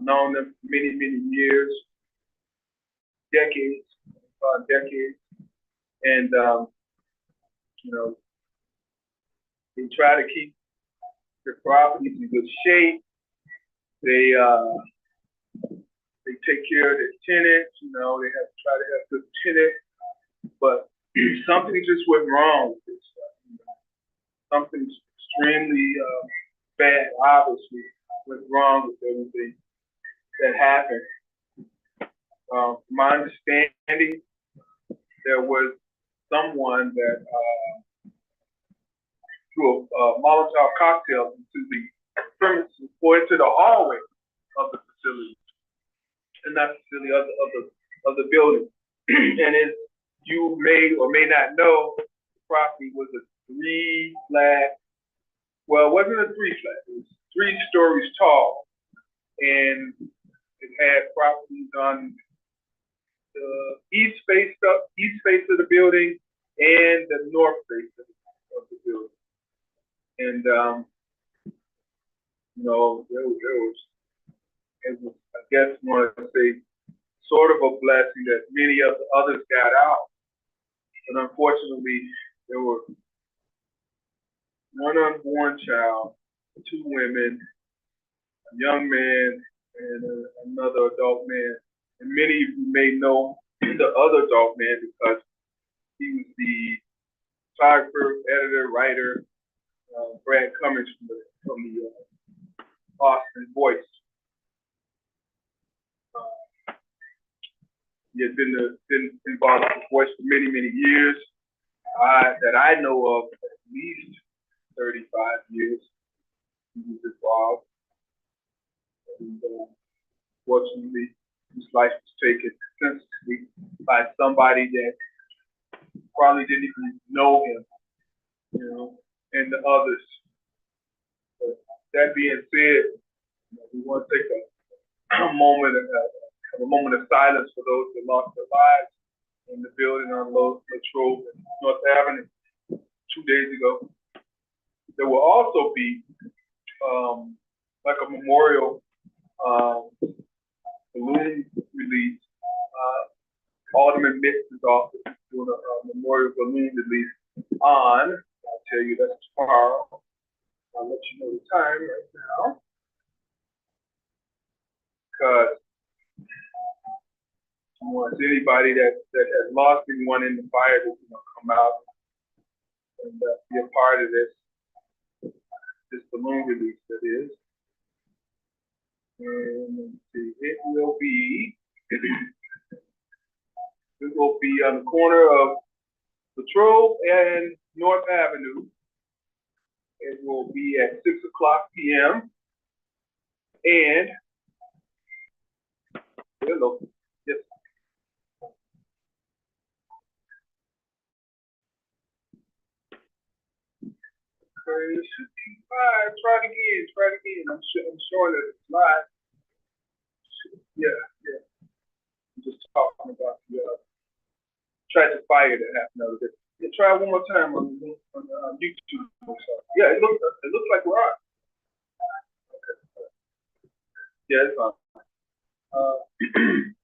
known them for many, many years, decades, decades, and you know, they try to keep their properties in good shape. They take care of their tenants. You know, they have to try to have good tenants, but something just went wrong with this. Something extremely bad, obviously, went wrong with everything that happened. From my understanding, there was someone that threw a Molotov cocktail into the premises or into the hallway of the facility, and not the facility of the building. And as you may or may not know, the property was a well, it wasn't a three flat, it was 3 stories tall, and it had properties on the east face of the building and the north face of the building. And you know, it was I guess I want to say sort of a blessing that many of the others got out. But unfortunately, there were one unborn child, 2 women, a young man, and another adult man. And many of you may know the other adult man because he was the photographer, editor, writer, Brad Cummings from the Austin Voice. He had been involved with the Voice for many, many years. That I know of, at least 35 years he was involved. And fortunately, his life was taken senselessly by somebody that probably didn't even know him, you know, and the others. But that being said, we want to take a moment of silence for those that lost their lives in the building on Latrobe and North Avenue 2 days ago. There will also be like a memorial balloon release. Alderman Mix's office is doing a memorial balloon release on, I'll tell you that's tomorrow. I'll let you know the time right now. Because I want anybody that has lost anyone in the fire that's going to come out and be a part of this balloon release that is. And let's see, it will be on the corner of Latrobe and North Avenue. It will be at 6 o'clock p.m. And hello, yes. Okay, should be live. Try it again. I'm showing that it's live. Yeah. I'm just talking about the tragic fire that happened the other day. Yeah, try it one more time on YouTube. Yeah, it looks like we're on. Okay. Yeah, it's on.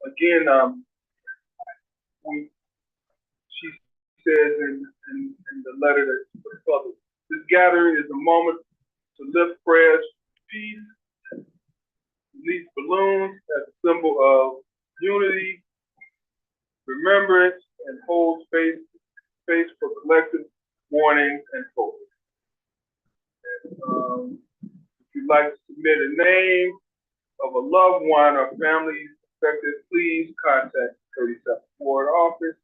Again, she says in the letter that was published, this gathering is a moment to lift prayers for peace, release balloons as a symbol of unity, remembrance, and hold space for collective mourning and hope. And, if you'd like to submit a name of a loved one or family affected, please contact the 37th Ward office.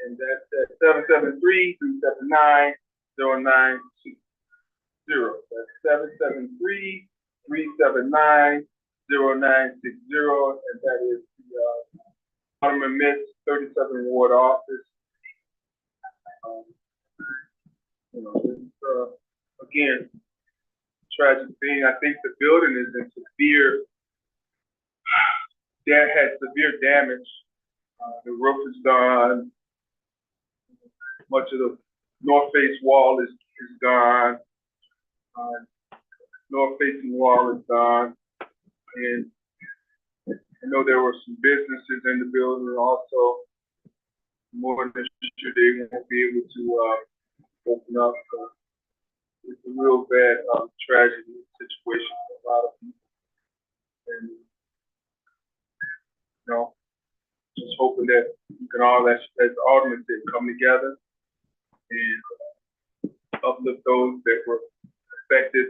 And that's at 773-379-0960. That's 773-379-0960. And that is the Alderman Mitz 37th Ward office. It's, again, tragic thing. I think the building is in had severe damage. The roof is gone. Much of the north face wall is gone. North facing wall is gone. And I know there were some businesses in the building also. More than sure they won't be able to open up. It's a real bad tragedy situation for a lot of people. And, just hoping that we can all, as the Alderman said, come together and uplift those that were affected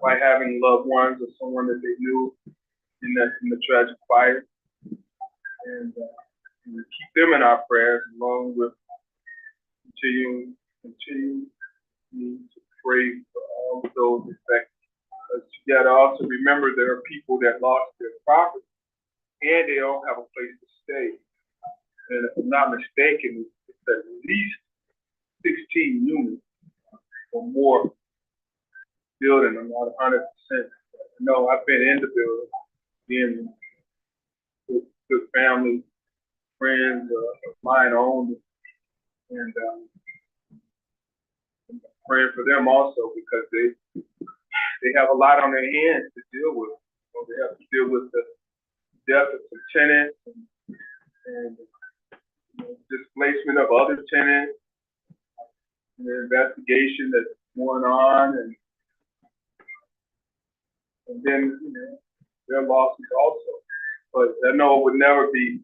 by having loved ones or someone that they knew in the tragic fire. And keep them in our prayers, along with continue to pray for all of those affected. Because you got to also remember there are people that lost their property and they don't have a place to stay. And if I'm not mistaken, it's at least 16 units or more building. I'm not 100%. No, I've been in the building, being with good family, friends of mine own, and praying for them also because they have a lot on their hands to deal with. They have to deal with the death of some tenants and displacement of other tenants, and the investigation that's going on, and then their losses also. But I know it would never be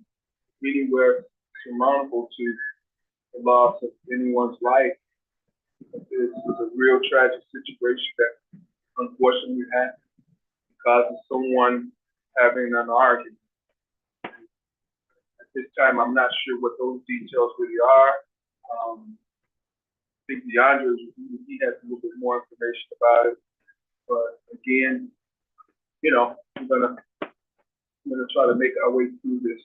anywhere surmountable to the loss of anyone's life. This is a real tragic situation that unfortunately happened because of someone having an argument. At this time, I'm not sure what those details really are. I think DeAndre, he has a little bit more information about it. But again, I'm gonna try to make our way through this.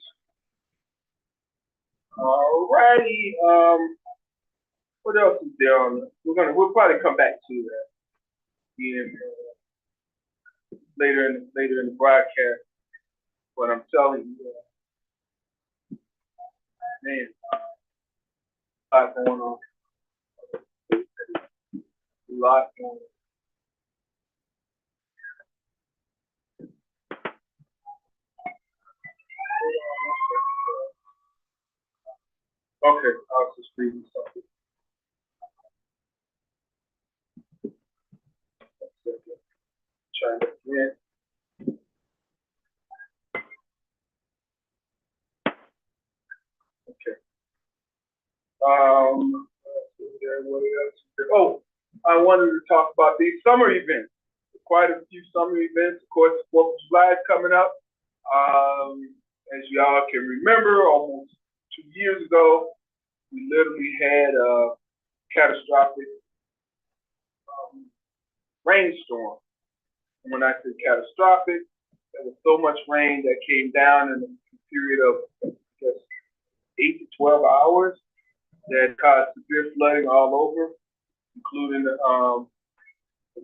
Alrighty. What else is there on? We'll probably come back to that again later in the broadcast. But I'm telling you, man, a lot going on. A lot going on. Okay, I was just reading something. Trying to get. Okay. What else? Oh, I wanted to talk about these summer events. Quite a few summer events. Of course, 4th of July is coming up. As y'all can remember, almost 2 years ago, we literally had a catastrophic rainstorm. And when I say catastrophic, there was so much rain that came down in a period of, I guess, 8 to 12 hours that caused severe flooding all over, including the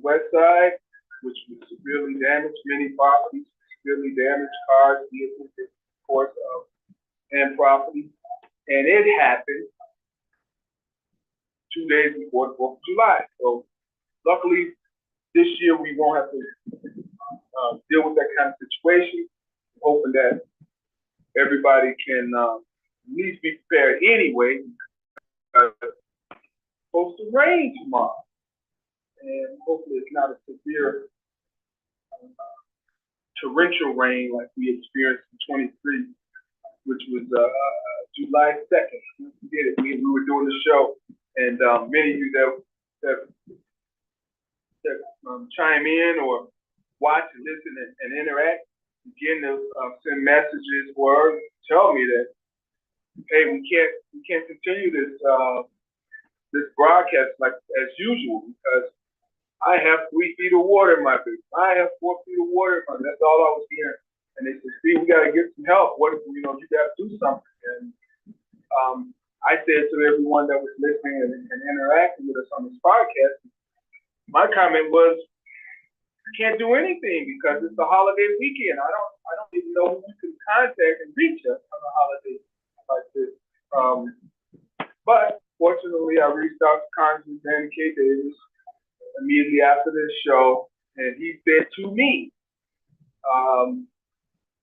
west side, which was severely damaged, many properties severely damaged, cars, vehicles, of course, and property. And it happened 2 days before the 4th of July. So luckily, this year we won't have to deal with that kind of situation. I'm hoping that everybody can at least be prepared anyway. It's supposed to rain tomorrow, and hopefully it's not a severe torrential rain like we experienced in 23, which was July 2nd. We did it. We were doing the show, and many of you that chime in or watch and listen and interact, begin to send messages or tell me that, hey, we can't continue this this broadcast like as usual because I have 3 feet of water in my basement. I have 4 feet of water in my basement. That's all I was hearing. And they said, Steve, we got to get some help. What if, you got to do something. And I said to everyone that was listening and interacting with us on this podcast, my comment was, I can't do anything because it's the holiday weekend. I don't even know who you can contact and reach us on a holiday like this. But fortunately, I reached out to Congressman Danny K. Davis immediately after this show, and he said to me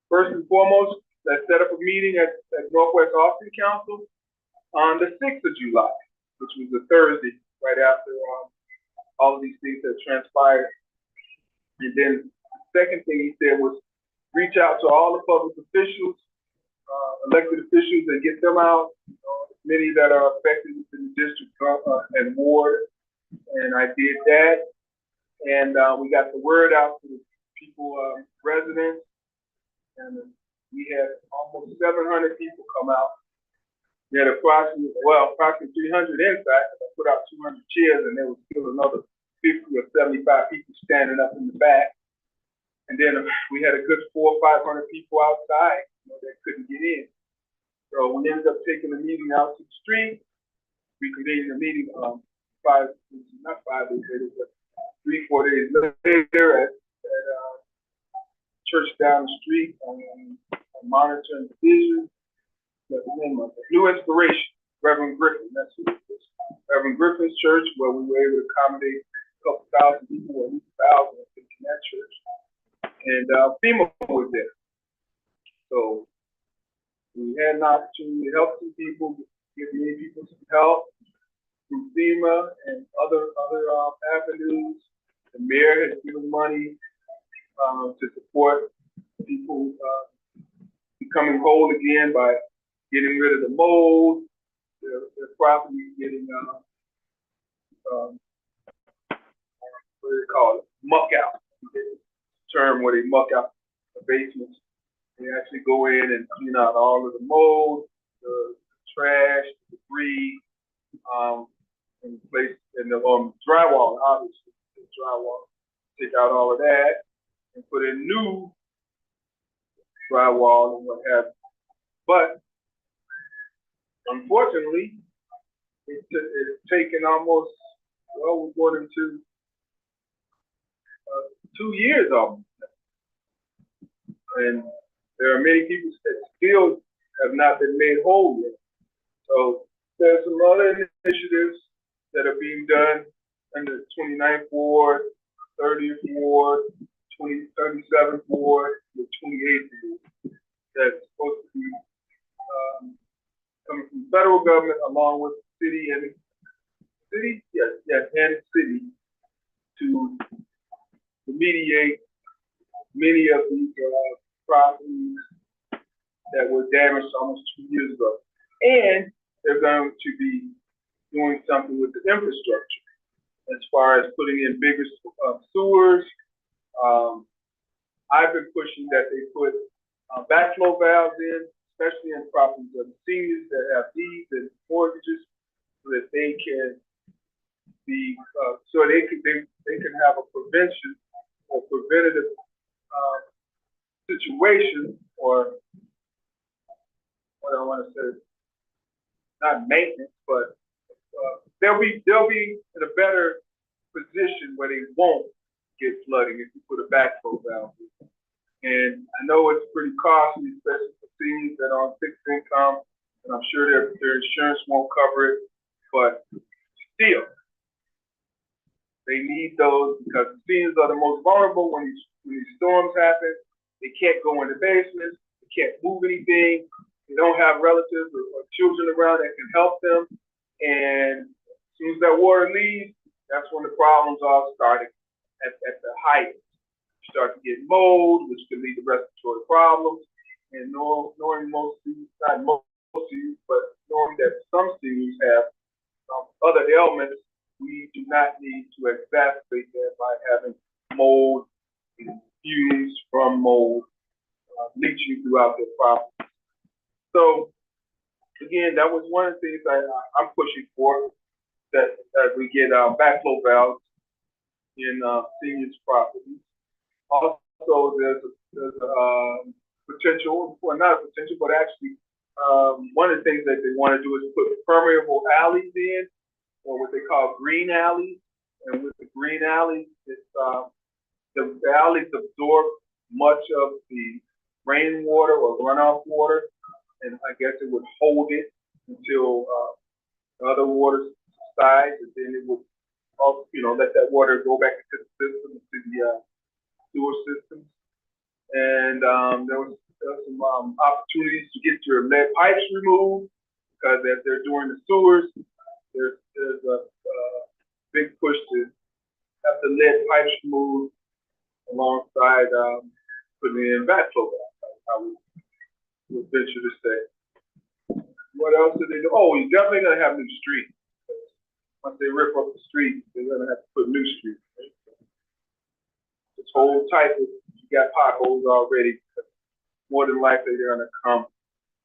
First and foremost, let's set up a meeting at Northwest Austin Council on the 6th of July, which was a Thursday, right after all of these things that transpired. And then the second thing he said was reach out to all the public officials, elected officials, and get them out, many that are affected in the district and ward. And I did that. And we got the word out to the people, residents. And we had almost 700 people come out. We had approximately 300 inside. I put out 200 chairs, and there was still another 50 or 75 people standing up in the back. And then we had a good 400 or 500 people outside, that couldn't get in. So we ended up taking the meeting out to the street. We convened the meeting 3-4 days later at church down the street on Monitoring Division. That's the name of it. New Inspiration, Reverend Griffin. That's who it is. Reverend Griffin's church, where we were able to accommodate a couple thousand people, or at least 1,000 in that church. And FEMA was there. So we had an opportunity to help some people, give many people some help through FEMA and other avenues. The mayor has given money to support people becoming whole again by getting rid of the mold, their property getting what do they call it? Muck out. Term where they muck out the basements. They actually go in and clean out all of the mold, the trash, the debris, and place in the drywall, obviously, the drywall. Take out all of that and put in new drywall and what have you. But unfortunately, it's taken almost, we're going into 2 years almost. And there are many people that still have not been made whole yet. So there's some other initiatives that are being done under the 29th Ward, 30th Ward, 37th Ward, the 28th Ward. That's supposed to be coming from the federal government along with the city and city to remediate many of these properties that were damaged almost 2 years ago. And they're going to be doing something with the infrastructure as far as putting in bigger sewers. I've been pushing that they put backflow valves in, especially in properties of seniors that have deeds and mortgages, so that they can be they can have a prevention or preventative situation, or what I want to say, not maintenance, but they'll be in a better position where they won't get flooding if you put a backflow valve in. And I know it's pretty costly, especially for seniors that are on fixed income, and I'm sure their insurance won't cover it, but still, they need those because seniors are the most vulnerable when these storms happen. They can't go in the basements, they can't move anything, they don't have relatives or children around that can help them. And as soon as that water leaves, that's when the problems are starting at the height. You start to get mold, which can lead to respiratory problems. And knowing most seniors, not most seniors, but knowing that some seniors have other ailments, we do not need to exacerbate that by having mold and fumes from mold leaching throughout their property. So again, that was one of the things I'm pushing for, that we get backflow valves in seniors' properties. Also, there's a potential, well, not a potential, but actually one of the things that they want to do is put permeable alleys in, or what they call green alleys. And with the green alleys, it's the alleys absorb much of the rainwater or runoff water, and I guess it would hold it until the other water subsides, and then it would also, let that water go back into the system, into the sewer systems. there was some opportunities to get your lead pipes removed because as they're doing the sewers, there's a big push to have the lead pipes removed alongside putting in backflow. I would venture to say. What else do they do? Oh, you're definitely gonna have new streets. Once they rip up the streets, they're gonna have to put new streets. This whole type of you got potholes already. More than likely, they're gonna come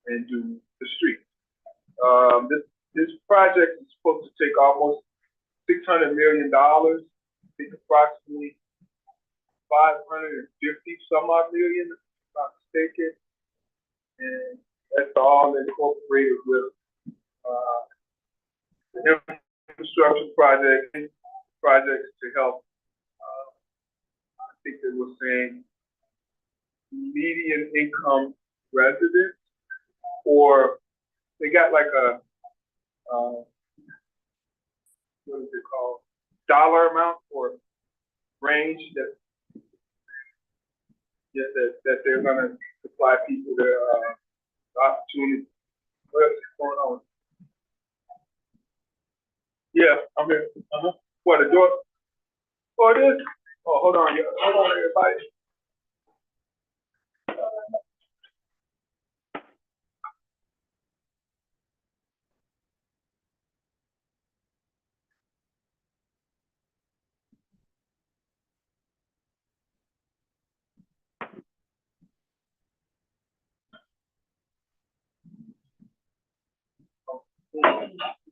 and do the streets. This project is supposed to take almost $600 million. I think approximately 550 some odd million, if I'm not mistaken. And that's all incorporated with the infrastructure projects to help. I think they were saying median income residents, or they got like a what is it called? Dollar amount or range that they're gonna supply people the opportunity. What's going on? Yeah, I'm here. What, the door? Oh, it is? Oh, hold on. Hold on, everybody.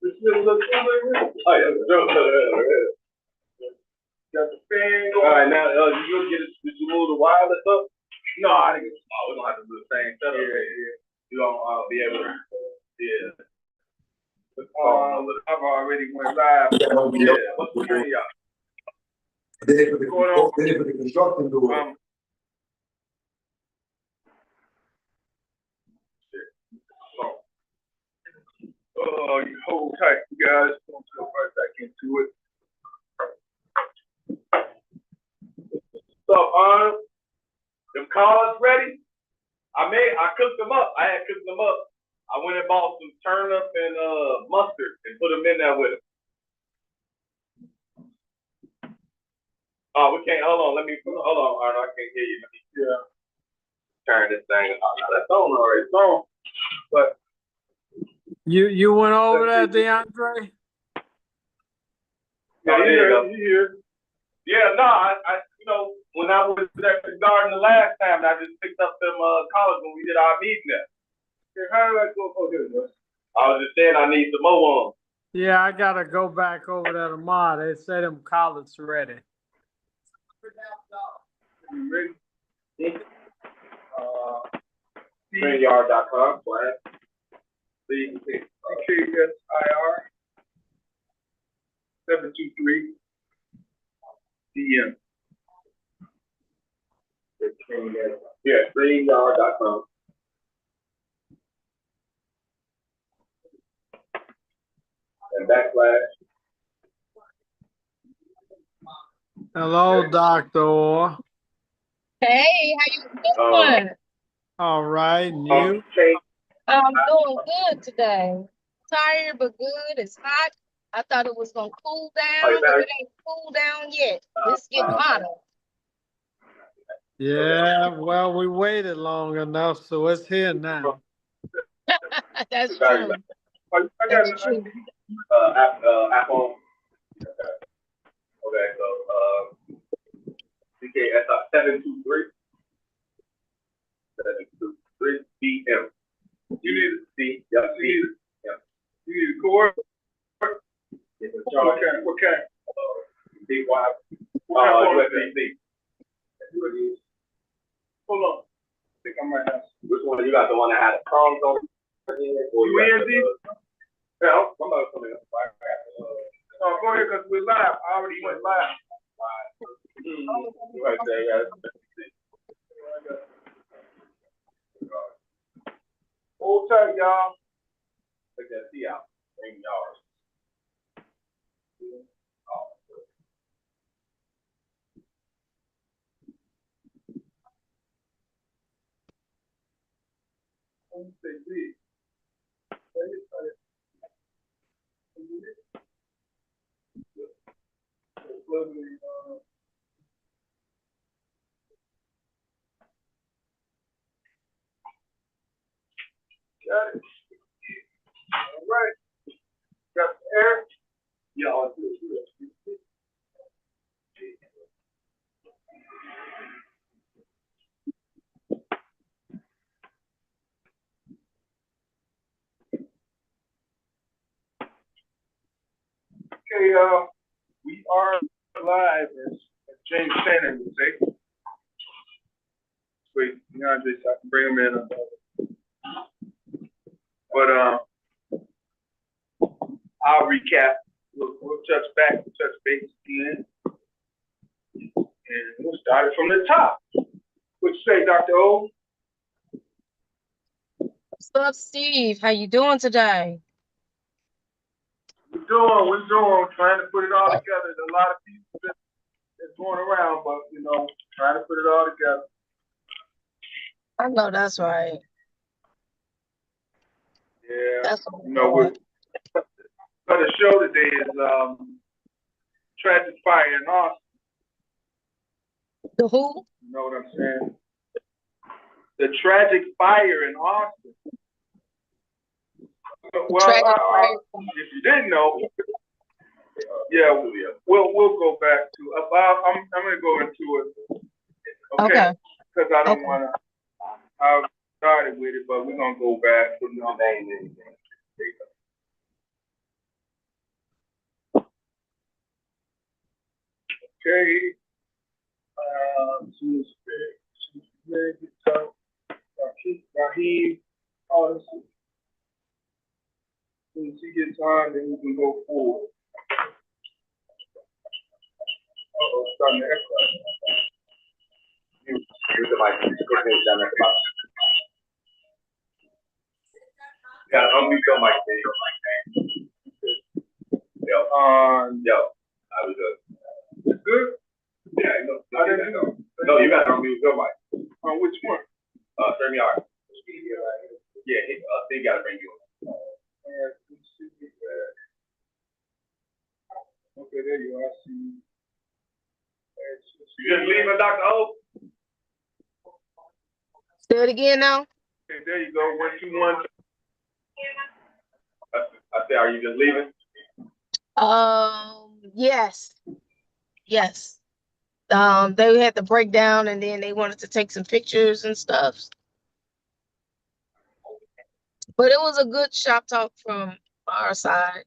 This little look over. Oh, yeah. Got the fan going. All right, now, did you move the wireless up? No, I didn't. Oh, we don't have to do the same setup. Yeah. You don't be able to. Yeah. I've already went live. Yeah. What's the name, y'all? What's going on? For the construction door. Oh, you hold tight, you guys. Don't go right back into it. So, them cards ready? I cooked them up. I had cooked them up. I went and bought some turnip and mustard and put them in there with it. Oh, we can't. Hold on, Arnold. I can't hear you. Turn this thing. Oh, no, that's on already. It's on. But you went over that, DeAndre? Yeah, you here. Yeah, no, I when I was at the garden the last time, I just picked up them collars when we did our meeting there. Okay, how did I go? Oh, there it was. I was just saying I need some more ones. Yeah, I gotta go back over there tomorrow. They say them collars ready. You ready? StreamYard.com CKSIR 723 DM. Yeah, StreamYard.com. And /. Hello, Doctor. Hey, how you doing? All right, and you? I'm doing good today. Tired but good. It's hot. I thought it was gonna cool down, but it ain't cooled down yet. It's getting hotter. Yeah, well, we waited long enough, so it's here now. That's true. That's true. Apple. Okay, so CKS 723 PM. You need a C. Yeah, C. Yeah. You need a core. What kind? Big wide. USB-C. Hold on. I think I might have. Which one? You got the one that had the prongs on it? USB? Yeah, I'm about to come in. Oh, go ahead, because we're live. I already went live. Right there, guys. Hold tight, y'all. Take that C out. Bring yours. Got it. All right. Got the air? Yeah, I'll do it. Okay, we are live, as James Shannon would say. Wait, DeAndre, so I can bring him in. But I'll recap. We'll touch base again, and we'll start it from the top. What you say, Dr. O? What's up, Steve? How you doing today? We're doing, trying to put it all together. There's a lot of people that's going around, but trying to put it all together. I know that's right. Yeah. That's But the show today is tragic fire in Austin. the who? You know what I'm saying? The tragic fire in Austin. Well, if you didn't know, yeah, we'll go back to. I'm gonna go into it. Okay. Because I don't want to. I started with it, but we're gonna go back to the name. Okay. Raheem, honestly. Once he gets on, then we can go forward. Starting to echo. Use the mic. Yeah, unmute your mic. Yo. I was good. It's good? Yeah, I didn't know. No, you got to unmute your mic. On which one? StreamYard. Yeah, Steve got to bring you on. Okay, there you are. I see you. You just leaving, Dr. O? Say it again now. Okay, there you go. 1, 2, 1. I said, are you just leaving? Yes. They had the breakdown and then they wanted to take some pictures and stuff. But it was a good shop talk from our side.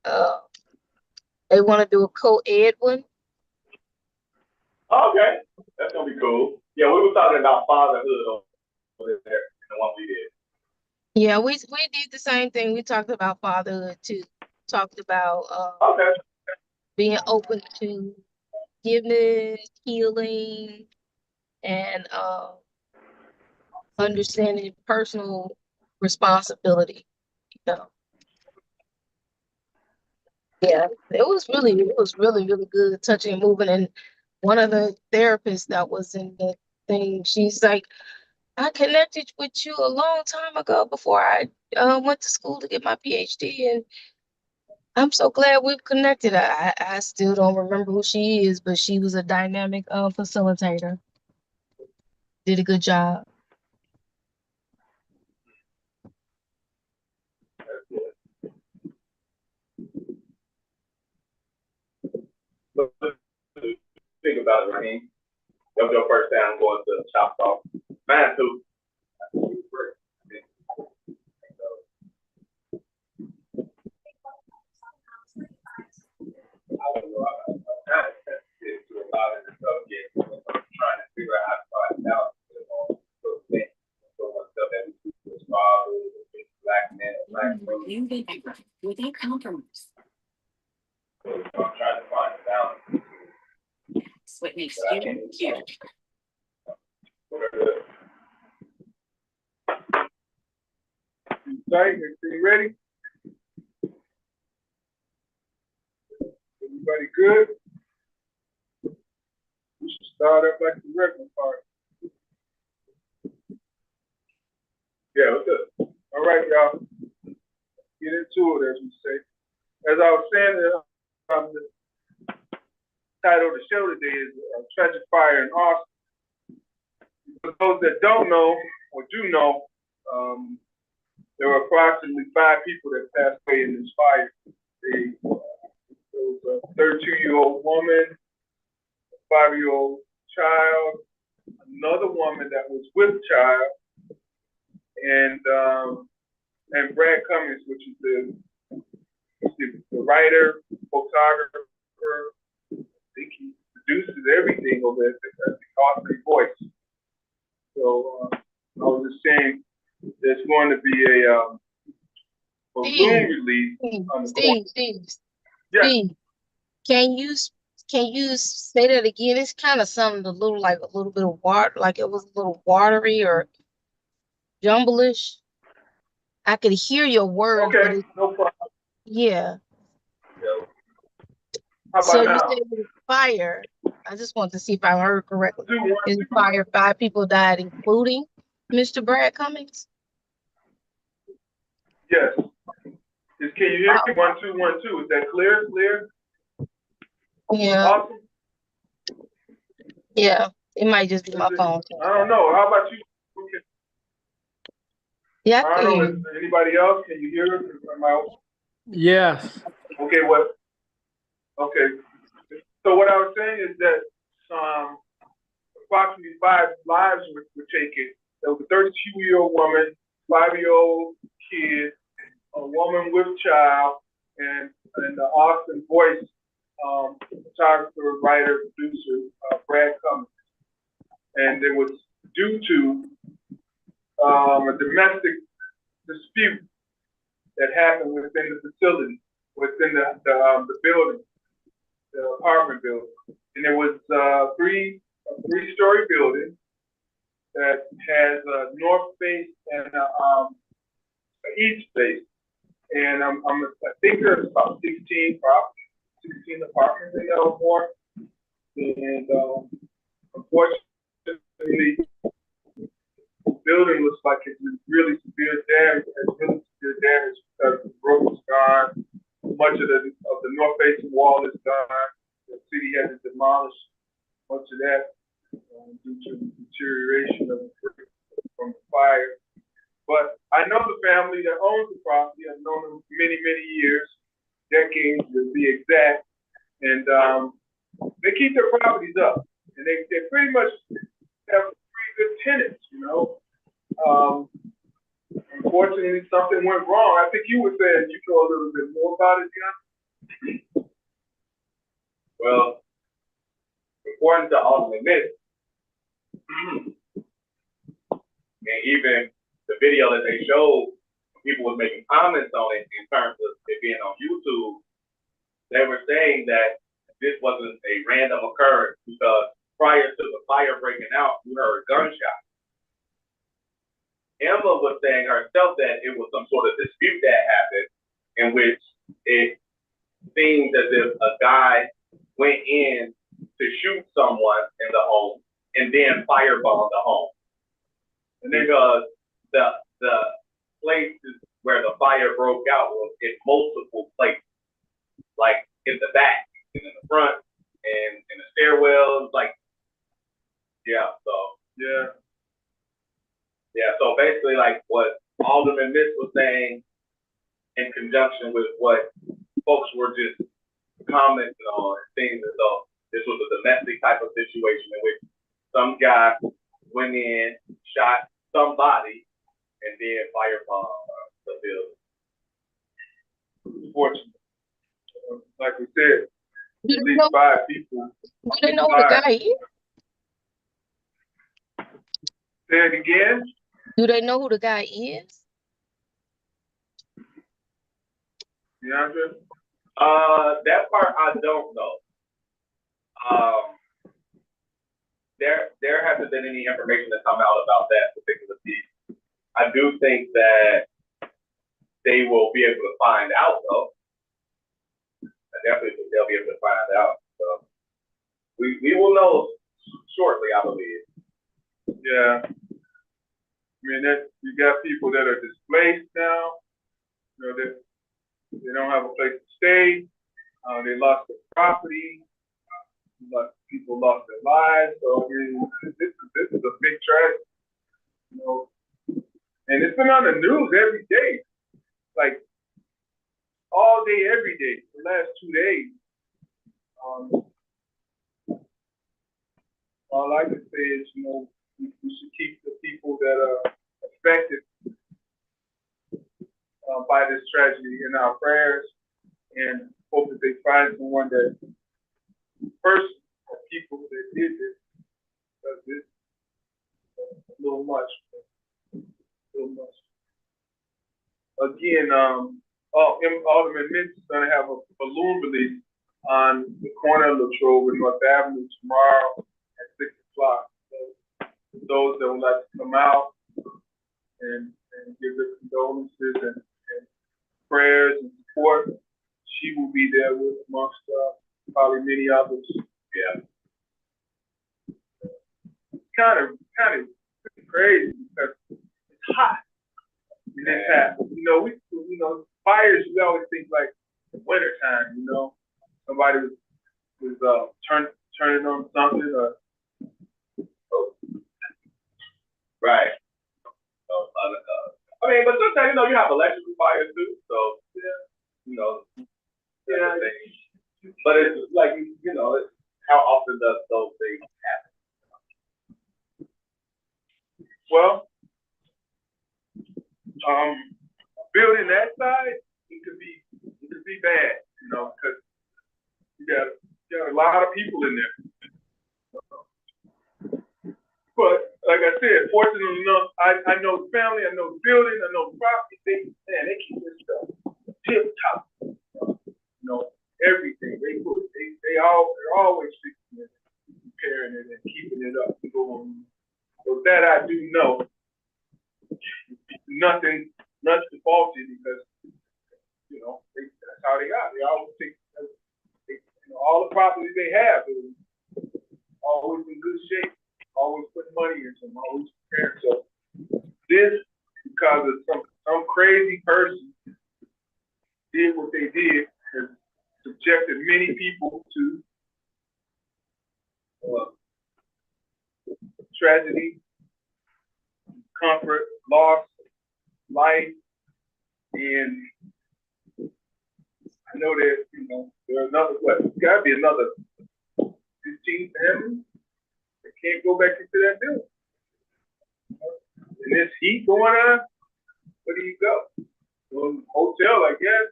They want to do a co-ed one. Okay, that's gonna be cool. Yeah, we were talking about fatherhood over there in the one we did. Yeah, we did the same thing. We talked about fatherhood too. Talked about being open to forgiveness, healing, and understanding personal responsibility. Yeah, it was really good, touching and moving. And one of the therapists that was in the thing, she's like, I connected with you a long time ago before I went to school to get my PhD, and I'm so glad we've connected. I still don't remember who she is, but she was a dynamic facilitator. Did a good job. Think about it, Raheem. That was your first time going to Chop Talk. Mine too. I don't know. I'm trying to get to a lot of the stuff again. I'm trying to figure out how to find out. So much stuff that we do as fathers, black men, black women. Without compromise. So I'm trying to find a balance. That's what makes you cute. Right, everything ready? Everybody good? We should start up like the regular part. Yeah, what's up? right, y'all. Get into it, as we say. As I was saying, the title of the show today is Tragic Fire in Austin. For those that don't know or do know, there were approximately 5 people that passed away in this fire. There was a 32-year-old woman, a 5-year-old child, another woman that was with child, and Brad Cummings, which is the writer, photographer. I think he produces everything over there. That's the Austin Voice. So I was just saying, there's going to be a balloon release on the Steve, Yeah. Steve, can you say that again? It's kind of sounded a little like a little bit of water, like it was a little watery or jumblish. I could hear your words, but Okay, no problem. yeah. How So about you now? said it was fire. I just wanted to see if I heard correctly. 2, 1, Is it fire? 5 people died, including Mr. Brad Cummings? Yes. Can you hear me? 1, 2, 1, 2. Is that clear? Clear? Yeah, Awesome. yeah. It might just be my Is it- phone. I don't know. How about you? Okay. Yeah, I I can don't hear know. you. Is anybody else? Can you hear it? Yes. Okay, what? Okay. So what I was saying is that approximately 5 lives were taken. There was a 32-year-old woman, 5-year-old kid, a woman with child, and the Austin Voice photographer, writer, producer, Brad Cummings. And it was due to a domestic dispute that happened within the facility, within the building, the apartment building. And it was a 3-story building that has a north face and an east face. And I think there's about 16 apartments in there or more. And unfortunately, the building looks like it's in really severe damage. Because the roof is gone. Much of the north facing wall is gone. The city had to demolish much of that due to the deterioration of the brick from the fire. But I know the family that owns the property. I've known them for many, many years, decades to be exact. And they keep their properties up. And they pretty much have pretty good tenants, you know. Unfortunately, something went wrong. I think you were saying you know a little bit more about it, John. Well, according to Ultimate Myth, and even the video that they showed, people were making comments on it in terms of it being on YouTube. They were saying that this wasn't a random occurrence because prior to the fire breaking out, you heard gunshots. Emma was saying herself that it was some sort of dispute that happened in which it seems as if a guy went in to shoot someone in the home and then firebombed the home. And because the places where the fire broke out was in multiple places, like in the back and in the front and in the stairwells, like, yeah, so. Yeah, so basically like what Alderman Miss was saying in conjunction with what folks were just commenting on, it seems as though this was a domestic type of situation in which some guy went in, shot somebody, and then firebombed the building. Unfortunately. Like we said, Do at they least know, 5 people. do they know who the guy is? Say it again. Do they know who the guy is? DeAndre? That part I don't know. There hasn't been any information to come out about that particular piece. I do think that they will be able to find out though. I definitely think they'll be able to find out. So we will know shortly, I believe. Yeah. mean, you got people that are displaced now. You know, that they don't have a place to stay. They lost their property. People lost their lives. So I mean, this is a big tragedy. You know, and it's been on the news every day, like all day, every day, the last 2 days. All I can say is, you know, we should keep the people that are affected by this tragedy in our prayers, and hope that they find someone that person or people that did this, because this is a little much. Again, Alderman Mintz is going to have a balloon release on the corner of Latrobe and North Avenue tomorrow at 6 o'clock. So for those that would like to come out and give their condolences and prayers and support, she will be there with amongst probably many others. Yeah. It's kind of crazy because it's hot. And it's hot. You know, fires, we always think like wintertime, you know. Somebody was turning on something or right. I mean, but sometimes, you know, you have electrical fires too, so yeah, you know, yeah. But it's like, you know, it's how often does those things happen? Well, building that side, it could be bad, you know, because you got a lot of people in there. But like I said, fortunately enough, I know the family, I know the building, I know the property. They keep this stuff tip top. You know, everything they're always fixing it, repairing it, and keeping it up to go on. So that I do know. Nothing faulty because, you know, that's how they got. They always think, you know, all the properties they have is always in good shape, always putting money into them, always preparing. So this, because of some crazy person did what they did, has subjected many people to tragedy, comfort, loss, life, and I know that, you know, there's gotta be another 15 families that can't go back into that building. And this heat going on, where do you go? To a hotel, I guess.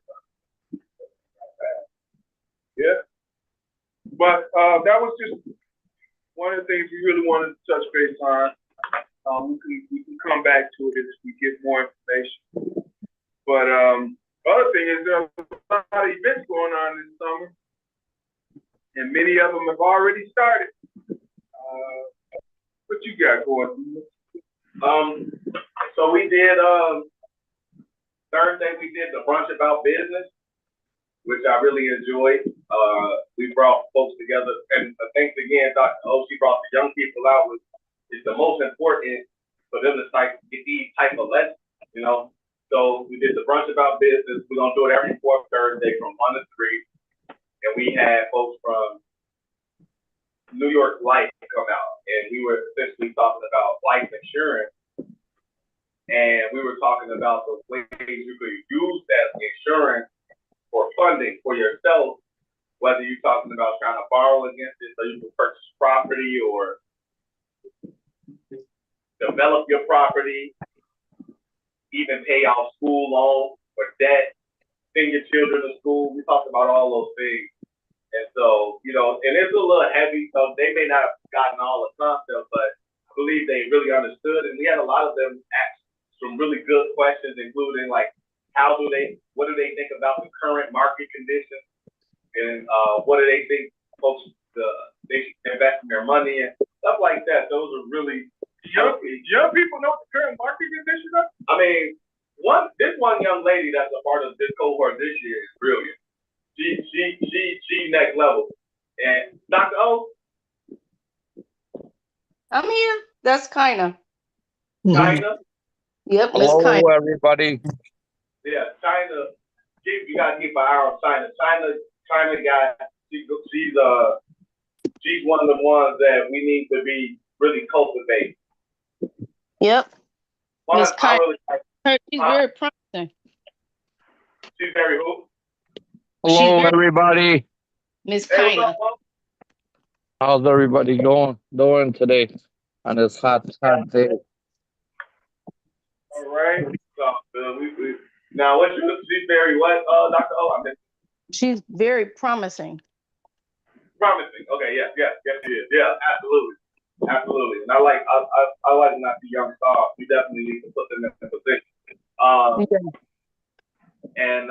Yeah. But that was just one of the things we really wanted to touch base on. We can come back to it as we get more information. But other thing is there are a lot of events going on this summer, and many of them have already started. What you got going? So we did Thursday. We did the brunch about business, which I really enjoyed. We brought folks together, and thanks again, Dr. O. She brought the young people out. It's the most important for them to get these type of lessons, you know. So we did the brunch about business. We're gonna do it every fourth Thursday from 1 to 3, and we had folks from New York Life come out, and we were essentially talking about life insurance, and we were talking about the ways you could use that insurance for funding for yourself, whether you're talking about trying to borrow against it so you can purchase property or develop your property, even pay off school loans or debt, send your children to school. We talked about all those things. And so, you know, and it's a little heavy, so they may not have gotten all the concepts, but I believe they really understood. And we had a lot of them ask some really good questions, including like, what do they think about the current market conditions? And what do they think folks they should invest in their money and stuff like that. Those are really young people know what the current market conditions are. I mean, this one young lady that's a part of this cohort this year is brilliant. She next level. And Dr. O? I'm here. That's kinda. Kinda? Yep, Miss Hello, Kind. everybody. Yeah, China. You gotta keep an eye on China. China got. She's one of the ones that we need to be really cultivating. Yep, One, Miss I Kind. really like. She's very promising. She's very who? Hello, very- everybody. Miss Hey, what's Kind. up, Mo? How's everybody doing today on this hot day? All right. So we now what you she's very what? Dr. O, I missed. She's very promising. Promising. Okay, yes, she is. Yeah, absolutely. And I like not the young stars. We definitely need to put them in position. And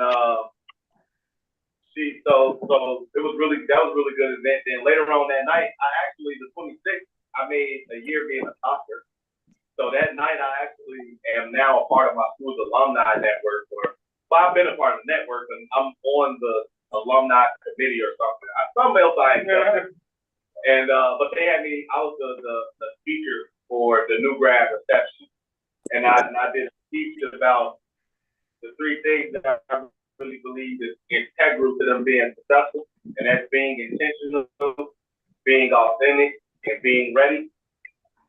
it was really good event. Then later on that night, I actually the 26th, I made a year being a doctor. So that night I actually am now a part of my school's alumni network, I've been a part of the network and I'm on the alumni committee or something. Something else I accepted. And but they had me, I was the speaker for the new grad reception. And I did a speech about the three things that I really believe is integral to them being successful, and that's being intentional, being authentic, and being ready.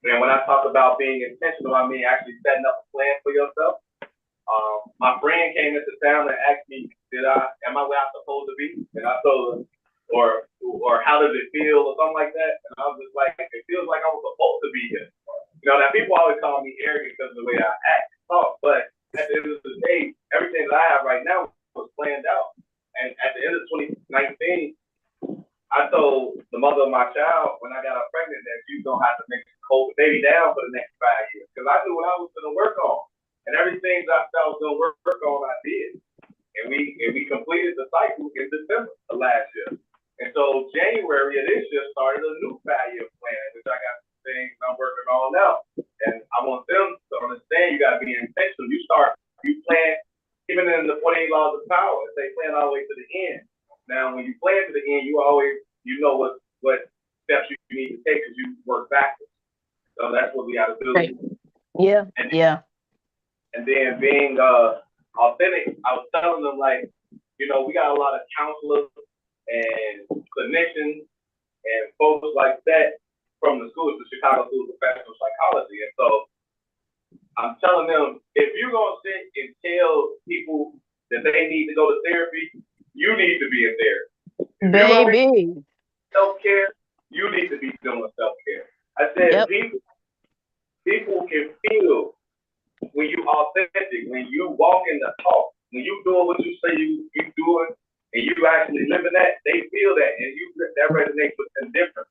And when I talk about being intentional, I mean actually setting up a plan for yourself. My friend came into town and asked me, am I where I'm supposed to be? And I told her, or how does it feel, or something like that. And I was just like, it feels like I was supposed to be here. You know, now people always call me arrogant because of the way I act and talk, but at the end of the day, everything that I have right now was planned out. And at the end of 2019, I told the mother of my child when I got her pregnant that she's gonna have to hold the baby down for the next 5 years because I knew what I was gonna work on, and everything that I was gonna work on, I did, and we completed the cycle in December of last year, and so January of this year started a new 5-year plan, which I got some things I'm working on now, and I want them to understand you gotta be intentional. You plan, even in the 48 laws of power, they plan all the way to the end. Now, when you plan to the end, you know what steps you need to take because you work backwards. So that's what we got to do. Okay. Yeah. And then being authentic, I was telling them like, we got a lot of counselors and clinicians and folks like that from the schools, the Chicago School of Professional Psychology, and so I'm telling them, if you're going to sit and tell people that they need to go to therapy, you need to be in therapy. Baby. Self-care, you need to be doing self-care. I said, people can feel when you authentic, when you walk in the talk, when you doing what you say you doing, and you actually living that, they feel that, and that resonates with them different.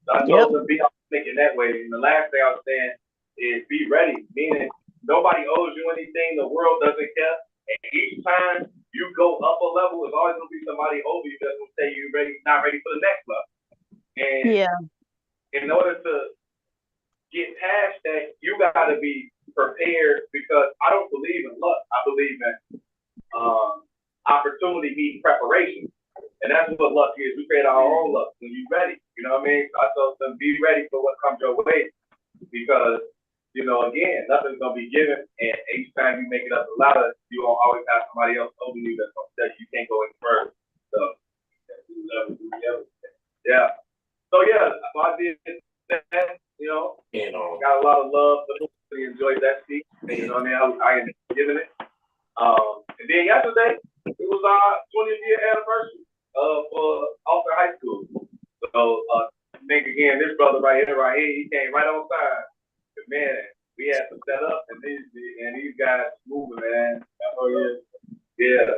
So I told them, be authentic in that way. And the last thing I was saying is be ready, meaning nobody owes you anything. The world doesn't care. And each time you go up a level, there's always going to be somebody over you that's going to say you're not ready for the next level. And in order to get past that, you got to be prepared because I don't believe in luck. I believe in opportunity meets preparation. And that's what luck is. We create our own luck when you're ready. You know what I mean? So I told them, be ready for what comes your way because again, nothing's gonna be given, and each time you make it up the ladder, you will always have somebody else over you that's gonna tell you can't go any further. So, yeah. So I did that. Got a lot of love for them. Really enjoyed that speech. You know what I mean? I enjoyed giving it. And then yesterday, it was our 20th year anniversary for Alter High School. So, I think again, this brother right here, he came right on time. Man, we had to set up, and these guys moving, man. Oh yeah.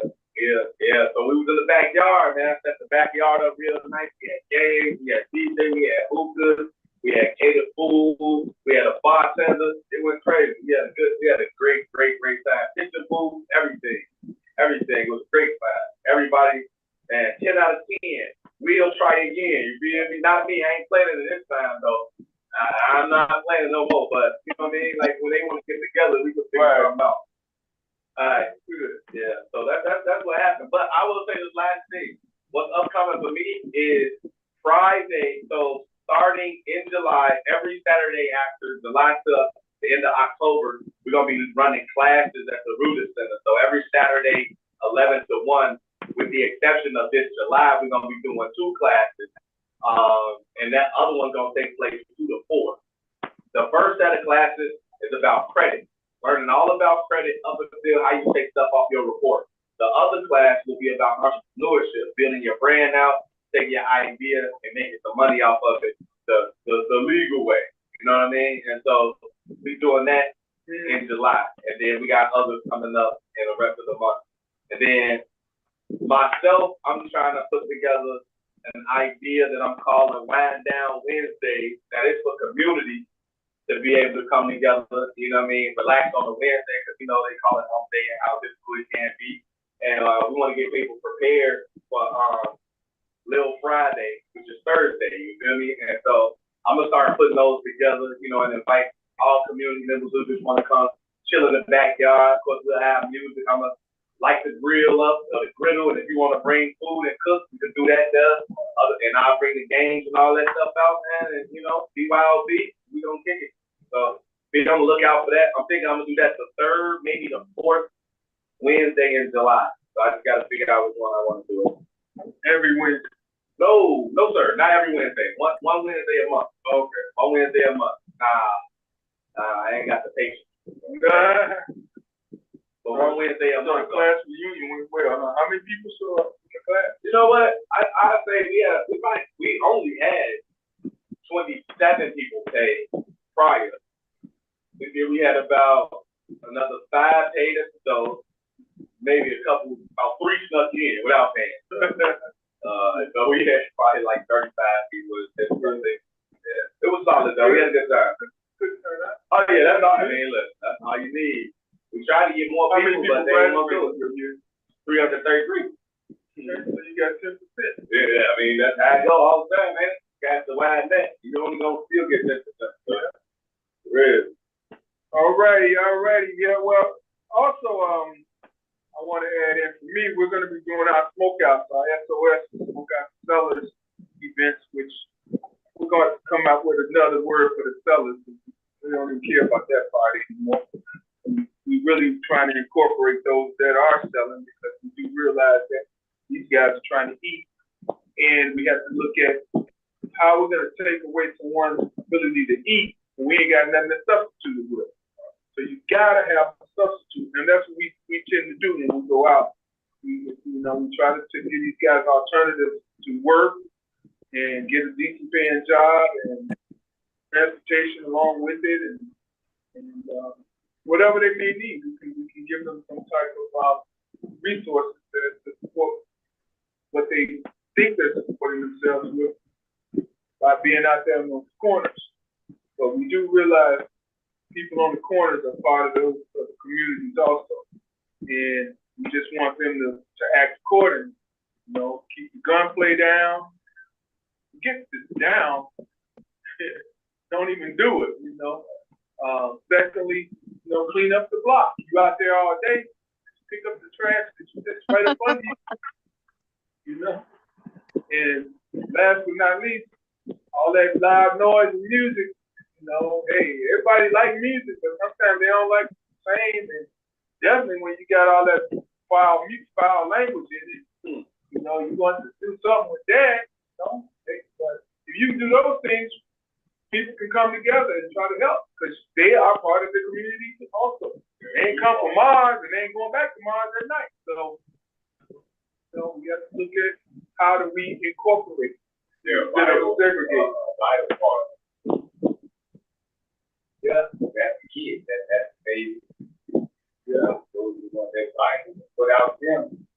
So we was in the backyard, man. Set the backyard up real nice. We had games, we had DJ, we had hookahs, we had catered food, we had a bartender. It went crazy. We had a great time. Kitchen food, everything. It was great time. Everybody, man, 10 out of 10. We'll try again. You feel me? Not me. I ain't playing it this time though. I'm not playing no more, but you know what I mean? Like when they want to get together, we can figure them out. All right, good. Yeah, so that's what happened. But I will say this last thing. What's upcoming for me is Friday. So starting in July, every Saturday after July 5th, the end of October, we're gonna be running classes at the Rooted Center. So every Saturday, 11 to 1, with the exception of this July, we're gonna be doing 2 classes. And that other one's gonna take place 2 to 4. The first set of classes is about credit, learning all about credit up until how you take stuff off your report. The other class will be about entrepreneurship, building your brand out, taking your idea and making some money off of it the legal way. You know what I mean? And so we're doing that in July. And then we got others coming up in the rest of the month. And then myself, I'm trying to put together an idea that I'm calling Wind Down Wednesday. That is for community to be able to come together, you know what I mean, relax on a Wednesday, because, you know, they call it home day and how difficult it can be. And we want to get people prepared for Little Friday, which is Thursday, you feel me? And so I'm going to start putting those together, you know, and invite all community members who just want to come chill in the backyard. Of course, we'll have music. I'm going to light the grill up, or the griddle, and if you want to bring food and cook, you can do that there. And I'll bring the games and all that stuff out, man, and, you know, BYOB, we going to kick it. So be on the lookout for that. I'm thinking I'm going to do that the 3rd, maybe the 4th Wednesday in July. So I just got to figure out which one I want to do it. Every Wednesday. No, sir, not every Wednesday. One Wednesday a month. Okay, 1 Wednesday a month. Nah, I ain't got the patience. But 1 Wednesday a month. Class reunion went well. How many people show up in the class? You know what? I say we only had 27 people pay prior. We had about another 5 paid us, so maybe about 3 snuck in without paying. So we had probably like 35 people this birthday. Yeah, it was solid though. We had a good time. Oh yeah, that's all. I mean, look, that's all you need. We tried to get more people, but they didn't want to do it. 333. So you got 10%. Yeah, I mean that's how I go all the time, man. Got the wide net. You only gonna still get 10%. Really. Alrighty. Yeah, well, also, I want to add in, for me, we're going to be doing our smokeouts, our SOS Smokeout Sellers events, which we're going to come out with another word for the sellers. We don't even care about that part anymore. We're really trying to incorporate those that are selling, because we do realize that these guys are trying to eat, and we have to look at how we're going to take away someone's ability to eat when we ain't got nothing to substitute it with. So you gotta have a substitute, and that's what we tend to do when we go out. We try to give these guys alternatives to work and get a decent paying job and transportation along with it, and whatever they may need, we can give them some type of resources to support what they think they're supporting themselves with by being out there in those corners. But we do realize people on the corners are part of those communities also. And we just want them to act accordingly. You know, keep the gunplay down. Get this down. Don't even do it, you know. Secondly, clean up the block. You out there all day, pick up the trash that's right up under you. You know. And last but not least, all that loud noise and music. You know, hey, everybody like music, but sometimes they don't like the same. And definitely when you got all that foul language in it, you know, you want to do something with that. You know? But if you do those things, people can come together and try to help, because they are part of the community also. They ain't come from Mars and they ain't going back to Mars at night. So, we have to look at how do we incorporate instead of segregate. Yeah, that's the kid. That's the baby. Yeah, those are the ones that fight. Without them,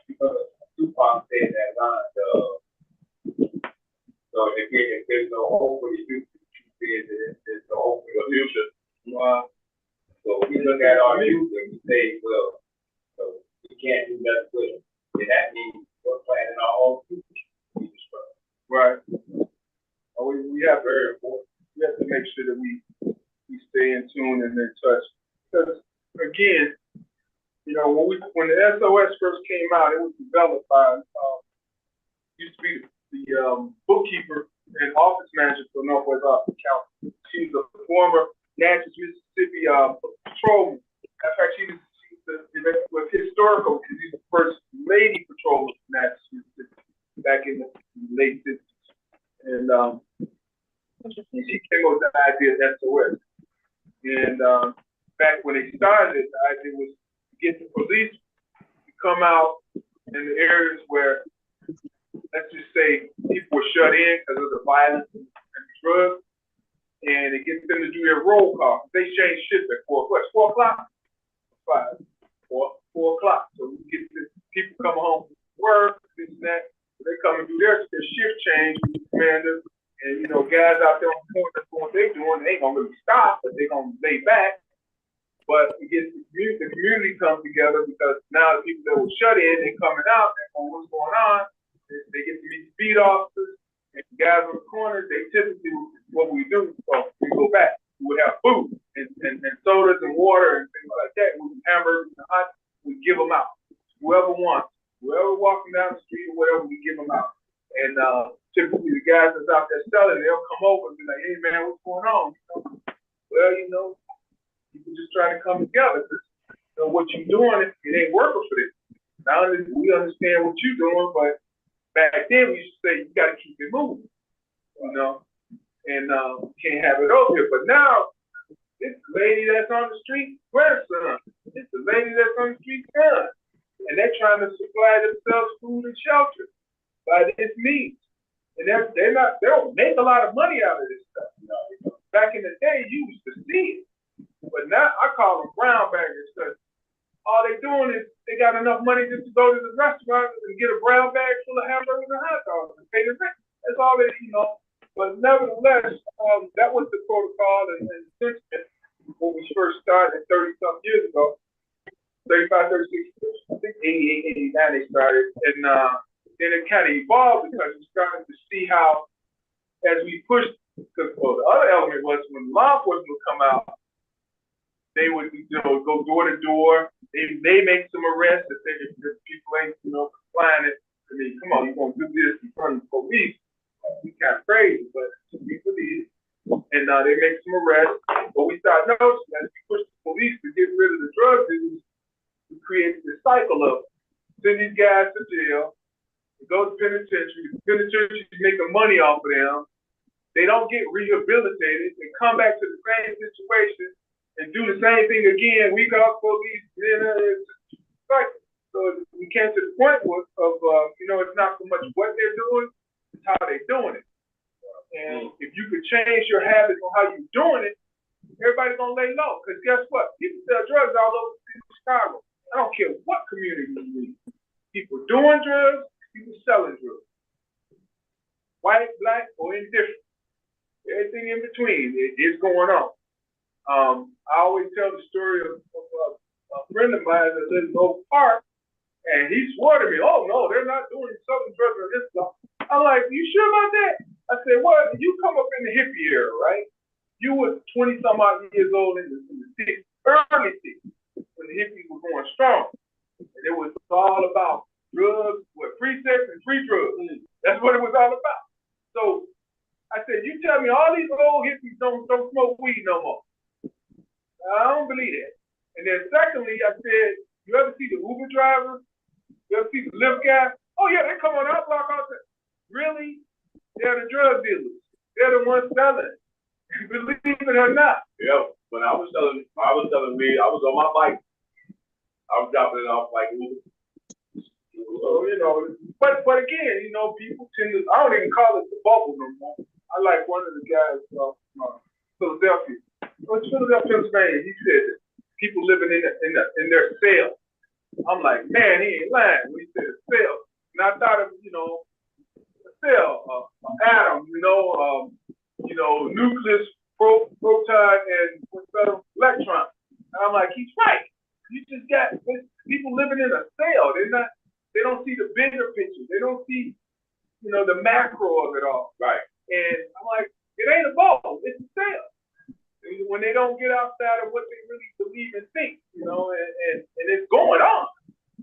because Tupac said that line, so if there's no hope for the future, he said that there's no hope for the future. So we look at our youth and we say, well, so we can't do nothing with it. And that means we're planning our own future. Right. We have to make sure that we stay in tune and in touch. Because again, you know, when the SOS first came out, it was developed by used to be the bookkeeper and office manager for Northwest Office Council. She's a former Natchez, Mississippi, patrolman. In fact, she was historical because she's the first lady patrolman from Natchez, Mississippi, back in the late 60s. And she came up with the idea of SOS. And back when they started it, the idea was to get the police to come out in the areas where, let's just say, people were shut in because of the violence and drugs, and it gets them to do their roll call. They change shifts at 4 o'clock? 4 o'clock. So we get the people coming home from work, this and that. So they come and do their shift change with the commander. And, you know, guys out there on the corner doing what they're doing, they ain't gonna really stop, but they're gonna lay back. But it gets the community comes together because now the people that were shut in, they're coming out, they're going, what's going on? They get to meet the beat officers, and the guys on the corner, they typically, what we do, so we go back. We would have food and sodas and water and things like that. We would hamburgers and hot, we give them out. Whoever wants, whoever walking down the street or whatever, we give them out. And typically the guys that's out there selling, they'll come over and be like, hey man, what's going on? Well, you know, people just trying to come together. You know, what you're doing, it ain't working for this. Now we understand what you're doing, but back then we used to say you got to keep it moving, you know, and can't have it over here. But now this lady that's on the street, grandson, it's the lady that's on the street, son, and they're trying to supply themselves food and shelter by this means, and they don't make a lot of money out of this stuff. You know? Back in the day, you used to see it, but now I call them brown baggers because all they doing is they got enough money just to go to the restaurant and get a brown bag full of hamburgers and hot dogs and pay the rent. That's all they, you know. But nevertheless, that was the protocol, and since when we first started 30-something years ago, 35, 36 years, I think 88, 89 they started, and then it kind of evolved because we started to see how, as we pushed, because the other element was when law enforcement would come out, they would, you know, go door to door. They make some arrests if people ain't, you know, complying it. I mean, come on, you're gonna do this in front of the police. We kind of crazy, but we believe. And they make some arrests. But we start noticing as we push the police to get rid of the drug dealers, we create this cycle of send these guys to jail, go to penitentiary. The penitentiary is making money off of them. They don't get rehabilitated. They come back to the same situation and do the same thing again, week off police, like, so we came to the point of you know, it's not so much what they're doing, it's how they're doing it. And if you could change your habits on how you're doing it, everybody's gonna lay low. Because guess what? People sell drugs all over Chicago. I don't care what community you live. People doing drugs, people selling drugs. White, black, or indifferent. Everything in between is going on. I always tell the story of a friend of mine that lives in Oak Park, and he swore to me, oh no, they're not doing selling drugs or this stuff. I'm like, you sure about that? I said, well, you come up in the hippie era, right? You were 20 some odd years old in the 60s, early 60s, when the hippies were going strong. And it was all about drugs, free sex and free drugs. That's what it was all about. So I said, you tell me all these old hippies don't smoke weed no more. I don't believe that. And then secondly, I said, you ever see the Uber driver? You ever see the Lyft guy? Oh yeah, they come on our block all the time. Really? They're the drug dealers. They're the ones selling. Believe it or not. Yeah, when I was selling weed, I was on my bike. I was dropping it off like Uber. So, you know, but again, you know, people tend to, I don't even call it the bubble no more. I like one of the guys from Philadelphia. Philadelphia, Pennsylvania, he said that people living in their cell. I'm like, man, he ain't lying when he said cell. And I thought of, you know, a cell, an atom, you know, nucleus, proton, and electron. And I'm like, he's right. You just got people living in a cell. They don't see the bigger picture. They don't see, you know, the macro of it all. Right. And I'm like, it ain't a bubble, it's a cell. When they don't get outside of what they really believe and think, you know, and it's going on,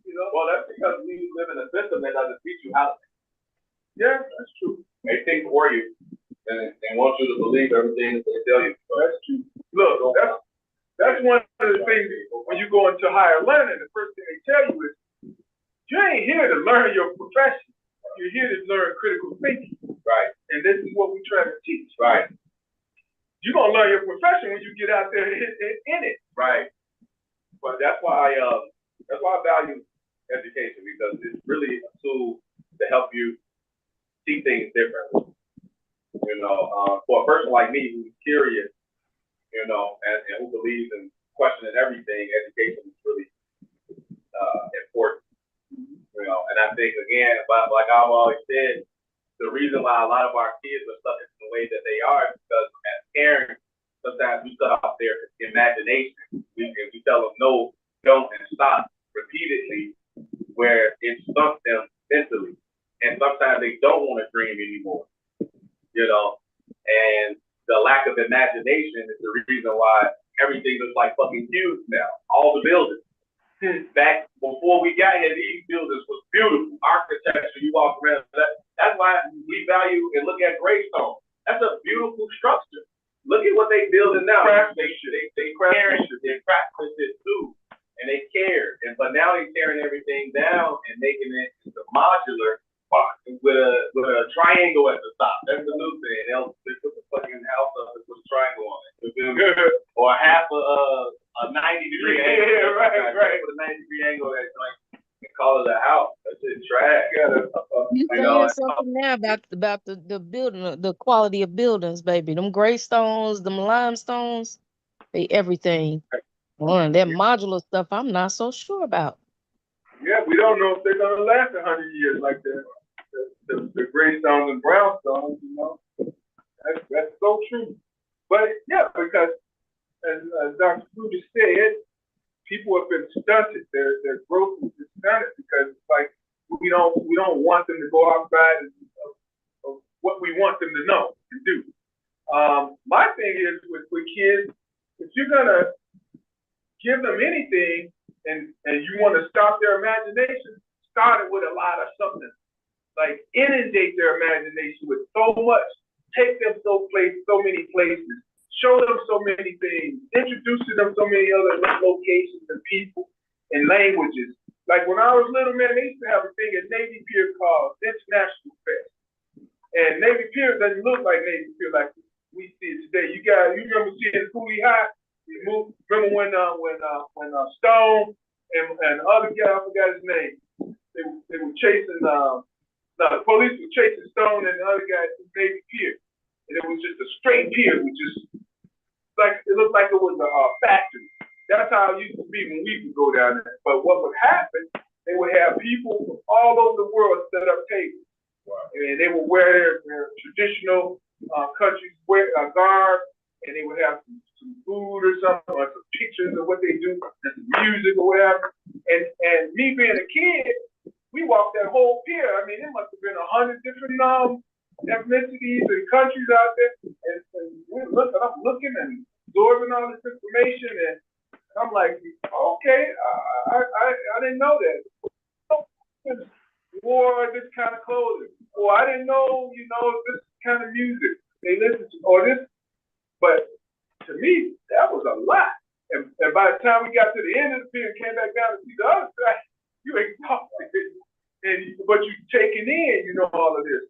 you know. Well, that's because we live in a system that doesn't teach you how to think. Yeah, that's true. They think for you and want you to believe everything that they tell you. That's true. Look, that's one of the things when you go into higher learning, the first thing they tell you is you ain't here to learn your profession. You're here to learn critical thinking. Right. And this is what we try to teach. Right. You're gonna learn your profession when you get out there in it. Right. But that's why I value education, because it's really a tool to help you see things differently. You know, for a person like me who's curious, you know, and who believes in questioning everything, education is really important. You know, and I think again, like I've always said, the reason why a lot of our kids are stuck in the way that they are is because as parents, sometimes we cut off their imagination. We tell them no, don't, and stop repeatedly, where it stunts them mentally. And sometimes they don't want to dream anymore. You know, and the lack of imagination is the reason why everything looks like fucking huge now. All the buildings. Back before we got here, these buildings was beautiful. Architecture, you walk around. That's why we value and look at Greystone. That's a beautiful structure. Look at what they building now. They craftsmanship too, and they cared. But now they tearing everything down and making it into modular with a triangle at the top. That's the new thing. They put the fucking house up and put a triangle on it. Or half a 90-degree angle. Yeah, right. Put a 90-degree angle at like and call it a house. That's just trash. You saying something now about the building, the quality of buildings, baby. Them gray stones, them limestones, they everything. Well, that modular stuff, I'm not so sure about. Yeah, we don't know if they're gonna last 100 years like the gray stones and brownstones, you know. That's so true. But yeah, because as Dr. Fruity said, people have been stunted. Their growth has been stunted because it's like we don't want them to go outside of what we want them to know and do. My thing is with kids, if you're gonna give them anything and you want to stop their imagination, start it with a lot of something. Like inundate their imagination with so much, take them so many places, show them so many things, introduce to them so many other locations and people and languages. Like when I was little, man, they used to have a thing at Navy Pier called International Fest. And Navy Pier doesn't look like Navy Pier like we see it today. You remember seeing Cooley High? Remember when Stone and the other guy, I forgot his name, they were chasing, the police were chasing Stone and the other guy through Navy Pier. And it was just a straight pier, which is like, it looked like it was a factory. That's how it used to be when we would go down there. But what would happen, they would have people from all over the world set up tables. And they would wear their traditional country's garb, and they would have some food or something, or some pictures of what they do, and some music or whatever. And me being a kid, we walked that whole pier. I mean, it must have been 100 different ethnicities and countries out there. And I'm looking and absorbing all this information, and I'm like, okay, I didn't know that. Wore this kind of clothing, or I didn't know, this kind of music they listen to, or this. But to me, that was a lot. And by the time we got to the end of the pier and came back down to see the other side, you exhausted. But you taking in, all of this.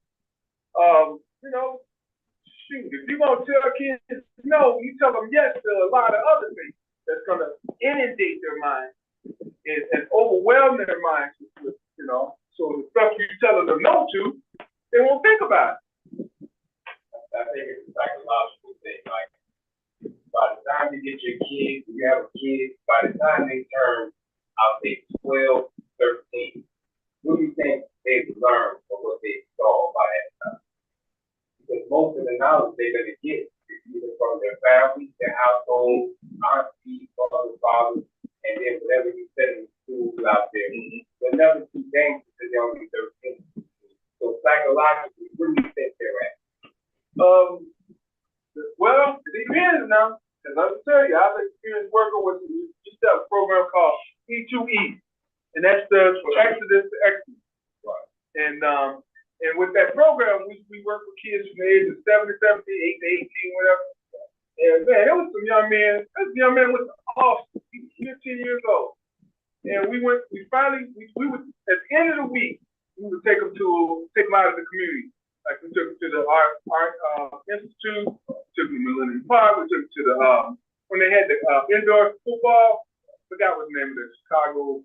Shoot, if you're going to tell kids no, you tell them yes to a lot of other things that's going to inundate their minds and overwhelm their minds with, So the stuff you're telling them no to, they won't think about it. I think it's a psychological thing. Like, by the time you get your kids, you have a kid, by the time they turn, I'll say 12, 13, what do you think they've learned or what they saw by that time? Because most of the knowledge they're going to get is either from their family, their household, aunties, fathers, and then whatever you send in schools out there. They're never too dangerous because they're only 13. So psychologically, where do you think they're at? Well, it depends now. Because let me tell you, I've experienced working with just a program called E2E, and that stands for Exodus to Excellence. Right. And with that program, we work with kids from the age of 7 to 17, 8 to 18, whatever. And man, there was some young man. This young man was off. He was 15 years old, and we would at the end of the week we would take him out of the community. Like we took him to the art institute, took him to Millennium Park, we took him to the when they had the indoor football. I forgot what the name of the Chicago.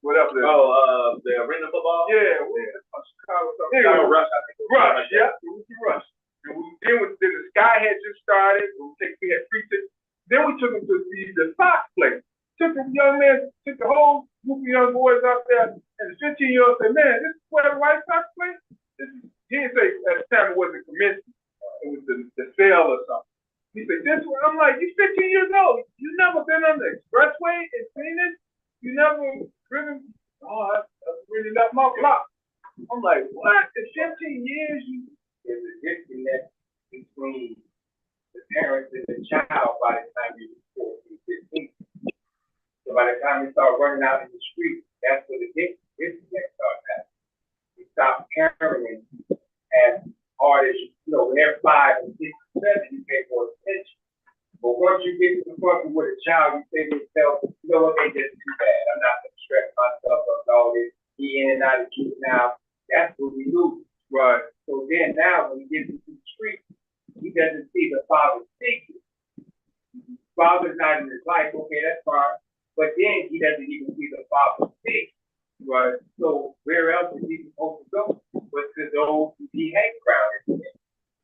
Whatever. The arena football. Yeah, Chicago something. Chicago Rush, I think. Rush, yeah, it was the Rush. And then the Sky had just started. We had free tickets. Then we took him to see the Sox play. Took the young man, took the whole group of young boys out there, and the 15-year-old said, "Man, this is where the White Sox play." He didn't say at the time it wasn't commencement. It was the sale or something. He said, "This one." I'm like, "You 15 years old. You never been on the expressway and seen it? You never driven?" Oh, that's really not my block. I'm like, what? In 15 years, There's a disconnect between the parents and the child by the time you're 14, 15. So by the time you start running out in the street, that's where the disconnect starts happening. You stop parenting as hard as when they're 5 and 6 and 7, you pay more attention. But once you get to the point with a child, you say to yourself, you know what, they just too bad. I'm not going to stress myself up all this. He in and out of juvenile. That's what we lose. right, So then now when he gets into the street, he doesn't see the father's figure. Father's not in his life, okay, that's fine. But then he doesn't even see the father's figure. right, So where else is he supposed to go? But to those who he hangs around.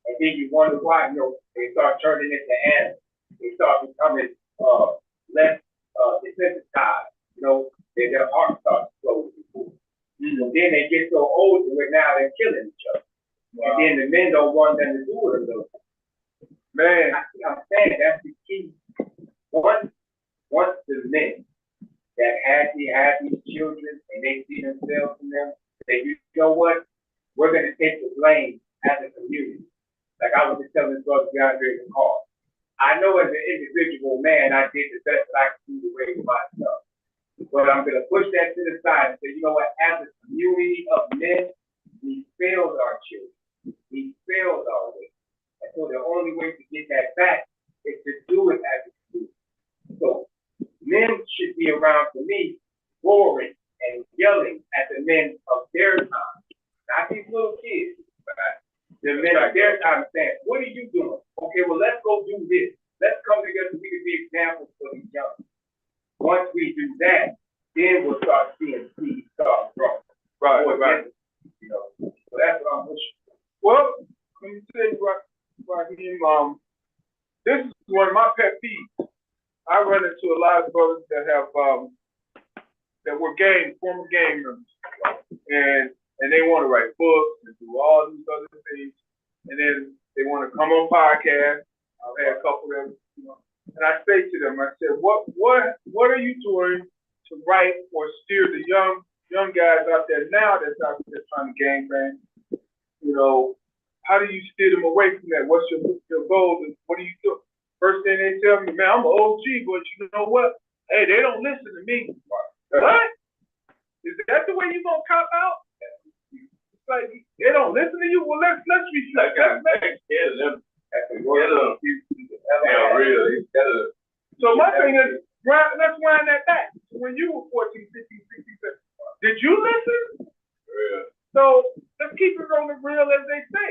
And then you wonder why, they start turning into animals. They start becoming less desensitized. Their heart starts slowly. So then they get so old to it now they're killing each other. wow. And then the men don't want them to do it a little. Man, I'm saying that's the key. Once the men that have these children and they see themselves in them, say, you know what? We're going to take the blame as a community. Like I was just telling this brother DeAndre in the car. I know as an individual man, I did the best that I could do to raise myself. But I'm going to push that to the side and say, you know what? As a community of men, we failed our children. We failed our way. And so the only way to get that back is to do it as a community. So men should be around, for me, roaring and yelling at the men of their time. Not these little kids, but the men of their time saying, what are you doing? Okay, well, let's go do this. Let's come together so we can be examples for these young. Once we do that, then we'll start seeing seeds start growing. right. So that's what I'm pushing. Well, let me tell you, Raheem, this is one of my pet peeves. I run into a lot of brothers that have that were former gang members, and they want to write books and do all these other things, and then they want to come on podcasts. I've had a couple of them, and I say to them, I said, what are you doing to write or steer the young guys out there now that's out there trying to gangbang? How do you steer them away from that? What's your goals? And what do you do? First thing they tell me, man, I'm an OG, but you know what? Hey, they don't listen to me. What? Is that the way you gonna cop out? It's like they don't listen to you. Well, let's reflect. So my thing is, let's wind that back. When you were 14, 15, 16, 17, did you listen? Yeah. So let's keep it on the real, as they say.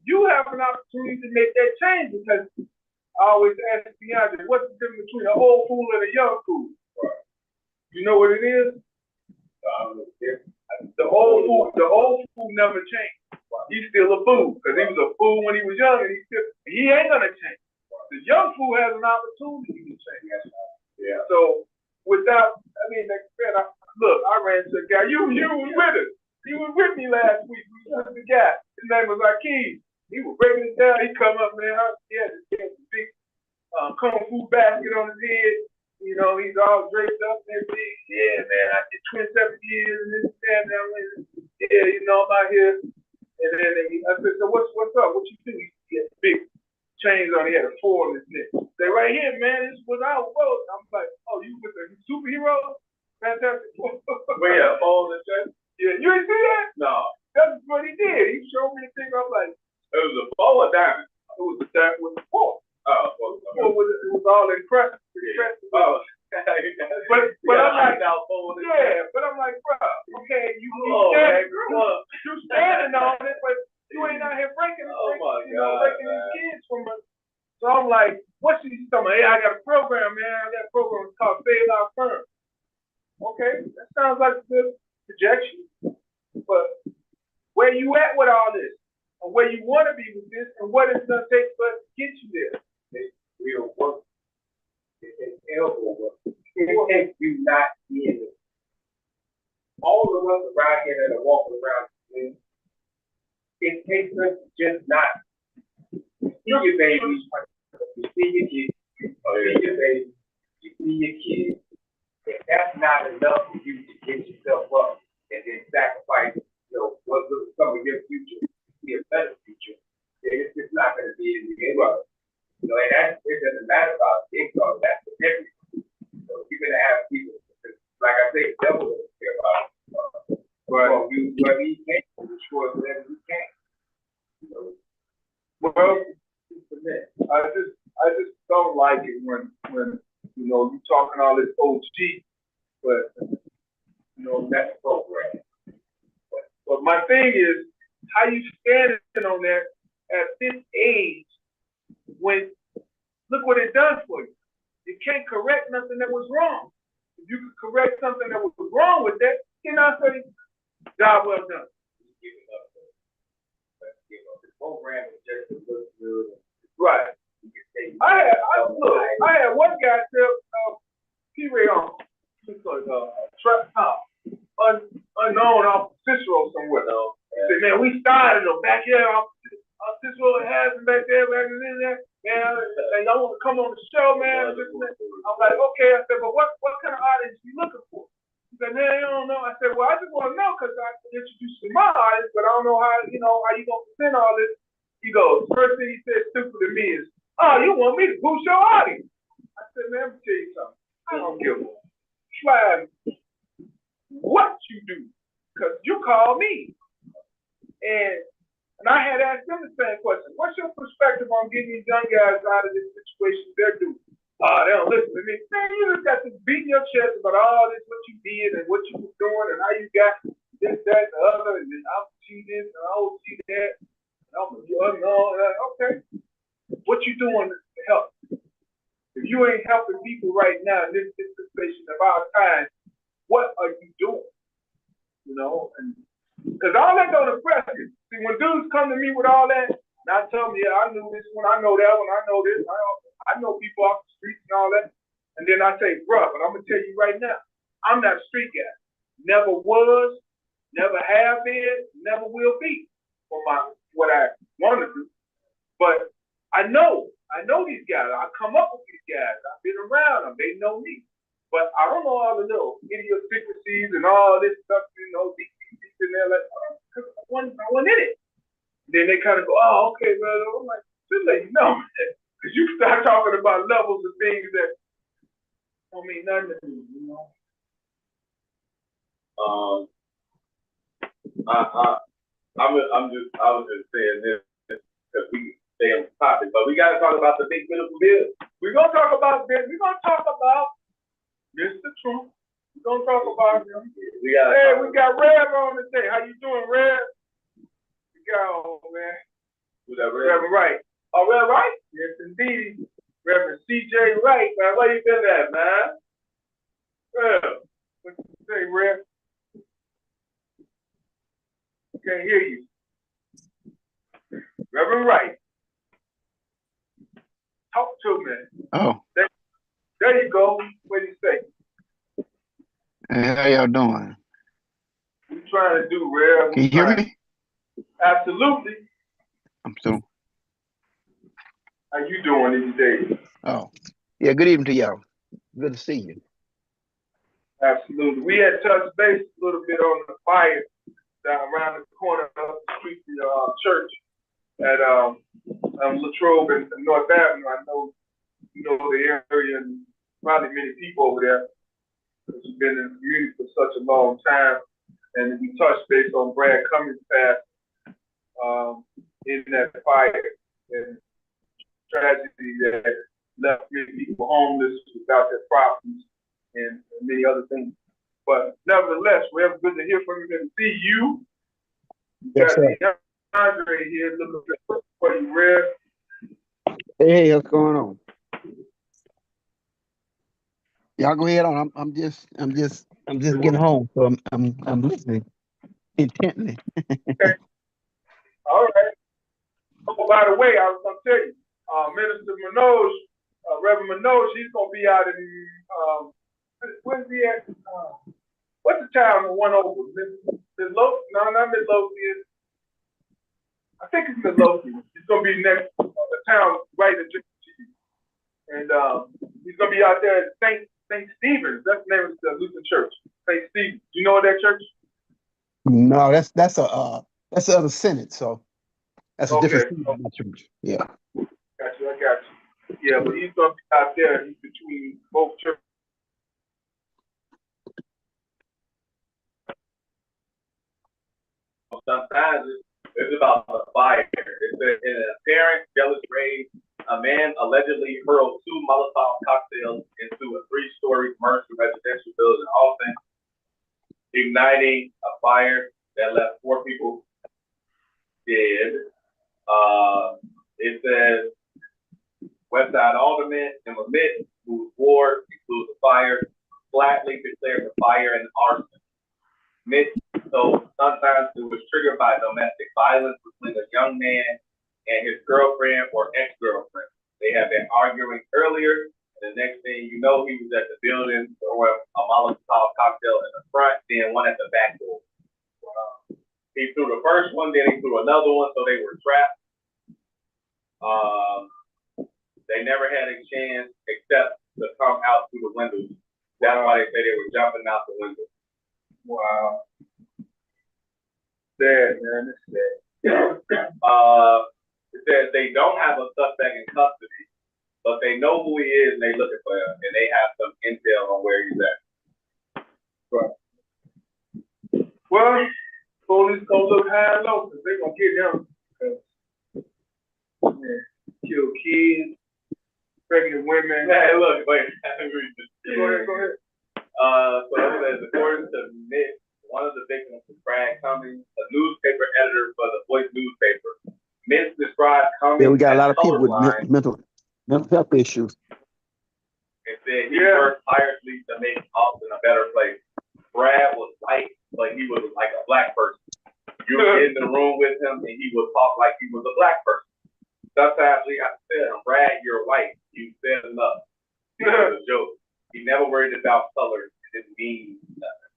You have an opportunity to make that change because I always ask DeAndre, what's the difference between an old fool and a young fool? You know what it is? The old fool never changed. He's still a fool because he was a fool when he was young, and he ain't gonna change. The young fool has an opportunity to change. Yeah. So like I said, I ran to a guy. You was with us. He was with me last week. We was with the guy. His name was Akeem. He was breaking it down. He come up, man. He had this big kung fu basket on his head. He's all draped up and everything. Yeah, man, I did 27 years and this and that. Yeah, I'm out here. And then I said, so what's up? What you do? He had big chains on. He had a 4 on his neck. Say, right here, man, this was our world. I'm like, oh, you with the superhero? Fantastic. Wait, a hole in the chest? Yeah, you ain't see that? No. That's what he did. He showed me the thing. I'm like, It was a ball or diamond? it was a diamond with a 4. Well, it was all impressive. Oh. But I'm like, yeah, but I'm like, bro, okay, you standing on it, but you ain't out here breaking these kids from us. So I'm like, what's she talking about? Hey, I got a program, man. I got a program called Save Our Firm. Okay, that sounds like a good projection. But where you at with all this? And where you want to be with this? And what it's going to take for us to get you there? It's real work. It's elbow work. It takes you not being it. All of us around here that are walking around, it takes us just not. You see your baby, you see your kids, you see your baby, you see your kids. If that's not enough for you to get yourself up and then sacrifice, what some of your future to be a better future, then it's just not going to be in the end. And it doesn't matter about income, that's the difference. So you're going to have people, like I say, the devil doesn't care about it. But what he can destroy whatever he can. Well, I just don't like it when you talking all this OG, but that's the program. But my thing is, how you standing on that at this age when look what it does for you. You can't correct nothing that was wrong. If you could correct something that was wrong with that, I say, job well done. The program is just a little good. Right. I had one guy tell T-Ray on Trap Top, unknown off Cicero somewhere. He said, man, we started them back here off Cicero has them back there, man, and I want to come on the show, man. I'm like, okay. I said, but what kind of audience you looking for? He said, man, I don't know. I said, well, I just want to know because I introduced you to my audience, but I don't know how you going to present all this. He goes, first thing he said stupid to me is, oh, you want me to boost your audience? I said, man, let me tell you something. I don't give a flag what you do, because you call me. And I had asked them the same question. What's your perspective on getting these young guys out of this situation they're doing? They don't listen to me. Man, you just got to beating your chest about all this, what you did and what you was doing and how you got this, that, and the other, and then I'll see this and I'll see that. Okay. What you doing to help? If you ain't helping people right now in this dispensation of our time, what are you doing? And because all that don't impress you. See, when dudes come to me with all that, and I tell them, yeah, I knew this one, I know that one, I know this, I know people off the streets and all that. And then I say, bruh, but I'm gonna tell you right now, I'm not a street guy. Never was, never have been, never will be for what I want to do. But I know these guys. I come up with these guys. I've been around them. They know me. But I don't know all the little idiosyncrasies and all this stuff, these in there, like, because I wasn't in it. Then they kind of go, oh, okay, brother. I'm like, just let you know, because you start talking about levels of things that don't mean nothing to me, I was just saying this because we stay on the topic, but we got to talk about the big beautiful bill. We're gonna talk about this. We're gonna talk about Mr. Trump. We're gonna talk about him. We got Rev on today. How you doing, Rev? We got man. Who's that, Reverend Wright. Oh, Reverend Wright? Yes, indeed. Reverend C.J. Wright, man. Where you been at, man? Well, what you say, Rev? Can't hear you. Reverend Wright. Talk to me. Oh. There you go. What do you say? Hey, how y'all doing? We trying to do, Rev. Can you hear me? Absolutely. I'm so. How you doing these days? Oh, yeah. Good evening to y'all. Good to see you. Absolutely. We had touched base a little bit on the fire down around the corner of the street, the church at Latrobe and North Avenue. I know you know the area and probably many people over there because you've been in the community for such a long time. And we touched base on Brad Cummings' past in that fire. And tragedy that left many people homeless without their properties and many other things. But nevertheless, we're good to hear from you. Good to see you. You Yes, got sir. the Andre here looking for you, Rev. Hey, what's going on? Y'all go ahead on. I'm just getting home, so I'm listening intently. All right. Oh, by the way, I was gonna tell you, Minister Manoj, Reverend Manoj, he's gonna be out in where's he at? What's the town that went over? Midlothian? No, not Midlothian. I think it's Midlothian. He's gonna be next the town right adjacent to you. And he's gonna be out there at St. Stephen's. That's the name of the Lutheran church. St. Stephen's. You know that church? No, that's the other Senate, so that's a different Okay. Senate than my church. Yeah. Got you, I got you. Yeah, but he's gonna be out there. He's between both churches. Sometimes it's about the fire. It's in an apparent jealous rage, a man allegedly hurled 2 Molotov cocktails into a 3-story commercial residential building in Austin, igniting a fire that left 4 people dead. It says Westside Alderman Emma Mitt, whose ward includes the fire, flatly declared the fire an arson. Mitt told sometimes it was triggered by domestic violence between a young man and his girlfriend or ex-girlfriend. They had been arguing earlier, and the next thing you know, he was at the building throwing a Molotov cocktail in the front, then one at the back door. He threw the first one, then he threw another one, so they were trapped. They never had a chance except to come out through the windows. That's why they say they were jumping out the window. Wow. Sad, man. It's sad. It says they don't have a suspect in custody, but they know who he is and they looking for him, and they have some intel on where he's at. Right. Well, police gonna look high and low because they're gonna get him. Man, kill kids, pregnant women. Hey, look, wait. Go ahead. So it says, according to Nick, one of the victims was Brad Cummings, a newspaper editor for the Voice newspaper. Mitt described Cummings Yeah, we got a lot as of people with colorblind mental health issues. and said he worked tirelessly to make Austin a better place. Brad was white, but he was like a black person. You were in the room with him and he would talk like he was a black person. Sometimes we have to tell him, Brad, you're white. You said enough. It was a joke. He never worried about color. It didn't mean nothing.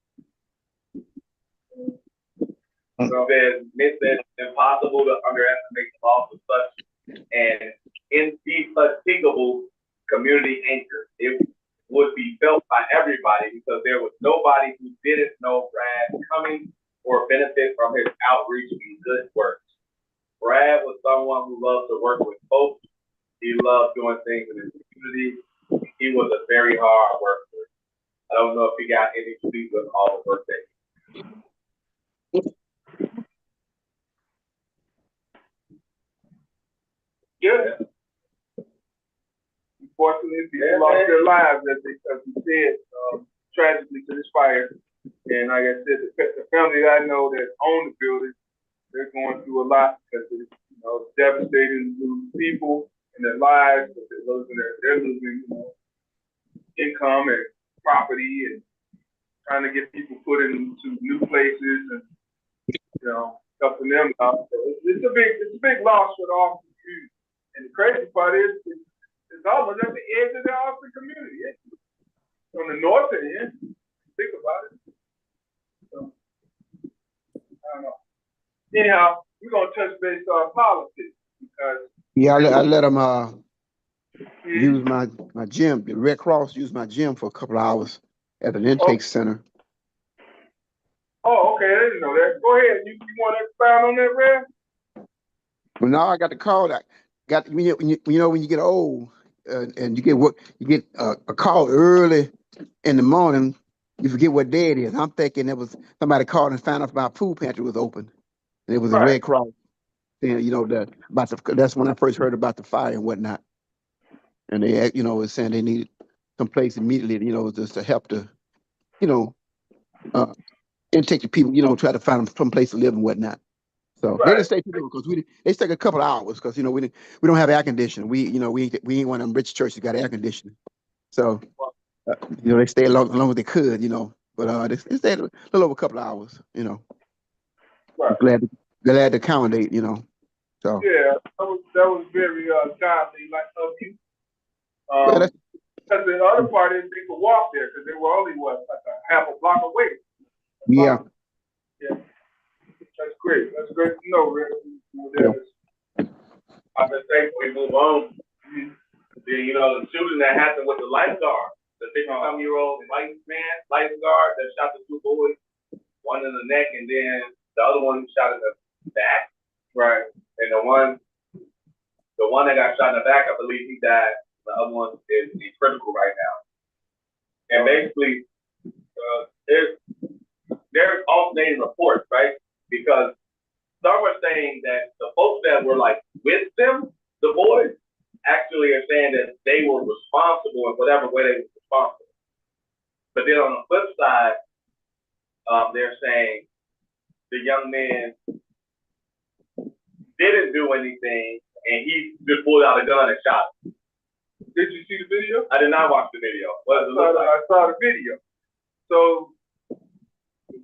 So Mitt said it's impossible to underestimate the loss of such an indefatigable community anchor. It would be felt by everybody because there was nobody who didn't know Brad Cummings or benefit from his outreach and good works. Brad was someone who loved to work with folks. He loved doing things in his community. He was a very hard worker. I don't know if he got any sleep with all the work that he did. Yeah. Unfortunately, people lost their lives, as we said, tragically to this fire. And like I said, the family that I know that own the building, they're going through a lot because it's, it's devastating to lose people and their lives, but they're losing, income and property and trying to get people put into new places and, helping them out. So it's a big loss for the Austin community. And the crazy part is, it's almost at the edge of the Austin community. It's on the north end. Think about it. So, I don't know. Anyhow, we're gonna touch base on politics because I let them use my gym. The Red Cross used my gym for a couple of hours at an intake center. Oh, okay. I didn't know that. Go ahead. You want to expound on that, Red? Well, now I got the call. When you get old and you get a call early in the morning, you forget what day it is. I'm thinking it was somebody called and found out my food pantry was open, and it was a Red Cross. And that's when I first heard about the fire and whatnot. and they, was saying they needed some place immediately, just to help the, you know, uh, intake the people, try to find them some place to live and whatnot. So they Right. didn't stay too long because they stayed a couple of hours because we don't have air conditioning. We ain't one of them rich churches that got air conditioning. So they stayed as long as they could, But they stayed a little over a couple of hours, Right. Glad to accommodate, So Yeah, that was very godly like of you. yeah, that's, Because the other part is they could walk there because they were only like a half a block away. yeah. Yeah. That's great. That's great to know, Rick. Yeah. I'm gonna say before we move on, then, the shooting that happened with the lifeguard, the 50-some-year-old white man, lifeguard that shot the two boys, one in the neck and then the other one shot in the back. Right. And the one that got shot in the back, I believe he died. The other one is critical right now. And basically, there's alternating reports, right? Because some are saying that the folks that were like with them, the boys, actually are saying that they were responsible in whatever way they were responsible. But then on the flip side, they're saying the young man didn't do anything and he just pulled out a gun and shot him. Did you see the video? I did not watch the video. What does it look like? I saw the video. So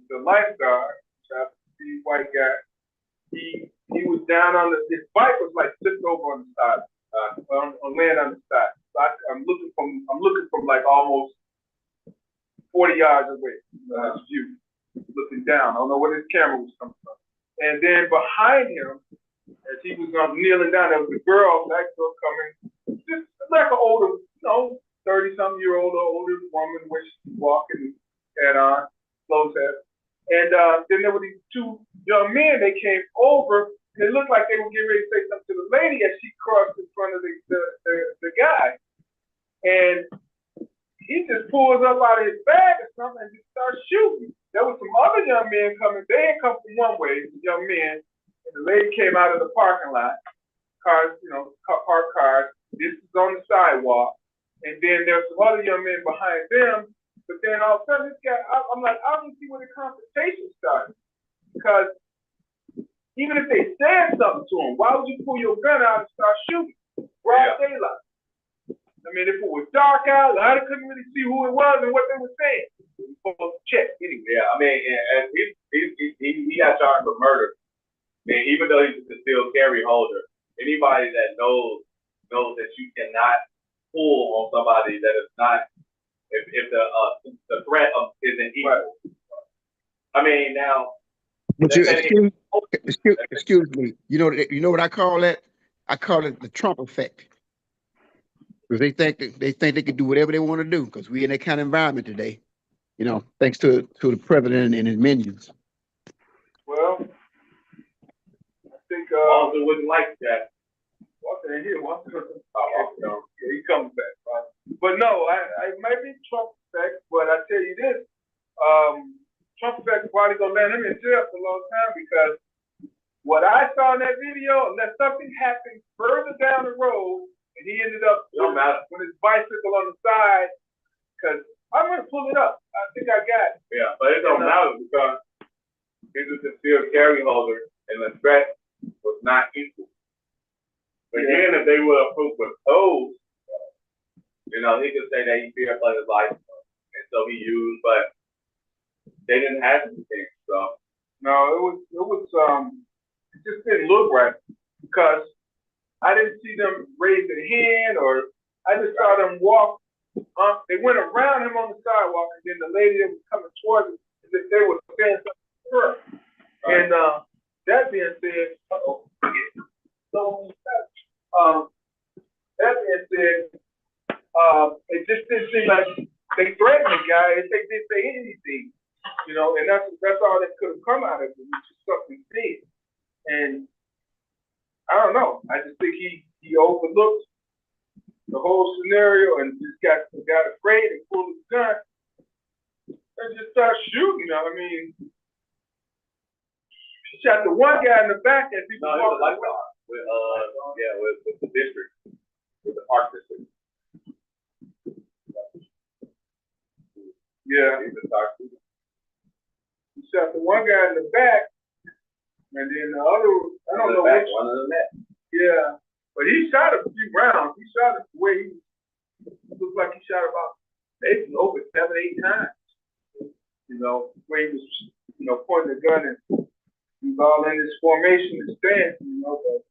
the lifeguard, the white guy, he was down on his bike was like flipped over on the side, on land on the side. So I'm looking from like almost 40 yards away. That's view, looking down. I don't know where this camera was coming from. And then behind him, as he was kneeling down, there was a girl, black girl coming, just like an older, 30-something-year-old or older woman, where she's walking, hat on, clothes hat. And then there were these two young men. They came over. And it looked like they were getting ready to say something to the lady as she crossed in front of the guy. And he just pulls up out of his bag or something and just starts shooting. There was some other young men coming. They had come from one way, the young men. And the lady came out of the parking lot. Cars, parked cars. This is on the sidewalk. And then there's some other young men behind them. But then all of a sudden, this guy, I'm like, I don't see where the confrontation started. Because even if they said something to him, why would you pull your gun out and start shooting? Broad daylight. I mean, if it was dark out, I couldn't really see who it was and what they were saying. We supposed to check anyway. Yeah, I mean, and he got charged with murder. I mean, even though he's a concealed carry holder, anybody that knows that you cannot pull on somebody that is not. If the threat isn't equal. Right. I mean, now. But excuse me. You know what I call that? I call it the Trump effect. Because they think they can do whatever they want to do. Because we're in that kind of environment today. Thanks to the president and his minions. Well, I think also wouldn't like that. Walter in here, yeah, he comes back. Right? But no, I might be Trump effect, but I tell you this, Trump effect is probably gonna land him in jail for a long time because what I saw in that video, unless something happened further down the road and he ended up with his bicycle on the side, because I'm gonna pull it up. I think I got it. Yeah, but it don't matter because he's a concealed carry holder and the threat was not equal. Again, if they would have proposed, he could say that he feared for his life, and so he used, but they didn't have anything. So no, it just didn't look right because I didn't see them raise their hand, or I just saw them walk. They went around him on the sidewalk, and then the lady that was coming towards him, as if they were saying something to her. Right. And that being said, that being said, it just didn't seem like they threatened the guy if they didn't say anything, and that's all that could have come out of it, which is something said. And I don't know. I just think he overlooked the whole scenario and just got afraid and pulled his gun and just started shooting. I mean, he shot the one guy in the back as he was walking away. With the district, with the park district. Yeah. He's a toxic. He shot the one guy in the back, and then the other, I don't know Back which. one of the net. Yeah, but he shot a few rounds. He shot it the way he looked like he shot about maybe over 7, 8 times. You know, where he was, pointing the gun and he was all in this formation and stance, but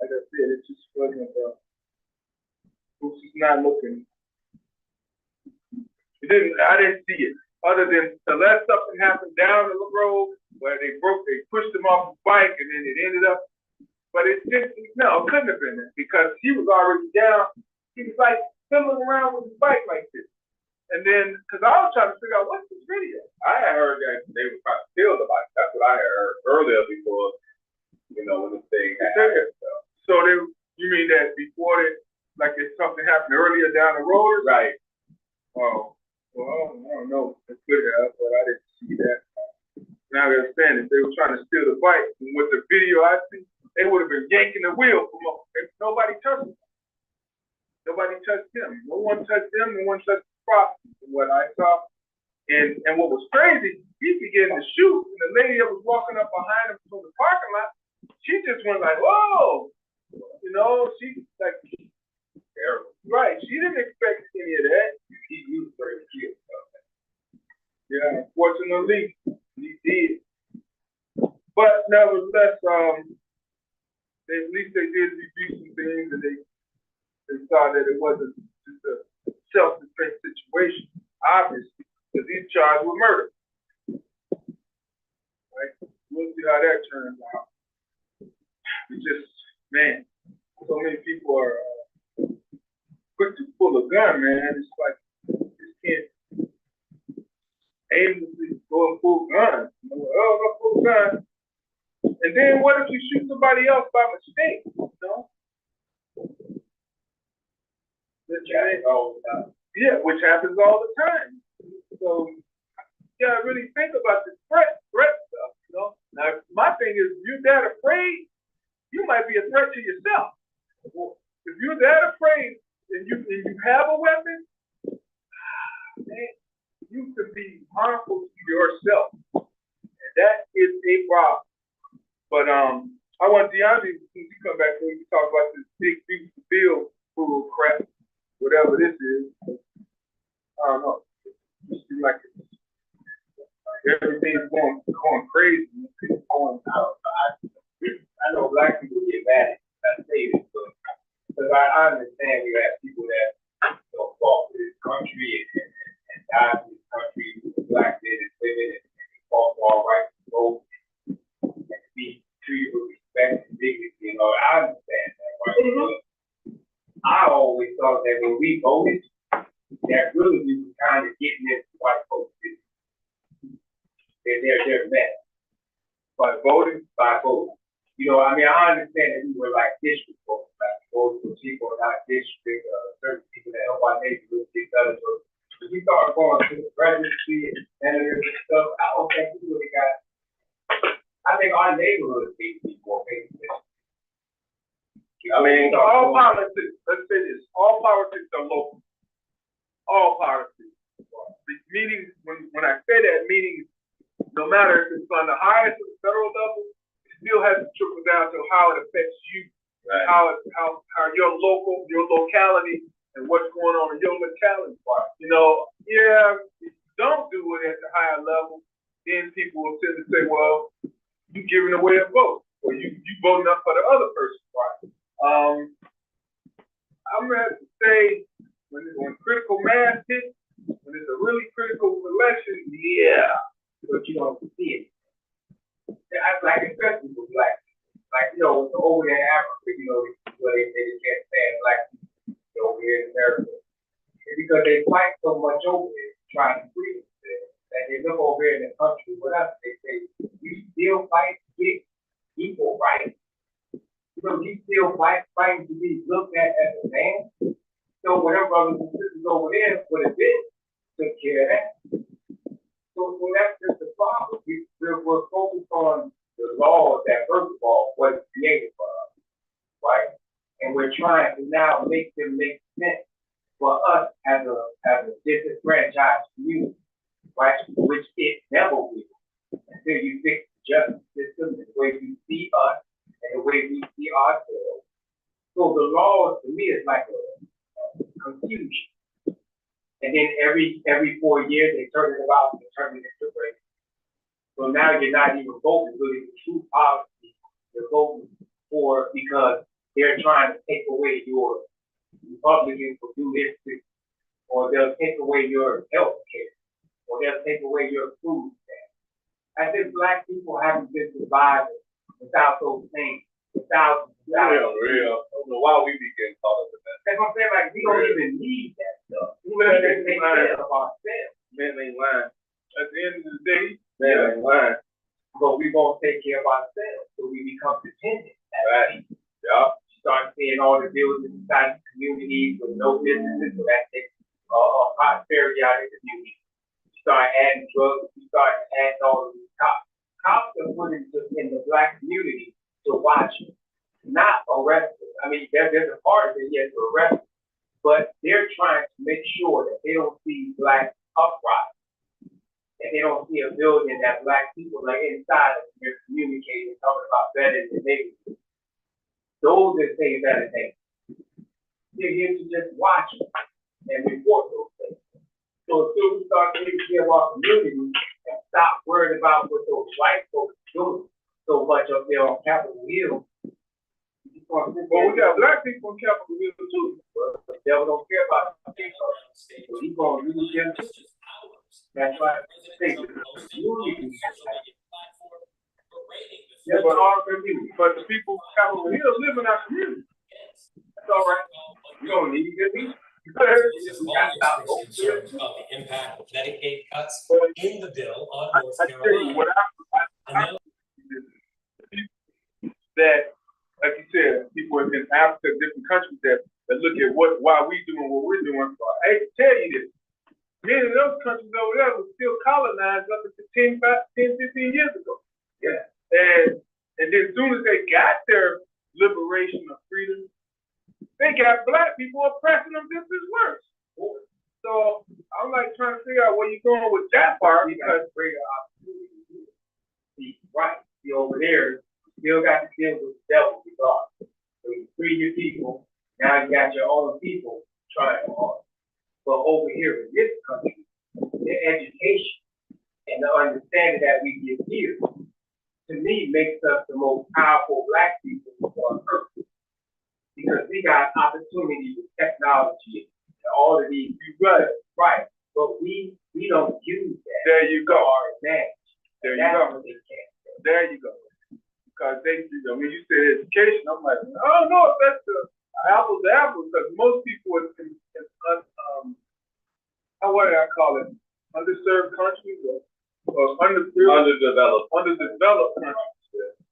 like I said, it just wasn't, it was just not looking. I didn't see it. Other than unless something happened down the road where they pushed him off the bike and then it ended up. But it couldn't have been that because he was already down. He was like fiddling around with his bike like this. And then, because I was trying to figure out what's this video. I had heard that they were trying to steal the bike. That's what I had heard earlier before, when the thing happened. So you mean that before like if something happened earlier down the road? Right. Oh, well, I don't know. It could have, but I didn't see that. Now they're saying if they were trying to steal the bike, and with the video I see, they would have been yanking the wheel from up. Nobody touched him. Nobody touched him. No one touched him. No one touched the property, from what I saw. And what was crazy, he began to shoot, and the lady that was walking up behind him from the parking lot, she just went like, whoa! She like, terrible. Right. She didn't expect any of that. He was very cute. Yeah, unfortunately, he did. But nevertheless, at least they did review some things, and they saw that it wasn't just a self-defense situation, obviously, because he's charged with murder. Right? We'll see how that turns out. It's just, man, so many people are quick to pull a gun, man. It's like, you just can't aimlessly go and pull guns. I'll pull a gun. And then what if you shoot somebody else by mistake? Yeah, which happens all the time. So you gotta really think about the threat stuff, Now my thing is, if you're that afraid, you might be a threat to yourself. If you're that afraid and you have a weapon, man, you could be harmful to yourself. And that is a problem. But I want DeAndre to come back when we talk about this big beautiful bill full of crap, whatever this is. I don't know. It seems like everything's going crazy. It's going out. I know black people get mad at say this, because I understand we have people that fought for this country and died for this country, black men and women, and fought for our rights to vote and to be treated with respect and dignity. I understand that, right? Mm-hmm. I always thought that when we voted, that really we were kind of getting into white folks' business. They're mad. By voting. I understand that we were like district folks, like voting for people not district, certain people that help our neighborhoods get better. So if we start going to the presidency and senators and stuff, I don't think we really got. I think our neighborhoods need to be more paid attention. All politics, let's say this, all politics are local. All politics. Meaning, when I say that, meaning no matter if it's on the highest or the federal level, it still has to trickle down to how it affects you, right. how your locality, and what's going on in your locality. If you don't do it at the higher level, then people will tend to say, well, you're giving away a vote, or you voting up for the other person. Right? I'm gonna have to say when critical mass hits, when it's a really critical election, yeah, but you don't see it. Like especially with black people, over there in Africa, where they can't stand black people over here in America. It's because they fight so much over there, trying to free themselves, that they look over here in the country with us, they say, you still fight to get equal rights. You still fighting to be looked at as a man. So when our brothers and sisters over there would have been took care of that. So that's just the problem. We're focused on the laws that, first of all, was created for us, right? And we're trying to now make them make sense for us as a disenfranchised civilized community, right? Which it never will until you fix the justice system and the way we see us and the way we see ourselves. So the laws to me is like a confusion. And then every 4 years they turn it about and turn it into race. So now you're not even voting really the true policy. You're voting for because they're trying to take away your Republicans will do this to, or they'll take away your health care, or they'll take away your food stamps. I think black people haven't been surviving without those things, without Real. I don't know why we be getting caught up in that. that's what I'm saying, like we don't even need that stuff. We don't even take care of ourselves. Man ain't lying. At the end of the day, Man ain't lying. But we gonna take care of ourselves, so we become dependent. Right. Yeah. Start seeing all the buildings inside the communities with no businesses, so that takes prosperity out of the community. You start adding drugs, you start adding all of these cops. Cops are put in the black community to watch them, not arrest them. I mean, there's a part of it, yes, to arrest them, but they're trying to make sure that they don't see black uprising, and they don't see a building that black people are inside of, and they're communicating, talking about better than they do. Those are things that are things. They're here to just watch and report those things. So until we start taking care of our community and stop worrying about what those white folks do so much up there on Capitol Hill. well, we got black people in Capitol Hill too. The devil don't care about it. So he's gonna use them. That's why Yeah, but the people in Capitol Hill live in our community. That's all right. You don't need to be. Concerns about the impact of Medicaid cuts in the bill on North I tell you Carolina. what that, like you said, people in Africa, different countries that look at why we doing what we're doing. I hate to tell you this. Many of those countries over there were still colonized up to 10, 15 years ago. Yeah. And then as soon as they got their liberation of freedom, they got black people oppressing them just as worse. So I'm like trying to figure out where you're going with that part because greater opportunity. Right. See over there, you still got to deal with the devil regardless. So you free your people, now you got your own people trying hard. But over here in this country, the education and the understanding that we give here, to me, makes us the most powerful black people on earth. Because we got opportunity with technology and all of these, right? But we don't use that. There you go. To our advantage. There you That's go. what they can't do. There you go. Because when you said education, I'm like, I don't know if that's the apples to apples, because most people in what do I call it, underserved countries or Underdeveloped. countries.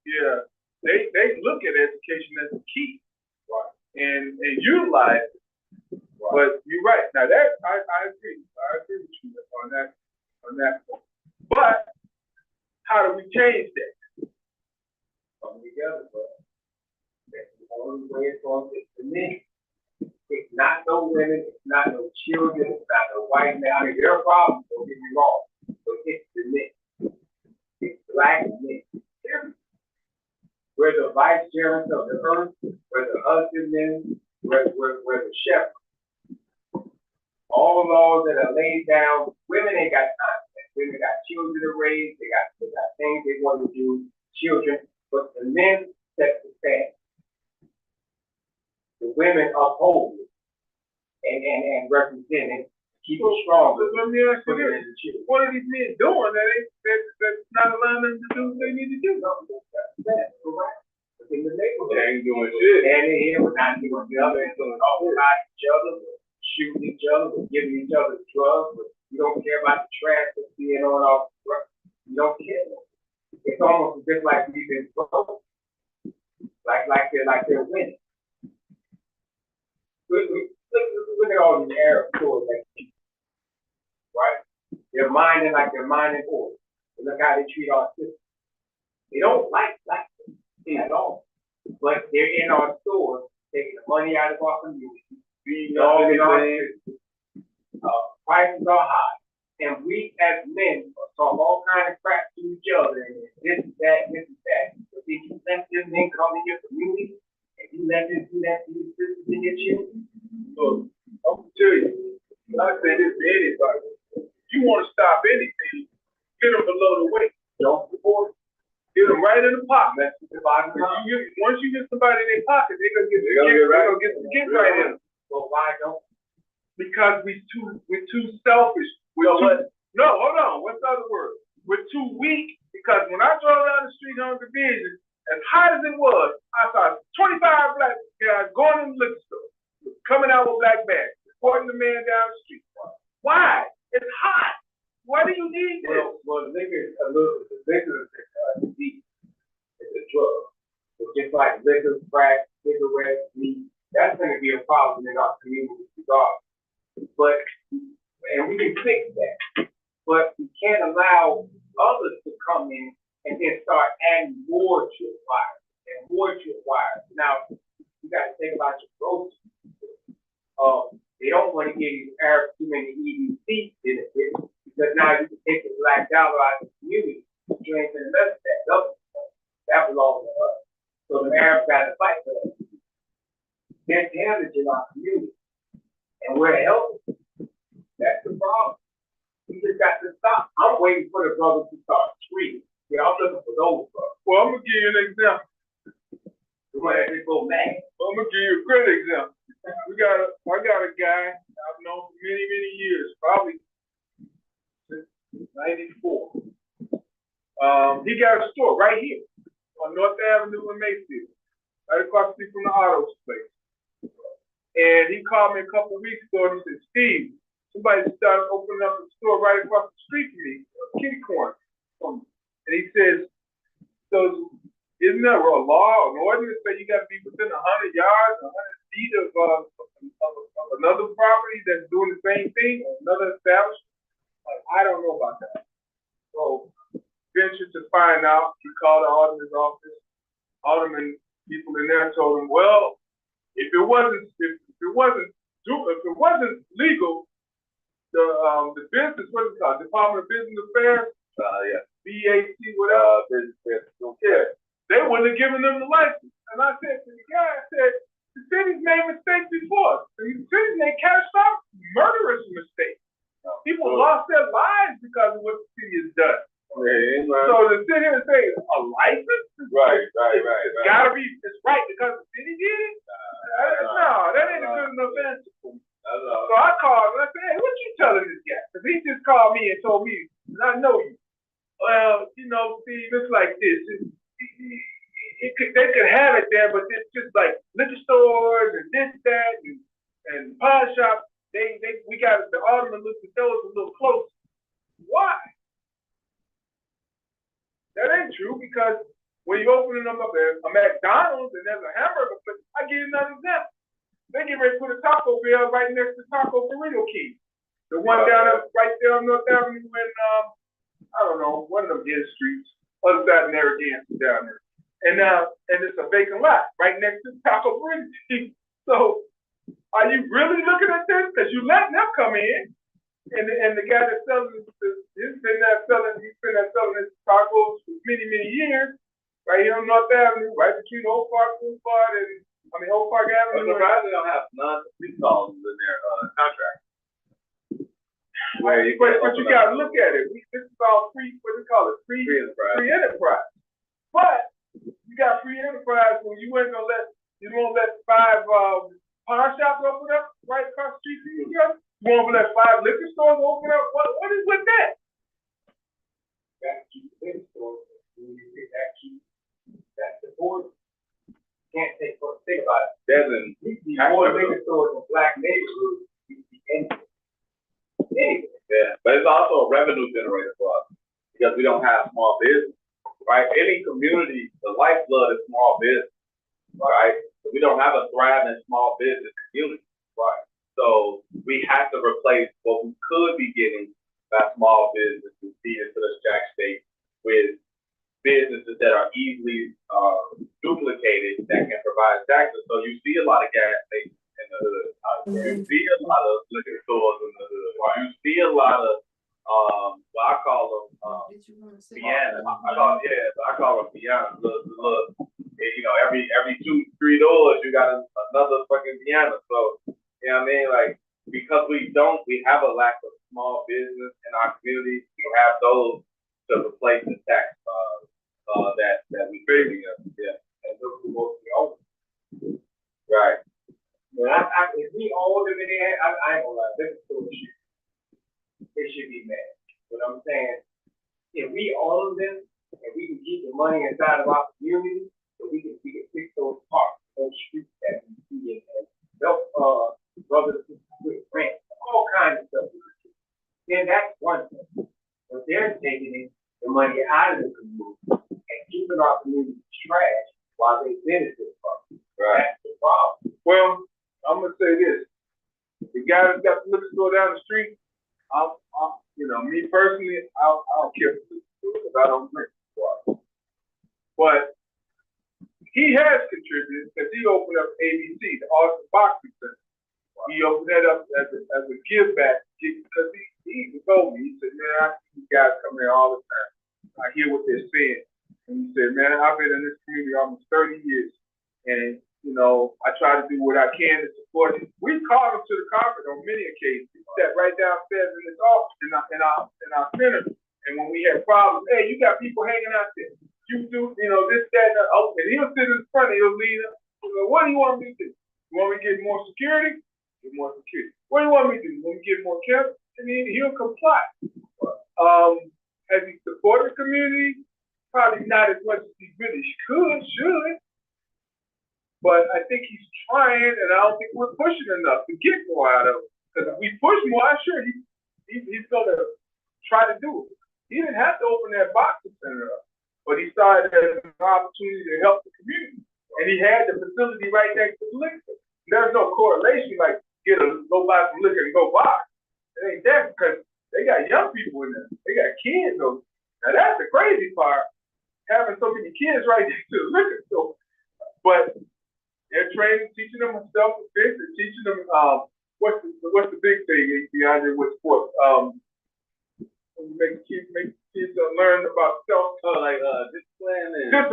Yeah, they look at education as the key, right, and utilize it. Right. But you're right. Now that I agree. I agree with you on that point. But how do we change that? Come together, but that's the only way it's going to get to me. It's not no women, it's not no children, it's not no white man. I mean, there are problems, don't get me wrong, but it's the men. It's black men. We're the vicegerents of the earth, we're the husbandmen, we're the shepherds. All laws that are laid down, women ain't got time for that. Women got children to raise, they got things they want to do, children, but the men set the standard. The women uphold it and represent it, keep it strong. Let me ask you this: what are these men doing that's not allowing them to do what they need to do? That's correct. But in the neighborhood, They ain't doing shit. standing here, we're not doing nothing, doing all about each other, we're shooting each other, we're giving each other drugs, but you don't care about the trash that's being on our truck. You don't care. It's almost just like we've been broke. Like they're winning. Look at all these Arab stores, right? They're mining like they're mining oil. And look how they treat our system. They don't like black people at all. But they're in our stores, taking the money out of our community, feeding all in our system. Prices are high. And we as men talk all kind of crap to each other and this is that, this is that. But if you let this men come in your community and you let them do that to your sisters and your children, So, I'm gonna tell you, I say this to anybody. If you wanna stop anything, get them below the weight. Don't support it. Get them right in the pocket. That's the bottom line. Once you get somebody in their pocket, they're gonna get right in them. well, why don't? Because we're too selfish. No, hold on. What's the other word? We're too weak because when I drove down the street on Division, as hot as it was, I saw 25 black guys going in the liquor store, coming out with black bags, supporting the man down the street. Why? It's hot. Why do you need this? Well, the liquor is deep. It's a drug. So just like liquor, crack, cigarettes, weed, that's going to be a problem in our community regardless. But, and we can fix that. But we can't allow others to come in and then start adding more to the wire and more to the wire. Now, you got to think about your grocery. They don't want to give you Arabs too many EDC benefits because now you can take the black dollar out of the community. You ain't going to let that double. That belongs to us. So the Arabs got to fight for that. They're damaging our community. And we're helping. That's the problem. We just got to stop. I'm waiting for the brothers to start screaming. Yeah, I'm looking for those brothers. Well, I'm gonna give you an example. The ones that go mad. I'm gonna give you a great example. I got a guy I've known for many, many years, probably since '94. He got a store right here on North Avenue in Mayfield, right across the street from the auto place. And he called me a couple of weeks ago and he said, Steve, somebody started opening up a store right across the street from me, kitty corner. And he says, so isn't there a law or an ordinance that you got to be within 100 yards, 100 feet of another property that's doing the same thing, or another establishment? Like, I don't know about that. So, ventured to find out. He called the alderman's office. Alderman people in there told him, well, if it wasn't legal, the business, what is it called? Department of Business Affairs? BAC, whatever. They wouldn't have given them the license. And I said to the guy, I said, the city's made mistakes before. The city's made catastrophic, murderous mistakes. People lost their lives because of what the city has done. So to sit here and say a license? It's gotta be, it's right because the city did it? No, that ain't a good enough answer for me. So I called and I said, hey, what you telling this guy? Because he just called me and told me, and I know you. Well, you know, Steve, it's like this. They could have it there, but it's just like liquor stores and this, that, and pawn shops. We got the alderman looked at those a little close. Why? That ain't true because when you open them up at a McDonald's and there's a hamburger place, I give you another example. They get ready to put a Taco Bell right next to Taco Burrito King. The one down there, right there on North Avenue in, I don't know, one of them dead streets, other side of Narragansett down there. And it's a vacant lot right next to Taco Burrito King. So are you really looking at this? Because you letting them come in. And the guy that's selling he's been selling his tacos for many, many years, right here on North Avenue, right between Oak Park Boulevard and Oak Park Avenue. I'm surprised they don't have non-complete calls in their contract. But you gotta look at it. This is all free enterprise. But you got free enterprise when you won't let 5 pawn shops open up right across the street from each other. You won't let 5 liquor stores open up? What is with that? That's the liquor stores. That's the board. Can't think about it. More liquor stores in black neighborhoods. Anyway. Yeah, but it's also a revenue generator for us because we don't have small business, right? Any community, the lifeblood is small business, right? So we don't have a thriving small business community, right? So we have to replace what we could be getting by small businesses feed into the Jack State with businesses that are easily duplicated that can provide taxes. So you see a lot of gas stations in the hood. You see a lot of liquor stores in the hood. You see a lot of piano. I call them piano. Look, you know, every 2-3 doors, you got another fucking piano. So, you know what I mean? Like, because we have a lack of small business in our community. We have those to replace the tax that we pay. Yeah, and those are mostly open. Right. Well, if we all live in there, I ain't gonna lie, this is bullshit. It should be mad. But I'm saying, if we all of them, and we can keep the money inside of our community, so we can fix those parks, those streets that we see and help brothers with rent, all kinds of stuff. Then that's one thing. But they're taking the money out of the community and keeping our community trash while they benefit from it. Right. That's the problem. Well, I'm gonna say this: the guy that's got the liquor store down the street, me personally, I don't care because I don't drink water. But he has contributed because he opened up ABC, the Austin Boxing Center. He opened that up as a give back because he even told me, he said, man, I see these guys come here all the time. I hear what they're saying. And he said, man, I've been in this community almost 30 years. And, I try to do what I can to support it. We called him to the carpet on many occasions. He sat right downstairs in his office in our center. And when we had problems, hey, you got people hanging out there. You do, this, that, and that. Oh, and he'll sit in front and he'll lead us. What do you want me to do? You want me to get more security? Get more security. What do you want me to do? You want me to get more care? And he'll comply. Has he supported the community? Probably not as much as he really should. But I think he's trying, and I don't think we're pushing enough to get more out of him. Because if we push more, I'm sure he's going to try to do it. He didn't have to open that boxing center up, but he saw it as an opportunity to help the community. And he had the facility right next to the liquor store. There's no correlation like go buy some liquor and go box. It ain't that because they got young people in there. They got kids. Now that's the crazy part, having so many kids right next to the liquor store. But they're training, teaching them self-defense, and teaching them what's the big thing behind it with sports. Make kids learn about discipline and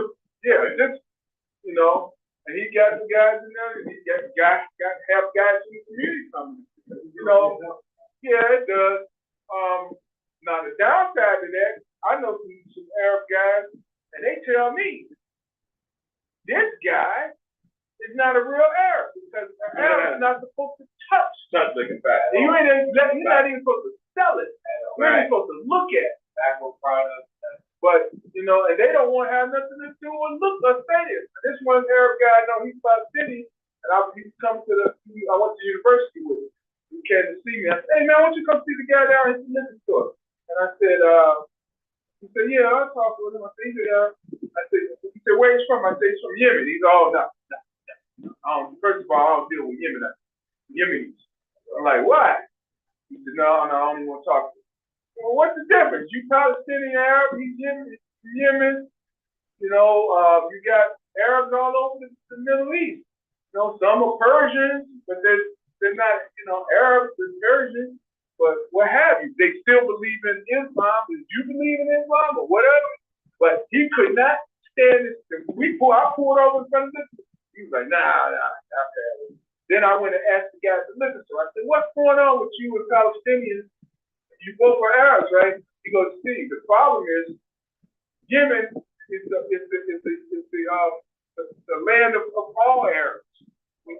and he got some guys in there, and he got have guys in the community coming. Yeah, it does. Now the downside to that, I know some Arab guys, and they tell me this guy is not a real Arab because an Arab is not supposed to touch looking fast. you're not even supposed to sell it. You're not even supposed to look at it. Tobacco products. But, and they don't want to have nothing to do with say this. This one Arab guy, I know he's Palestinian, and he's come I went to university with him. He came to see me. I said, hey man, why don't you come see the guy down at the liquor store? And I said, he said, yeah, I'll talk with him. I said, he said, where he's from? I said, he's from Yemen. He's all, no. First of all, I don't deal with Yemenis. I'm like, why? He said, no, I don't even want to talk to him. Well, what's the difference? You Palestinian Arab, he's Yemen. You got Arabs all over the Middle East. Some are Persians, but they're not, Arabs and Persians, but what have you. They still believe in Islam. Do you believe in Islam or whatever? But he could not stand it. I pulled over in front of this. He was like, nah. Then I went and asked the guy at the liquor store. I said, what's going on with you and Palestinians? You vote for Arabs, right? He goes, see, the problem is Yemen is the land of all Arabs. We're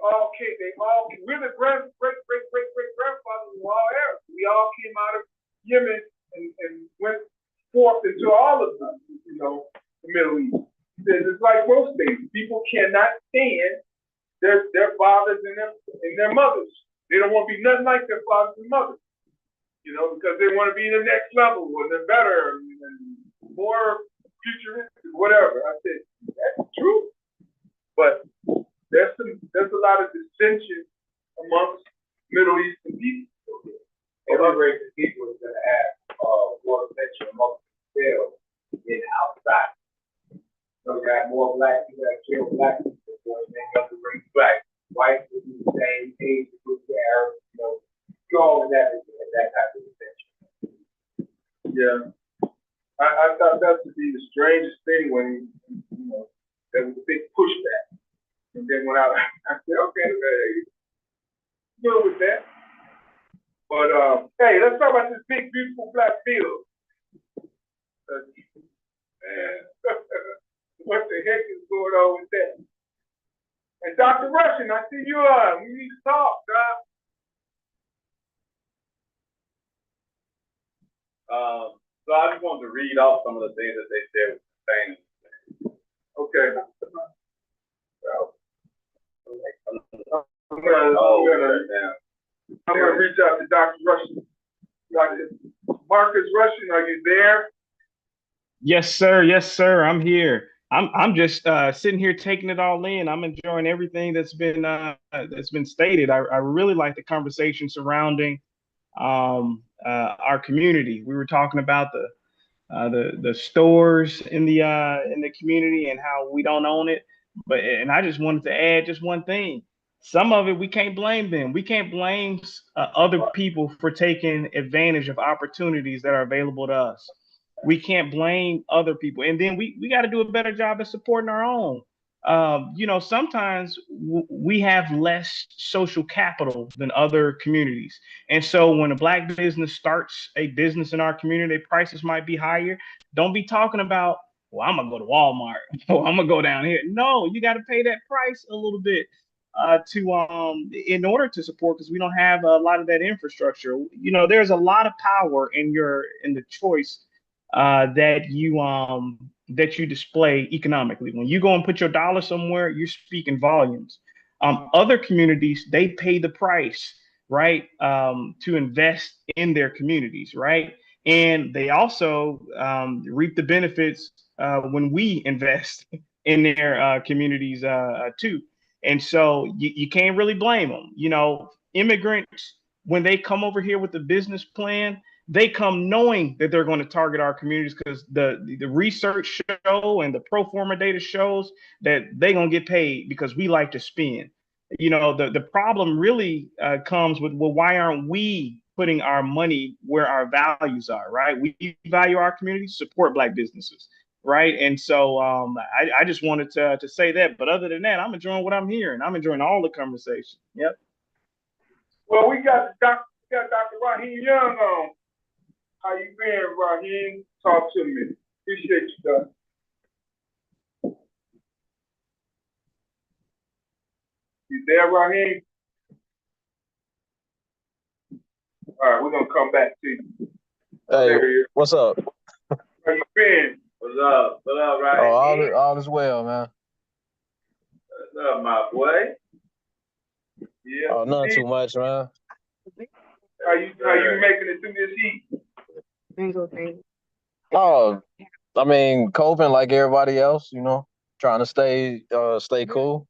the great grandfathers of all Arabs. We all came out of Yemen and went forth into all of the Middle East. He says it's like most things. People cannot stand their fathers and their mothers. They don't want to be nothing like their fathers and mothers. Because they want to be the next level or they're better and more futuristic, whatever. I said, that's true. But there's a lot of dissension amongst Middle Eastern people. Every race of people is going to have more attention amongst themselves than outside. So you got more black people that kill black people, or many other race black. White will be the same age with the Arabs, you always have that type of attention. Yeah. I thought that would be the strangest thing when, you know, there was a big pushback. And then when I said, okay, deal with that. But, hey, let's talk about this big, beautiful black field. Man, what the heck is going on with that? And Dr. Rushing, I see you on. We need to talk, Doc. So I just wanted to read off some of the things that they said with the thing. Okay. I'm gonna reach out to Dr. Rushing. Dr. Marcus Rushing, are you there? Yes, sir. Yes, sir. I'm here. I'm just sitting here taking it all in. I'm enjoying everything that's been stated. I really like the conversation surrounding our community. We were talking about the stores in the community and how we don't own it. And I just wanted to add just one thing. Some of it we can't blame them. We can't blame other people for taking advantage of opportunities that are available to us. We can't blame other people, and then we got to do a better job of supporting our own. You know, sometimes we have less social capital than other communities. And so when a Black business starts a business in our community, their prices might be higher. Don't be talking about, well, I'm going to go to Walmart. Oh, I'm going to go down here. No, you got to pay that price a little bit in order to support, because we don't have a lot of that infrastructure. You know, there's a lot of power in the choice that you display economically. When you go and put your dollar somewhere, you're speaking volumes. Other communities, they pay the price, right, to invest in their communities, right? And they also reap the benefits when we invest in their communities too. And so you can't really blame them. You know, immigrants, when they come over here with a business plan, they come knowing that they're going to target our communities, because the research show and the pro forma data shows that they're going to get paid because we like to spend. You know, the problem really comes with, well, why aren't we putting our money where our values are, right? We value our community, support Black businesses, right? And so I just wanted to say that. But other than that, I'm enjoying what I'm hearing. I'm enjoying all the conversation. Yep. Well, we got Dr. Raheem Young on. How you been, Raheem? Talk to me. Appreciate you, Doc. You there, Raheem? All right, we're gonna come back to you. Hey, what's up? How you been? What's up? What up, right? Oh, all is well, man. What's up, my boy? Yeah. Oh, nothing too much, man. How you making it through this heat? Oh, I mean, coping like everybody else, you know, trying to stay cool.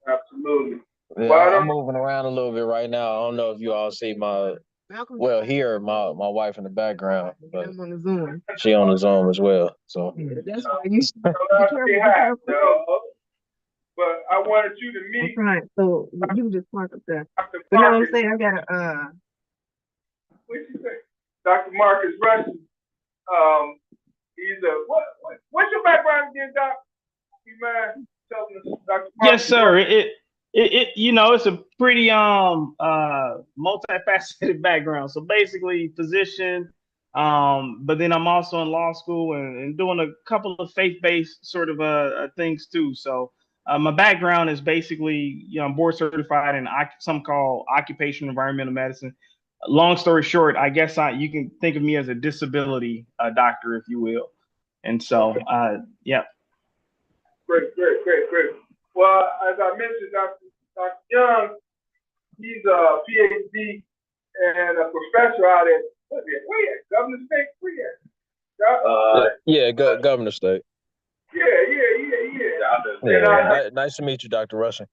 Absolutely. Yeah, I'm moving around a little bit right now. I don't know if you all see my wife in the background, but she on the Zoom as well. So That's why you should be careful. But I wanted you to meet. Right. So you just park up there. You know what I'm saying? I gotta What you say? Dr. Marcus Rushing. He's what's your background again, Doc? You mind telling us, Dr. Marcus? Yes, sir. It you know, it's a pretty multifaceted background. So basically physician, but then I'm also in law school and doing a couple of faith-based sort of things too. So my background is basically, you know, I'm board certified in some call occupational environmental medicine. Long story short, I guess you can think of me as a disability doctor, if you will. And so, yeah. Great. Well, as I mentioned, Dr. Young, he's a PhD and a professor out at, where at? Governor State? Where at? Governor State. Yeah. Nice to meet you, Dr. Rushing.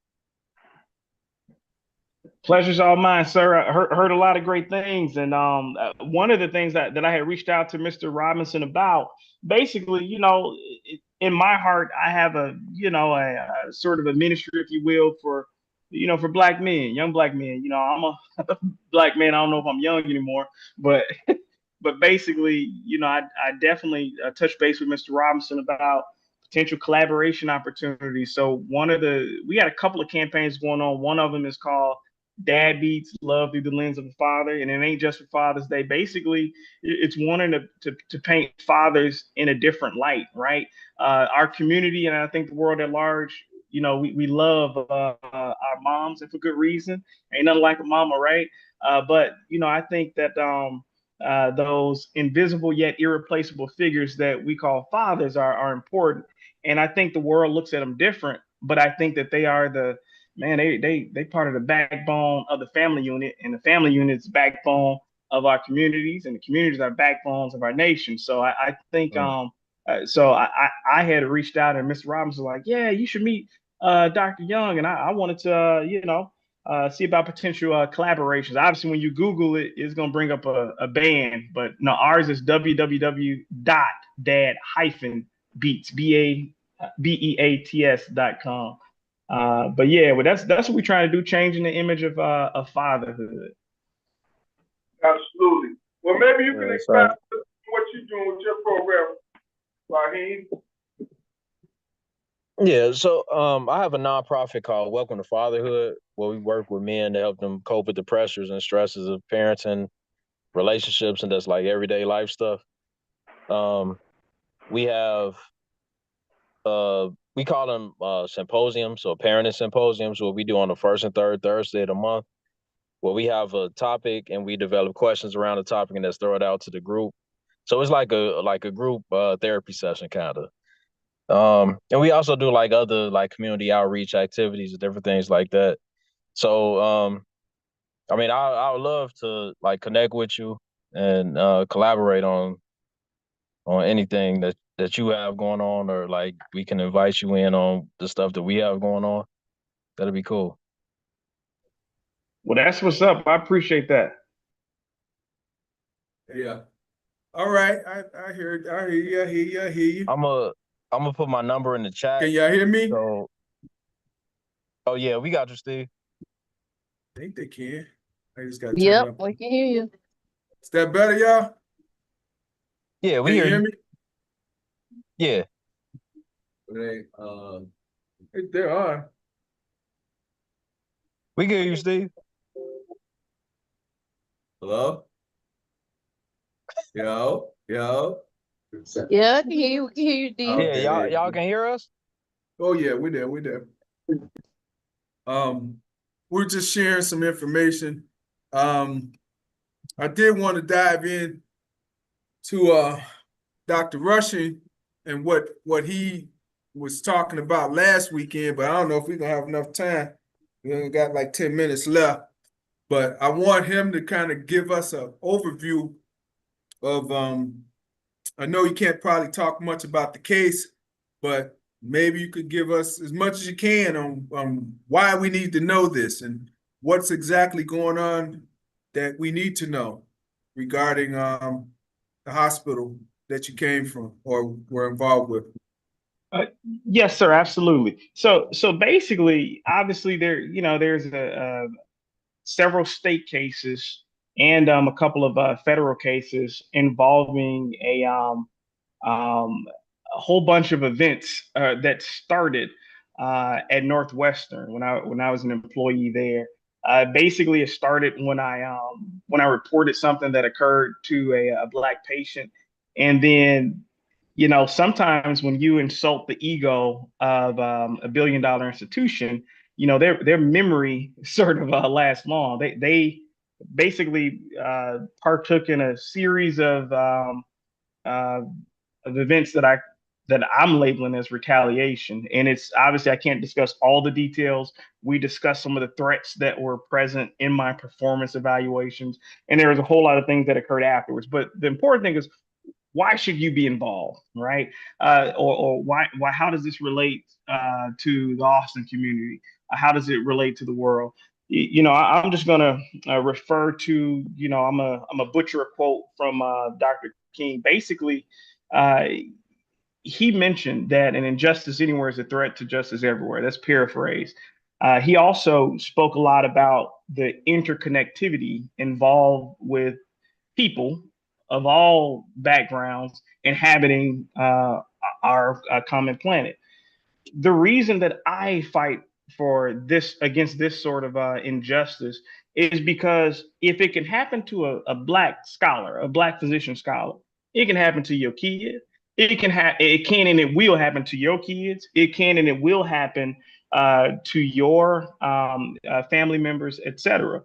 Pleasure's all mine, sir. I heard a lot of great things. And one of the things that I had reached out to Mr. Robinson about, basically, you know, in my heart, I have a sort of a ministry, if you will, for Black men, young Black men. You know, I'm a Black man. I don't know if I'm young anymore, but but basically, I definitely touched base with Mr. Robinson about potential collaboration opportunities. So we had a couple of campaigns going on. One of them is called Dad Beats Love Through the Lens of a Father, and it ain't just for Father's Day. Basically, it's wanting to paint fathers in a different light, right? Our community, and I think the world at large, we love our moms, and for good reason. Ain't nothing like a mama, right? But I think that those invisible yet irreplaceable figures that we call fathers are important, and I think the world looks at them different. But I think that they are they part of the backbone of the family unit, and the family unit is the backbone of our communities, and the communities are backbones of our nation. So I think so I had reached out, and Mr. Robinson was like, yeah, you should meet Dr. Young, and I wanted to see about potential collaborations. Obviously, when you Google it, it's going to bring up a band, but no, ours is www.dad-beats.com. But yeah, well, that's what we're trying to do, changing the image of fatherhood. Absolutely. Well, maybe you can expand what you're doing with your program, Raheem. Yeah, so I have a nonprofit called Welcome to Fatherhood, where we work with men to help them cope with the pressures and stresses of parenting, relationships, and just like everyday life stuff. We have we call them symposiums, or parenting symposiums, what we do on the first and third Thursday of the month, where we have a topic and we develop questions around the topic and just throw it out to the group. So it's like a group therapy session kind of. And we also do like other like community outreach activities and different things like that. So I mean, I would love to like connect with you and collaborate on anything that you have going on, or like we can invite you in on the stuff that we have going on. That'd be cool. Well, that's what's up. I appreciate that. Yeah. All right. I hear you. I'm gonna put my number in the chat. Can y'all hear me? So, oh yeah, we got you, Steve. I think they can. I just got. Yep, we can hear you. Is that better, y'all? Yeah, we hear you. Yeah. There are. We can hear you, Steve. Hello? Yo. Yeah, I can hear you. We can hear you, D. Okay. Yeah, y'all can hear us? Oh yeah, we there. We're just sharing some information. I did want to dive in to Dr. Rushing and what he was talking about last weekend, but I don't know if we're gonna have enough time. We only got like 10 minutes left. But I want him to kind of give us an overview of I know you can't probably talk much about the case, but maybe you could give us as much as you can on why we need to know this and what's exactly going on that we need to know regarding the hospital that you came from or were involved with. Yes, sir, absolutely. So basically, obviously, there's several state cases and a couple of federal cases involving a whole bunch of events that started at Northwestern when I was an employee there. Basically, it started when I reported something that occurred to a Black patient, and then sometimes when you insult the ego of a billion-dollar institution, their memory sort of lasts long. They basically partook in a series of events that I'm labeling as retaliation. And it's obviously I can't discuss all the details. We discussed some of the threats that were present in my performance evaluations, and there was a whole lot of things that occurred afterwards. But the important thing is, why should you be involved, right? Or why? How does this relate to the Austin community? How does it relate to the world? I'm just gonna refer to, I'm a butcher a quote from Dr. King. Basically, he mentioned that an injustice anywhere is a threat to justice everywhere. That's paraphrased. He also spoke a lot about the interconnectivity involved with people of all backgrounds inhabiting our common planet. The reason that I fight for this against this sort of injustice is because if it can happen to a black scholar, a black physician scholar, it can happen to your kid. It can and it will happen to your kids. It can and it will happen to your family members, etc.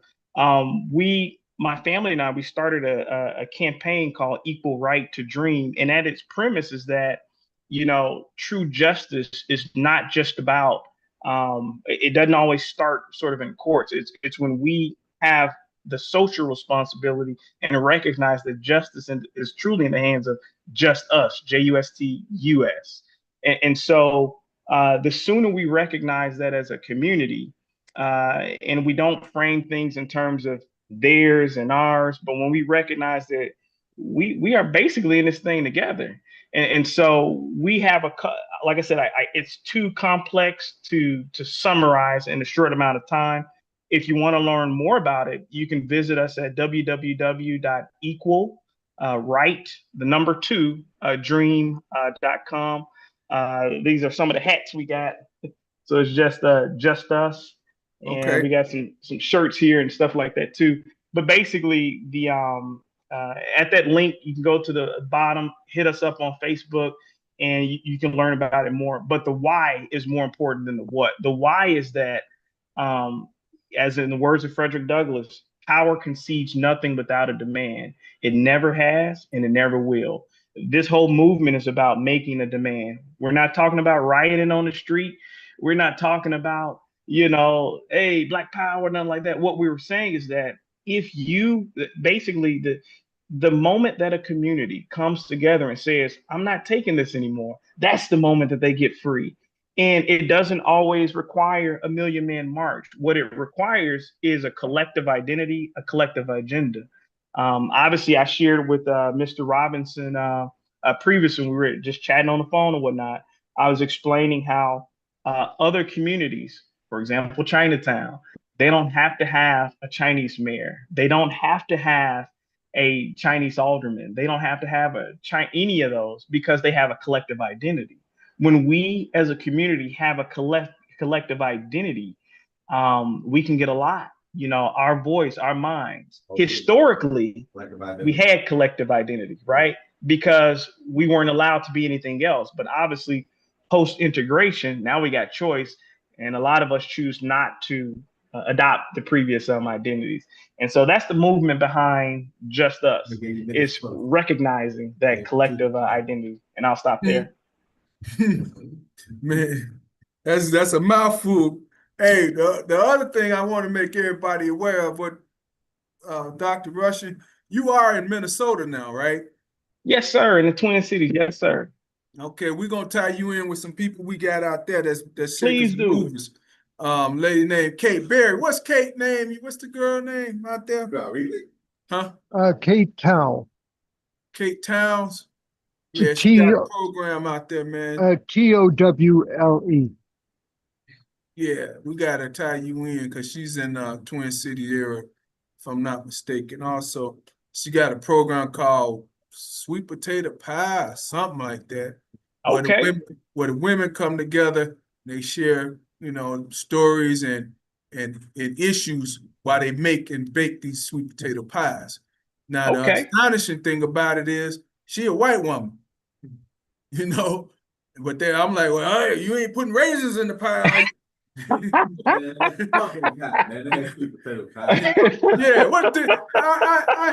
My family and I, we started a campaign called Equal Right to Dream, and at its premise is that, you know, true justice is not just about, it doesn't always start sort of in courts. It's when we have the social responsibility and recognize that justice is truly in the hands of just us, JUSTUS. And so the sooner we recognize that as a community, and we don't frame things in terms of theirs and ours, but when we recognize that we are basically in this thing together. And so we have like I said, it's too complex to summarize in a short amount of time. If you want to learn more about it, you can visit us at www.equal2dream.com. These are some of the hats we got. So it's just us. And we got some shirts here and stuff like that too. But basically, the at that link, you can go to the bottom, hit us up on Facebook, and you can learn about it more. But the why is more important than the what. The why is that, as in the words of Frederick Douglass, power concedes nothing without a demand. It never has, and it never will. This whole movement is about making a demand. We're not talking about rioting on the street. We're not talking about, you know, hey, Black Power, nothing like that. What we were saying is that if you basically the moment that a community comes together and says, I'm not taking this anymore, that's the moment that they get free. And it doesn't always require a million man march. What it requires is a collective identity, a collective agenda. Obviously, I shared with Mr. Robinson previously when we were just chatting on the phone and whatnot. I was explaining how other communities, for example, Chinatown, they don't have to have a Chinese mayor. They don't have to have a Chinese alderman. They don't have to have any of those because they have a collective identity. When we as a community have a collective identity, we can get a lot. You know, our voice, our minds. Historically, we had collective identity, right? Because we weren't allowed to be anything else. But obviously, post-integration, now we got choice. And a lot of us choose not to adopt the previous identities. And so that's the movement behind Just Us, is recognizing that collective identity. And I'll stop there. Man, that's a mouthful. Hey, the other thing I want to make everybody aware of, what Dr. Rushing, you are in Minnesota now, right? Yes, sir. In the Twin Cities. Yes, sir. Okay, we're gonna tie you in with some people we got out there that's Please do. movies. Lady named Kate Berry. What's Kate name? What's the girl name out there? Huh? Kate Town. Kate Towns. Yeah, she got a program out there, man. TOWLE. Yeah, we gotta tie you in because she's in Twin City area, if I'm not mistaken. Also, she got a program called Sweet Potato Pie, something like that. Okay. Where the women come together, they share, you know, stories and issues while they make and bake these sweet potato pies. Now, the astonishing thing about it is she a white woman, you know, but then I'm like, well, hey, you ain't putting raisins in the pie. Yeah, I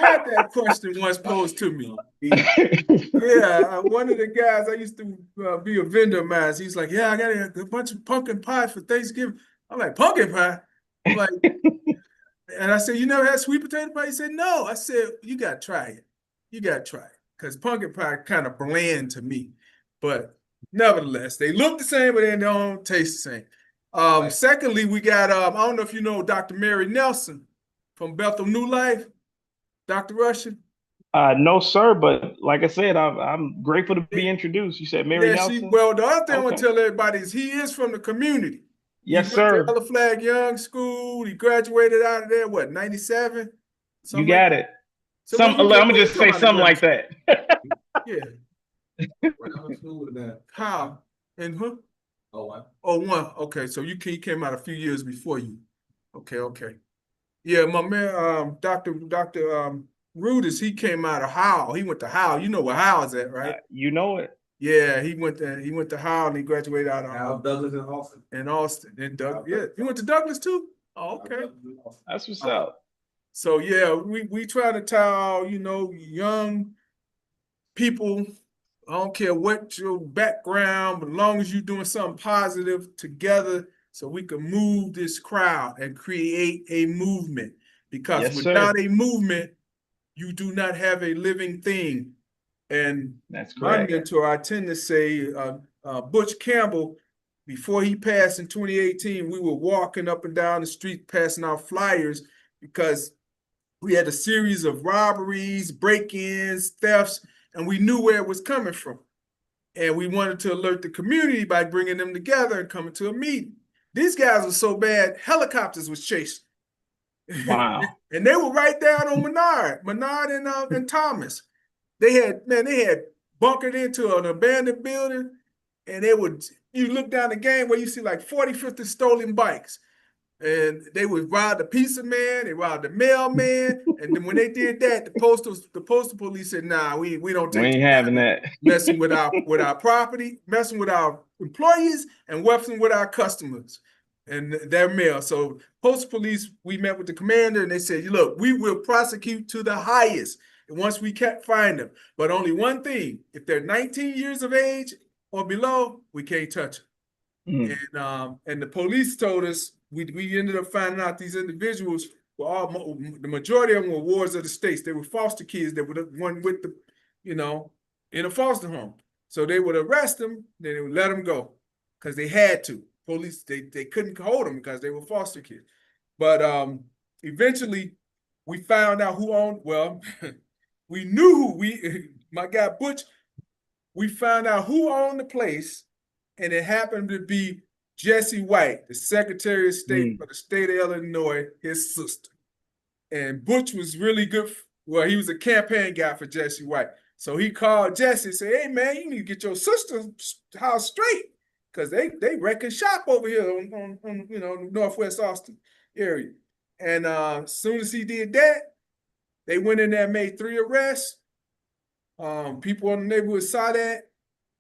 had that question once posed to me. Yeah, one of the guys I used to be a vendor of mine. He's like, yeah, I got a bunch of pumpkin pie for Thanksgiving. I'm like, pumpkin pie? I'm like, and I said, you never had sweet potato pie? He said, no. I said, you got to try it. You got to try it. Because pumpkin pie kind of bland to me. But nevertheless, they look the same, but they don't taste the same. Secondly, we got, I don't know if you know Dr. Mary Nelson from Bethel New Life. Dr. Rushing? No, sir, but like I said, I'm grateful to be introduced. You said Mary Nelson? Well, the other thing I want to tell everybody is he is from the community. Yes, sir. Yellow Flag Young School. He graduated out of there, what, 97? You got it. So when I'm you gonna just say something like that. Yeah. How? And who? Oh, one. Okay, so he came out a few years before you. Okay. Yeah, my man, Dr. Rudis, he came out of Howell. He went to Howell. You know where Howell's at, right? You know it. Yeah, he went to Howell and he graduated out of Douglas in Austin. in Austin. And yeah, you went to Douglas too? Oh, okay. That's what's up. So yeah, we try to tell, young people, I don't care what your background, but as long as you're doing something positive together, so we can move this crowd and create a movement. Because Yes, without sir. a movement, you do not have a living thing. And That's my correct. mentor, I tend to say, Butch Campbell, before he passed in 2018, we were walking up and down the street passing out flyers because we had a series of robberies, break-ins, thefts, and we knew where it was coming from. And we wanted to alert the community by bringing them together and coming to a meeting. These guys were so bad, helicopters was chasing. Wow. And they were right down on Menard and Thomas. They had bunkered into an abandoned building, and you look down the game where you see like 40, 50 stolen bikes. And they would rob the pizza man, they robbed the mailman, and then when they did that, the postal police said, "Nah, we don't take We ain't having that. messing with our property, messing with our employees, and messing with our customers and their mail." So postal police, we met with the commander, and they said, "Look, we will prosecute to the highest once we can't find them, but only one thing: if they're 19 years of age or below, we can't touch them." And the police told us. We ended up finding out these individuals were the majority of them were wards of the states. They were foster kids that were the one with the, in a foster home. So they would arrest them, then they would let them go because they had to. Police, they couldn't hold them because they were foster kids. But eventually we found out who owned, we knew my guy Butch, we found out who owned the place, and it happened to be Jesse White, the Secretary of State for the state of Illinois, his sister. And Butch was really good. He was a campaign guy for Jesse White. So he called Jesse and said, "Hey man, you need to get your sister's house straight. Because they wrecking shop over here on Northwest Austin area." And as soon as he did that, they went in there and made 3 arrests. People in the neighborhood saw that.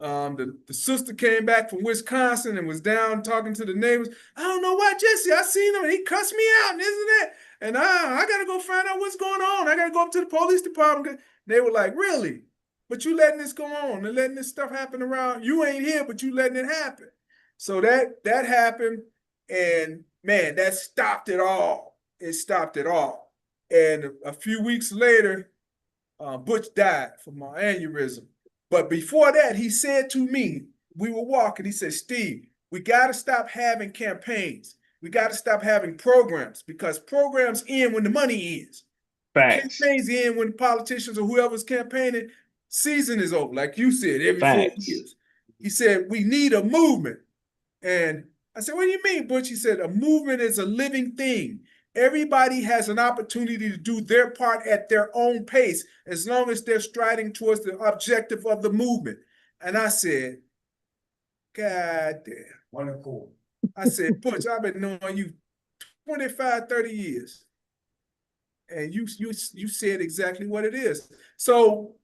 The sister came back from Wisconsin and was down talking to the neighbors. "I don't know why, Jesse. I seen him and he cussed me out and isn't that? And I gotta go find out what's going on. I gotta go up to the police department." They were like, "Really? But you letting this go on and letting this stuff happen around? You ain't here, but you letting it happen." So that happened, and man, that stopped it all. It stopped it all. And a few weeks later, Butch died from an aneurysm. But before that, he said to me, we were walking, he said, "Steve, we got to stop having campaigns. We got to stop having programs because programs end when the money ends. Facts. Campaigns end when politicians or whoever's campaigning, season is over, like you said, every 4 years." He said, "We need a movement." And I said, "What do you mean, Butch?" He said, "A movement is a living thing. Everybody has an opportunity to do their part at their own pace, as long as they're striding towards the objective of the movement." And I said, "God damn." Wonderful. I said, "Butch, I've been knowing you 25, 30 years. And you said exactly what it is." So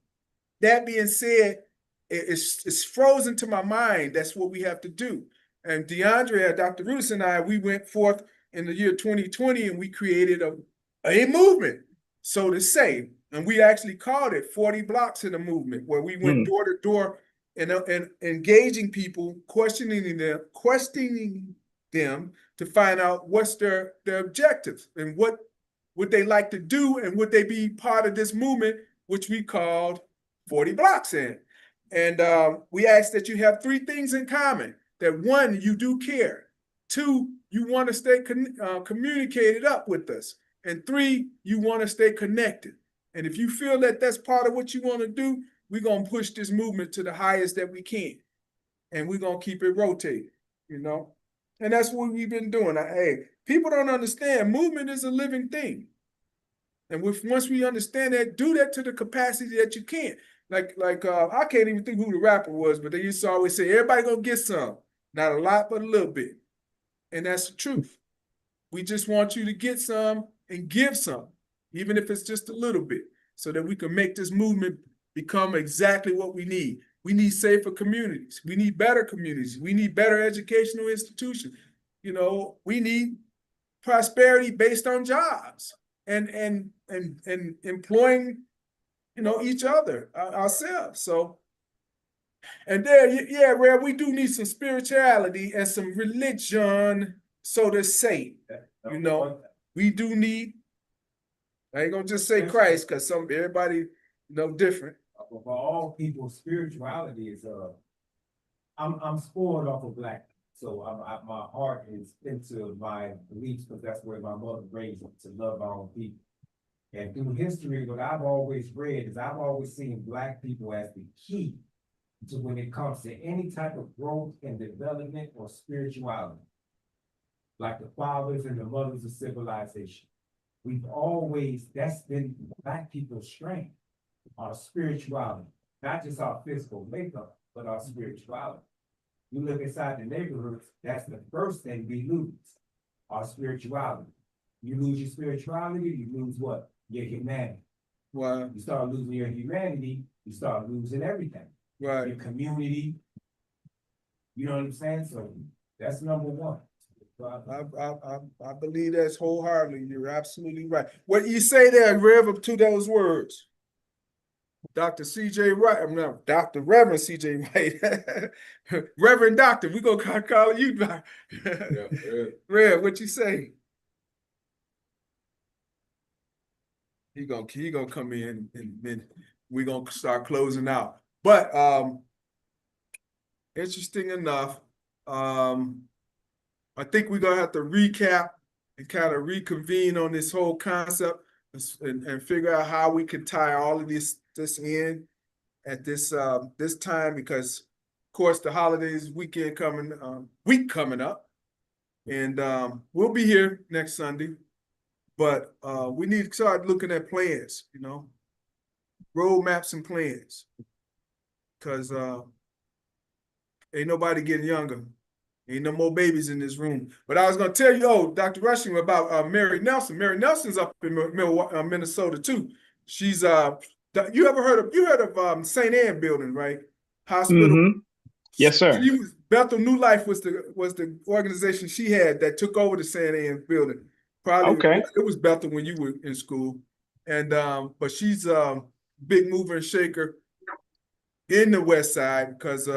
that being said, it's frozen to my mind. That's what we have to do. And DeAndre, Dr. Rudis and I, we went forth in the year 2020, and we created a movement, so to say. And we actually called it 40 Blocks in a Movement, where we went door to door and engaging people, questioning them to find out what's their objectives and what would they like to do, and would they be part of this movement, which we called 40 Blocks in. And we asked that you have 3 things in common. That 1, you do care. 2, you want to stay communicated up with us. And 3, you want to stay connected. And if you feel that that's part of what you want to do, we're going to push this movement to the highest that we can. And we're going to keep it rotating, And that's what we've been doing. Hey, people don't understand. Movement is a living thing. And once we understand that, do that to the capacity that you can. I can't even think who the rapper was, but they used to always say, everybody gonna get some. Not a lot, but a little bit. And that's the truth. We just want you to get some and give some, even if it's just a little bit, so that we can make this movement become exactly what we need. We need safer communities. We need better communities. We need better educational institutions. You know, we need prosperity based on jobs and employing, you know, each other, ourselves. So, and there, yeah, Rev, we do need some spirituality and some religion, so to say. You know, we do need, I ain't gonna just say Christ, because everybody, you know, different. For all people, spirituality is I'm spoiled off of Black, so my heart is into my beliefs because that's where my mother raised me, to love our own people. And through history, what I've always read is I've always seen Black people as the key to when it comes to any type of growth and development or spirituality, like the fathers and the mothers of civilization. We've always, that's been Black people's strength, our spirituality, not just our physical makeup, but our spirituality. You look inside the neighborhoods, that's the first thing we lose, our spirituality. You lose your spirituality, you lose what? Your humanity. Wow. You start losing your humanity, you start losing everything. Right. Your community. You know what I'm saying? So that's number one. I believe that's wholeheartedly. You're absolutely right. What you say there, Rev, to those words? Dr. C.J. Wright, I'm not Dr. Reverend C.J. Wright. Reverend Doctor, we're gonna call you Doctor. Yeah, Rev, what you say? He gonna come in and we're gonna start closing out. But interesting enough, I think we're gonna have to recap and kind of reconvene on this whole concept and figure out how we can tie all of this in at this time, because of course the holidays week coming up, and we'll be here next Sunday, but we need to start looking at plans, you know, roadmaps and plans, because ain't nobody getting younger. Ain't no more babies in this room. But I was gonna tell you, Dr. Rushing, about Mary Nelson. Mary Nelson's up in Minnesota too. She's you heard of St. Anne building, right? Hospital. Mm-hmm. Yes, sir. Bethel New Life was the organization she had that took over the St. Anne building. Probably okay. It was Bethel when you were in school. And but she's a big mover and shaker in the West Side, because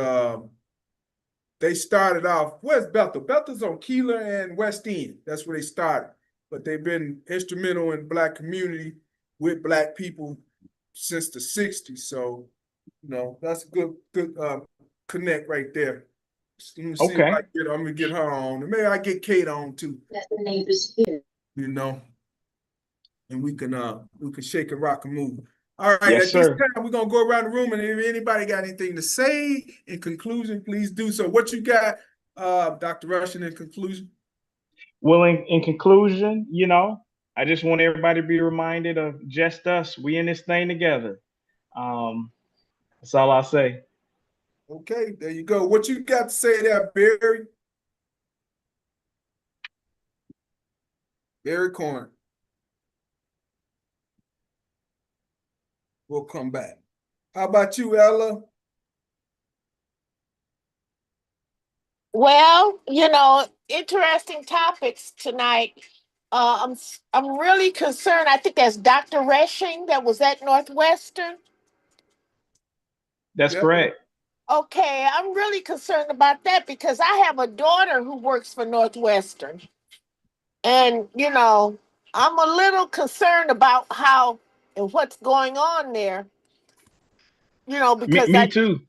they started off, where's Bethel? Bethel's on Keeler and West End. That's where they started. But they've been instrumental in Black community with Black people since the 60s. So, you know, that's a good connect right there. Okay. I'm gonna get her on. And maybe I get Kate on too. That's the neighbors here. You know. And we can shake and rock and move. All right, yes, at sir. this time, we're going to go around the room, and if anybody got anything to say in conclusion, please do so. What you got, Dr. Rushing, in conclusion? Well, in conclusion, you know, I just want everybody to be reminded of just us. We in this thing together. That's all I'll say. Okay, there you go. What you got to say there, Barry? Barry Corn. We'll come back. How about you, Ella? Well, you know, interesting topics tonight. I'm really concerned. I think that's Dr. Resching that was at Northwestern. That's correct. Okay, I'm really concerned about that because I have a daughter who works for Northwestern. And, you know, I'm a little concerned about how and what's going on there. You know, because me too.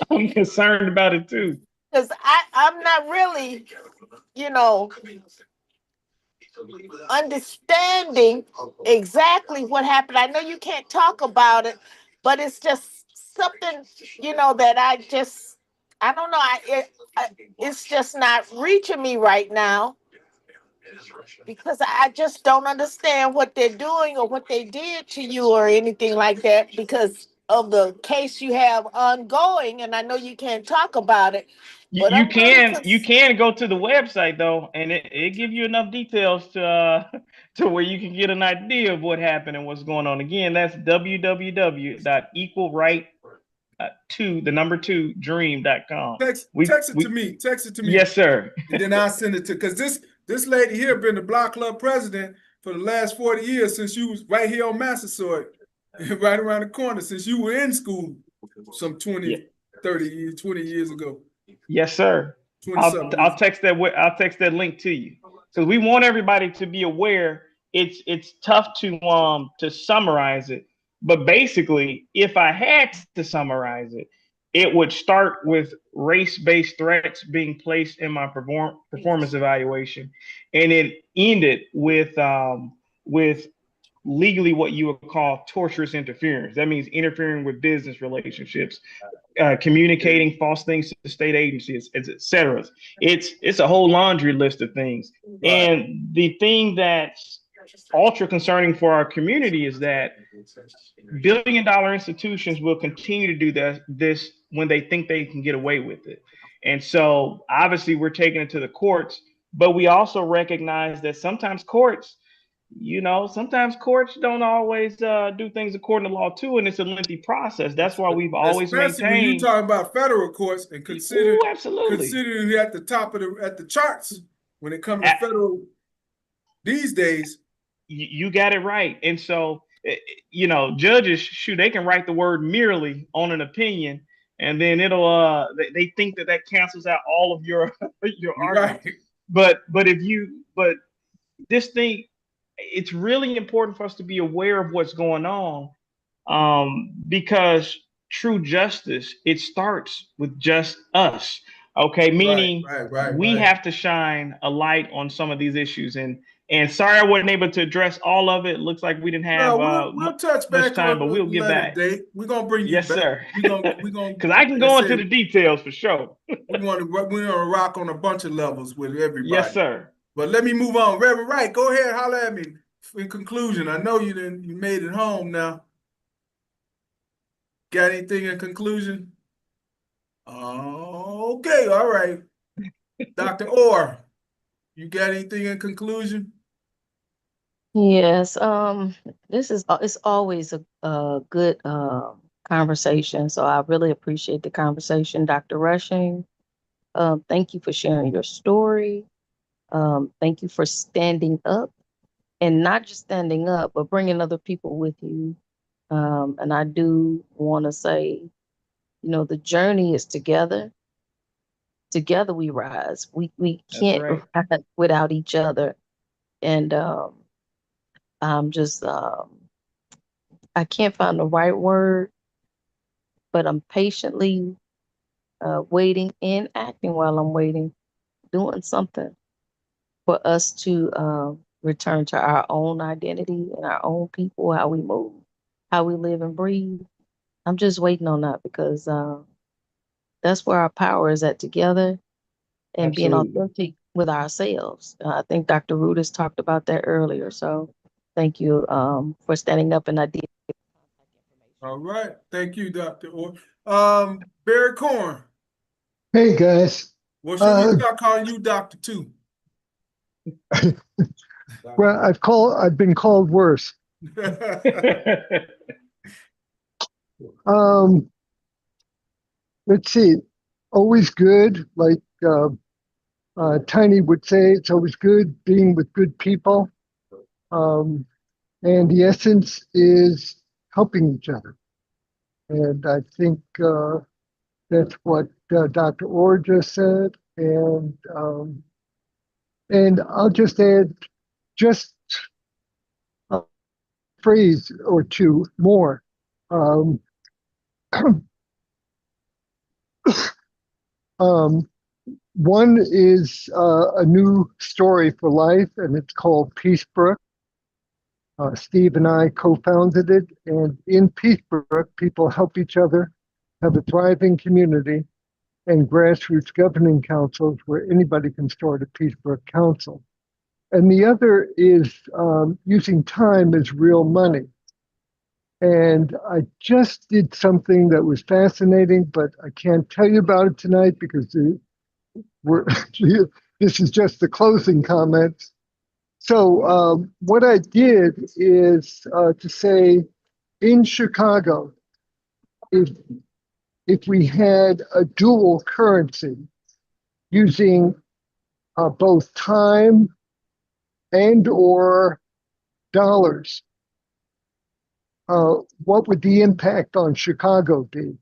I'm concerned about it too. Because I'm not really, you know, understanding exactly what happened. I know you can't talk about it, but it's just something, you know, that I don't know. It's just not reaching me right now. because I just don't understand what they're doing or what they did to you or anything like that because of the case you have ongoing. And I know you can't talk about it, but You I'm really you can go to the website though, and it give you enough details to to where you can get an idea of what happened and what's going on. Again, that's www.equalright2dream.com. Text it to me. Text it to me. Yes, sir. And then I'll send it to, because this lady here been the block club president for the last 40 years since you was right here on Massasoit, right around the corner, since you were in school some 20, 30 years, 20 years ago. Yes, sir. I'll text that link to you. So we want everybody to be aware. It's tough to summarize it, but basically, if I had to summarize it, it would start with race-based threats being placed in my performance evaluation, and it ended with legally what you would call tortious interference. That means interfering with business relationships, communicating false things to state agencies, etc. It's a whole laundry list of things. Right. And the thing that's ultra concerning for our community is that billion-dollar institutions will continue to do this when they think they can get away with it. And so obviously we're taking it to the courts, but we also recognize that sometimes courts don't always do things according to law too, and it's a lengthy process. That's why we've always maintained. When you talking about federal courts and considering at the top of the charts when it comes to federal these days. You got it right. And so judges, they can write the word merely on an opinion, and then it'll they think that cancels out all of your arguments. Right. But this thing, it's really important for us to be aware of what's going on, because true justice, it starts with just us. Okay, meaning we have to shine a light on some of these issues. And sorry I wasn't able to address all of it. Looks like we didn't have we'll touch back time, but we'll get back. We're gonna bring you back. Sir. We're gonna because I can go into the details for sure. we're gonna rock on a bunch of levels with everybody. Yes, sir. But let me move on. Reverend Wright, go ahead, holler at me. In conclusion, I know you made it home now. Got anything in conclusion? Okay, all right. Dr. Orr, you got anything in conclusion? Yes, it's always a good conversation. So I really appreciate the conversation, Dr. Rushing. Thank you for sharing your story. Thank you for standing up, and not just standing up, but bringing other people with you. And I do want to say, the journey is together. Together we rise. We can't rise without each other. And I'm just, I can't find the right word, but I'm patiently waiting and acting while I'm waiting, doing something for us to return to our own identity and our own people, how we move, how we live and breathe. I'm just waiting on that because that's where our power is at, together and being authentic with ourselves. I think Dr. Rudis talked about that earlier. So thank you for standing up, and I did. All right. Thank you, Dr. Orr. Barry Corn. Hey, guys. Well, should we start calling you Dr. too? Well, I've been called worse. Let's see. Always good, like Tiny would say, it's always good being with good people. And the essence is helping each other. And I think that's what Dr. Orr just said. And I'll just add just a phrase or two more. One is a new story for life, and it's called Peacebrook. Steve and I co-founded it, and in Peacebrook, people help each other, have a thriving community, and grassroots governing councils where anybody can start a Peacebrook council. and the other is using time as real money. And I just did something that was fascinating, but I can't tell you about it tonight because we're this is just the closing comments. So what I did is to say, in Chicago, if we had a dual currency using both time and or dollars, what would the impact on Chicago be?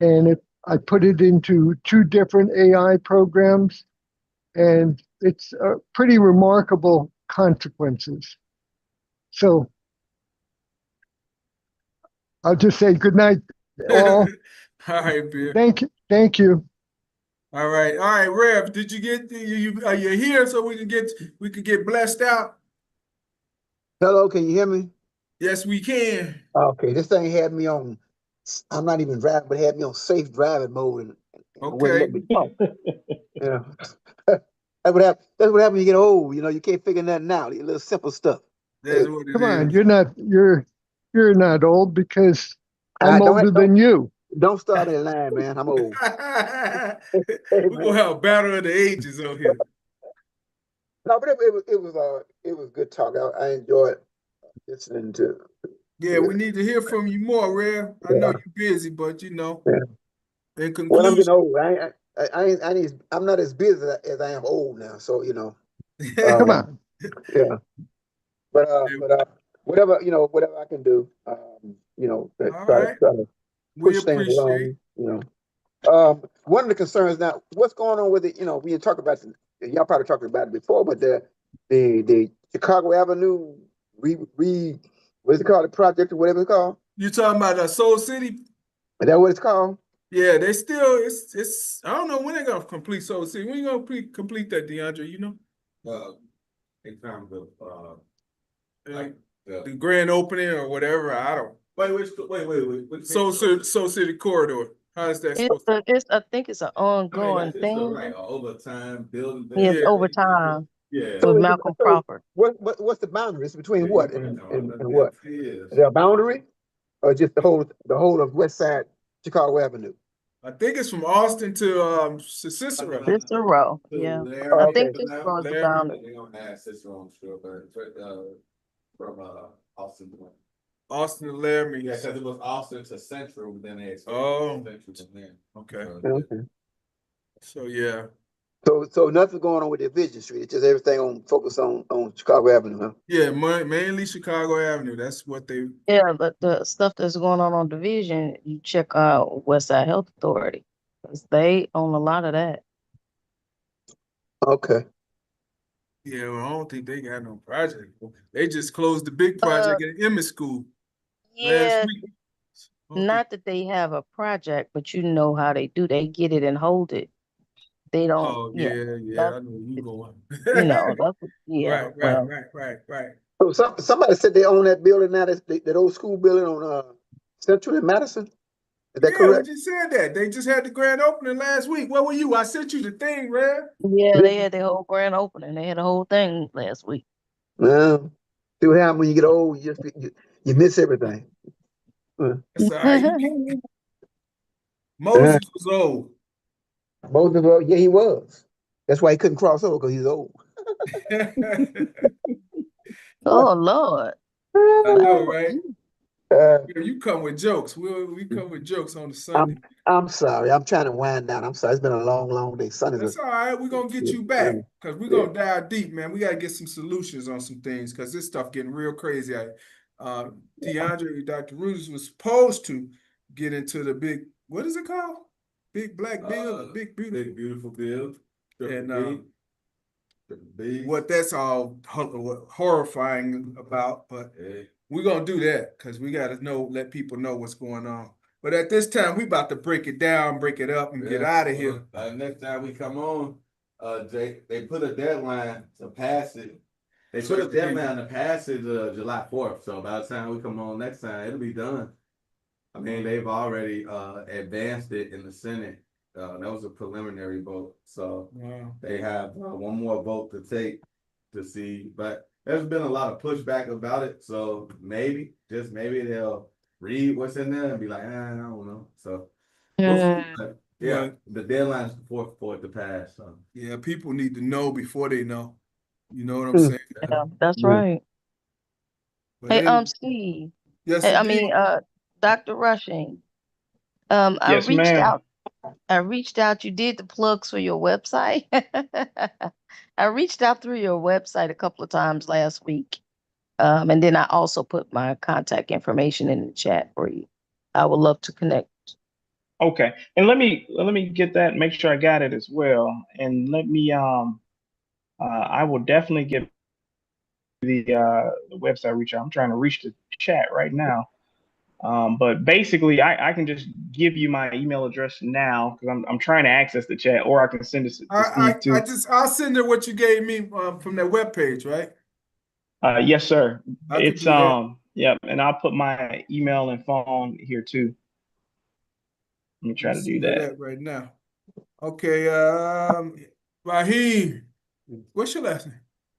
And if I put it into 2 different AI programs, and it's pretty remarkable consequences. So I'll just say good night, all. All right, Bill. Thank you. Thank you. All right, Rev. Did you get are you here so we can get blessed out? Hello, can you hear me? Yes, we can. Okay, this thing had me on, I'm not even driving, but it had me on safe driving mode and wouldn't let me talk. Yeah. That's what happens when you get old, you know, you can't figure nothing out. A little simple stuff. That's what it Come on, is. you're not old because I'm older than you. Don't start that line, man. I'm old. We're gonna have a battle of the ages on here. No, but it was good talk. I enjoyed listening to. Yeah, we need to hear from you more, Rev. I know you're busy, but you know. Yeah. In conclusion, Well, I'm getting old. I'm not as busy as I am old now. So you know. Come on. Yeah. But whatever I can do, you know, try to push things along. You know. One of the concerns now, what's going on with it? You know, we talked about y'all probably talked about it before, but the Chicago Avenue what's it called, the project or whatever it's called? You talking about Soul City? Is that what it's called? Yeah, they still it's I don't know when they're gonna complete Soul City. When you gonna complete that, DeAndre? You know? In terms of like the grand opening or whatever. I don't. Wait. Soul City corridor. How is that supposed to? I think it's an ongoing thing. Right, overtime building. Yes, overtime. Yeah. With Malcolm Crawford. What's the boundaries between what and what? Is there a boundary, or just the whole of West Side Chicago Avenue? I think it's from Austin to Cicero. Cicero, yeah. I think Cicero's the boundary. They're gonna add Cicero, I'm sure, but from Austin. Austin to Laramie. Yeah, because it was Austin to Central, but then they Central from there. Okay. So yeah. So nothing going on with Division Street. It's just everything focused on Chicago Avenue, huh? Yeah, mainly Chicago Avenue. That's what they. Yeah, but the stuff that's going on Division, you check out West Side Health Authority because they own a lot of that. Okay. Yeah, well, I don't think they got no project. They just closed the big project at Emmett School last week. Not that they have a project, but you know how they do. They get it and hold it. They don't. Oh yeah, I know you going. You know, that's Right. So somebody said they own that building now. That old school building on Central in Madison. Is that correct? We just said that. They just had the grand opening last week. Where were you? I sent you the thing, Rev. Yeah, they had the whole grand opening. They had the whole thing last week. Well, see what happens when you get old. You miss everything. That's all right. Moses was old. Moses was, yeah, he was. That's why he couldn't cross over, because he's old. Oh Lord. I know, right? You come with jokes. We come with jokes on the Sunday. I'm sorry. I'm trying to wind down. I'm sorry. It's been a long day. That's all right. We're gonna get you back because we're gonna dive deep, man. We gotta get some solutions on some things because this stuff getting real crazy. DeAndre, Dr. Rudis was supposed to get into the big, what is it called? Big Black Bill, Big Beautiful Bill. And what that's all horrifying about, but we're gonna do that because we gotta let people know what's going on. But at this time, we about to break it down, break it up, and get out of here. Next time we come on, they put a deadline to pass it. They put a deadline to pass it July 4th. So by the time we come on next time, it'll be done. I mean, they've already advanced it in the Senate. That was a preliminary vote. So they have one more vote to take. to see, but there's been a lot of pushback about it. So maybe, just maybe they'll read what's in there and be like, I don't know. So we'll see. But yeah, Right. the deadline's for it to pass. So Yeah, people need to know before they know. You know what I'm Hmm. saying? Yeah, that's Yeah. right. But Hey, anyway, Steve. yes, Hey, I indeed. mean, Dr. Rushing. Yes, ma'am. I reached out. You did the plugs for your website. I reached out through your website a couple of times last week. And then I also put my contact information in the chat for you. I would love to connect. Okay, and let me get that. Make sure I got it as well. And let me I will definitely get the website reach out. I'm trying to reach the chat right now. But basically, I can just give you my email address now because I'm trying to access the chat, or I can send it to Steve too. I'll send her what you gave me from that webpage, right? Yes, sir. I can It's do that. yep, and I'll put my email and phone here too. Let me try to do Send her that. that right now. Okay, Raheem, what's your last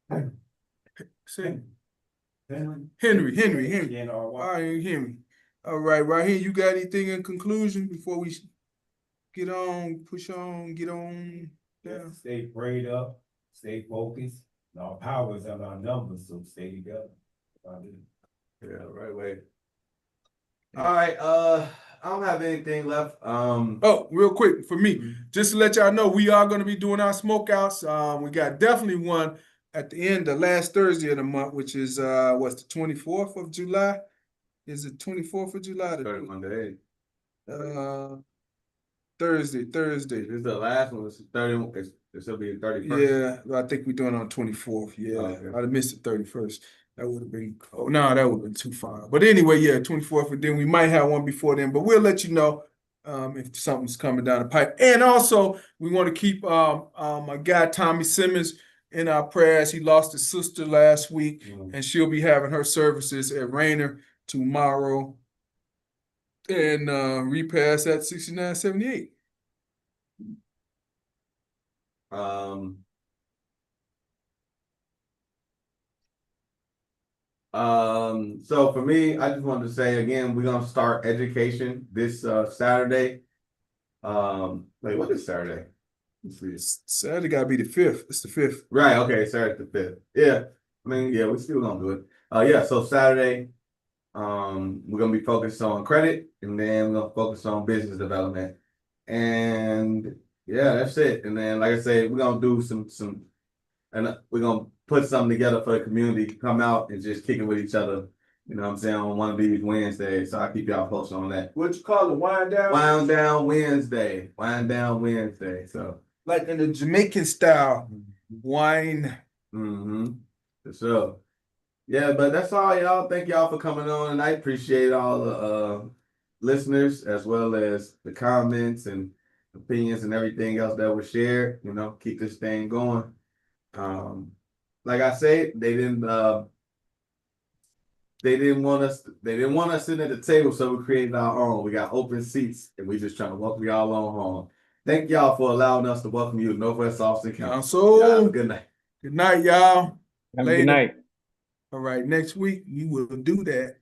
name? Say Henry. All right, Henry. All right, Raheem, you got anything in conclusion before we get on, push on, get on down? Stay prayed up, stay focused. Our powers are our numbers, so stay together. yeah, right way. All right, I don't have anything left. Oh, real quick for me, just to let y'all know, we are going to be doing our smokeouts. We got definitely one at the end, the last Thursday of the month, which is what's the 24th of July? Is it 24th of July? Monday. Thursday. This is the last one. It's 30. This will be the 31st. Yeah, I think we're doing it on 24th. Yeah, Okay. I'd have missed the 31st. That would have been, oh no, that would have been too far. But anyway, yeah, 24th, and then we might have one before then, but we'll let you know if something's coming down the pipe. And also, we want to keep my guy Tommy Simmons in our prayers. He lost his sister last week, and she'll be having her services at Rayner tomorrow. And repass at 6978. So for me, I just wanted to say again, we're gonna start education this Saturday. Wait, what is Saturday? Let's see. Saturday gotta be the 5th. It's the 5th. Right, okay, Saturday the 5th. Yeah. I mean, yeah, we still gonna do it. Yeah, so Saturday, we're gonna be focused on credit, and then we're gonna focus on business development. And yeah, that's it. And then like I said, we're gonna do some and we're gonna put something together for the community to come out and just kick it with each other. You know what I'm saying, on one of these Wednesdays. So I'll keep y'all posted on that. What you call it? Wind down? Wind down Wednesday. Wind down Wednesday. So Like in the Jamaican style, wine. So yeah, but that's all, y'all. Thank y'all for coming on, and I appreciate all the listeners as well as the comments and opinions and everything else that was shared. You know, keep this thing going. Like I said, they didn't want us sitting at the table, so we created our own. We got open seats, and we just trying to welcome y'all on home. Thank y'all for allowing us to welcome you to Northwest Austin County. So good night. Good night, y'all. Have a good night. All right, next week we will do that.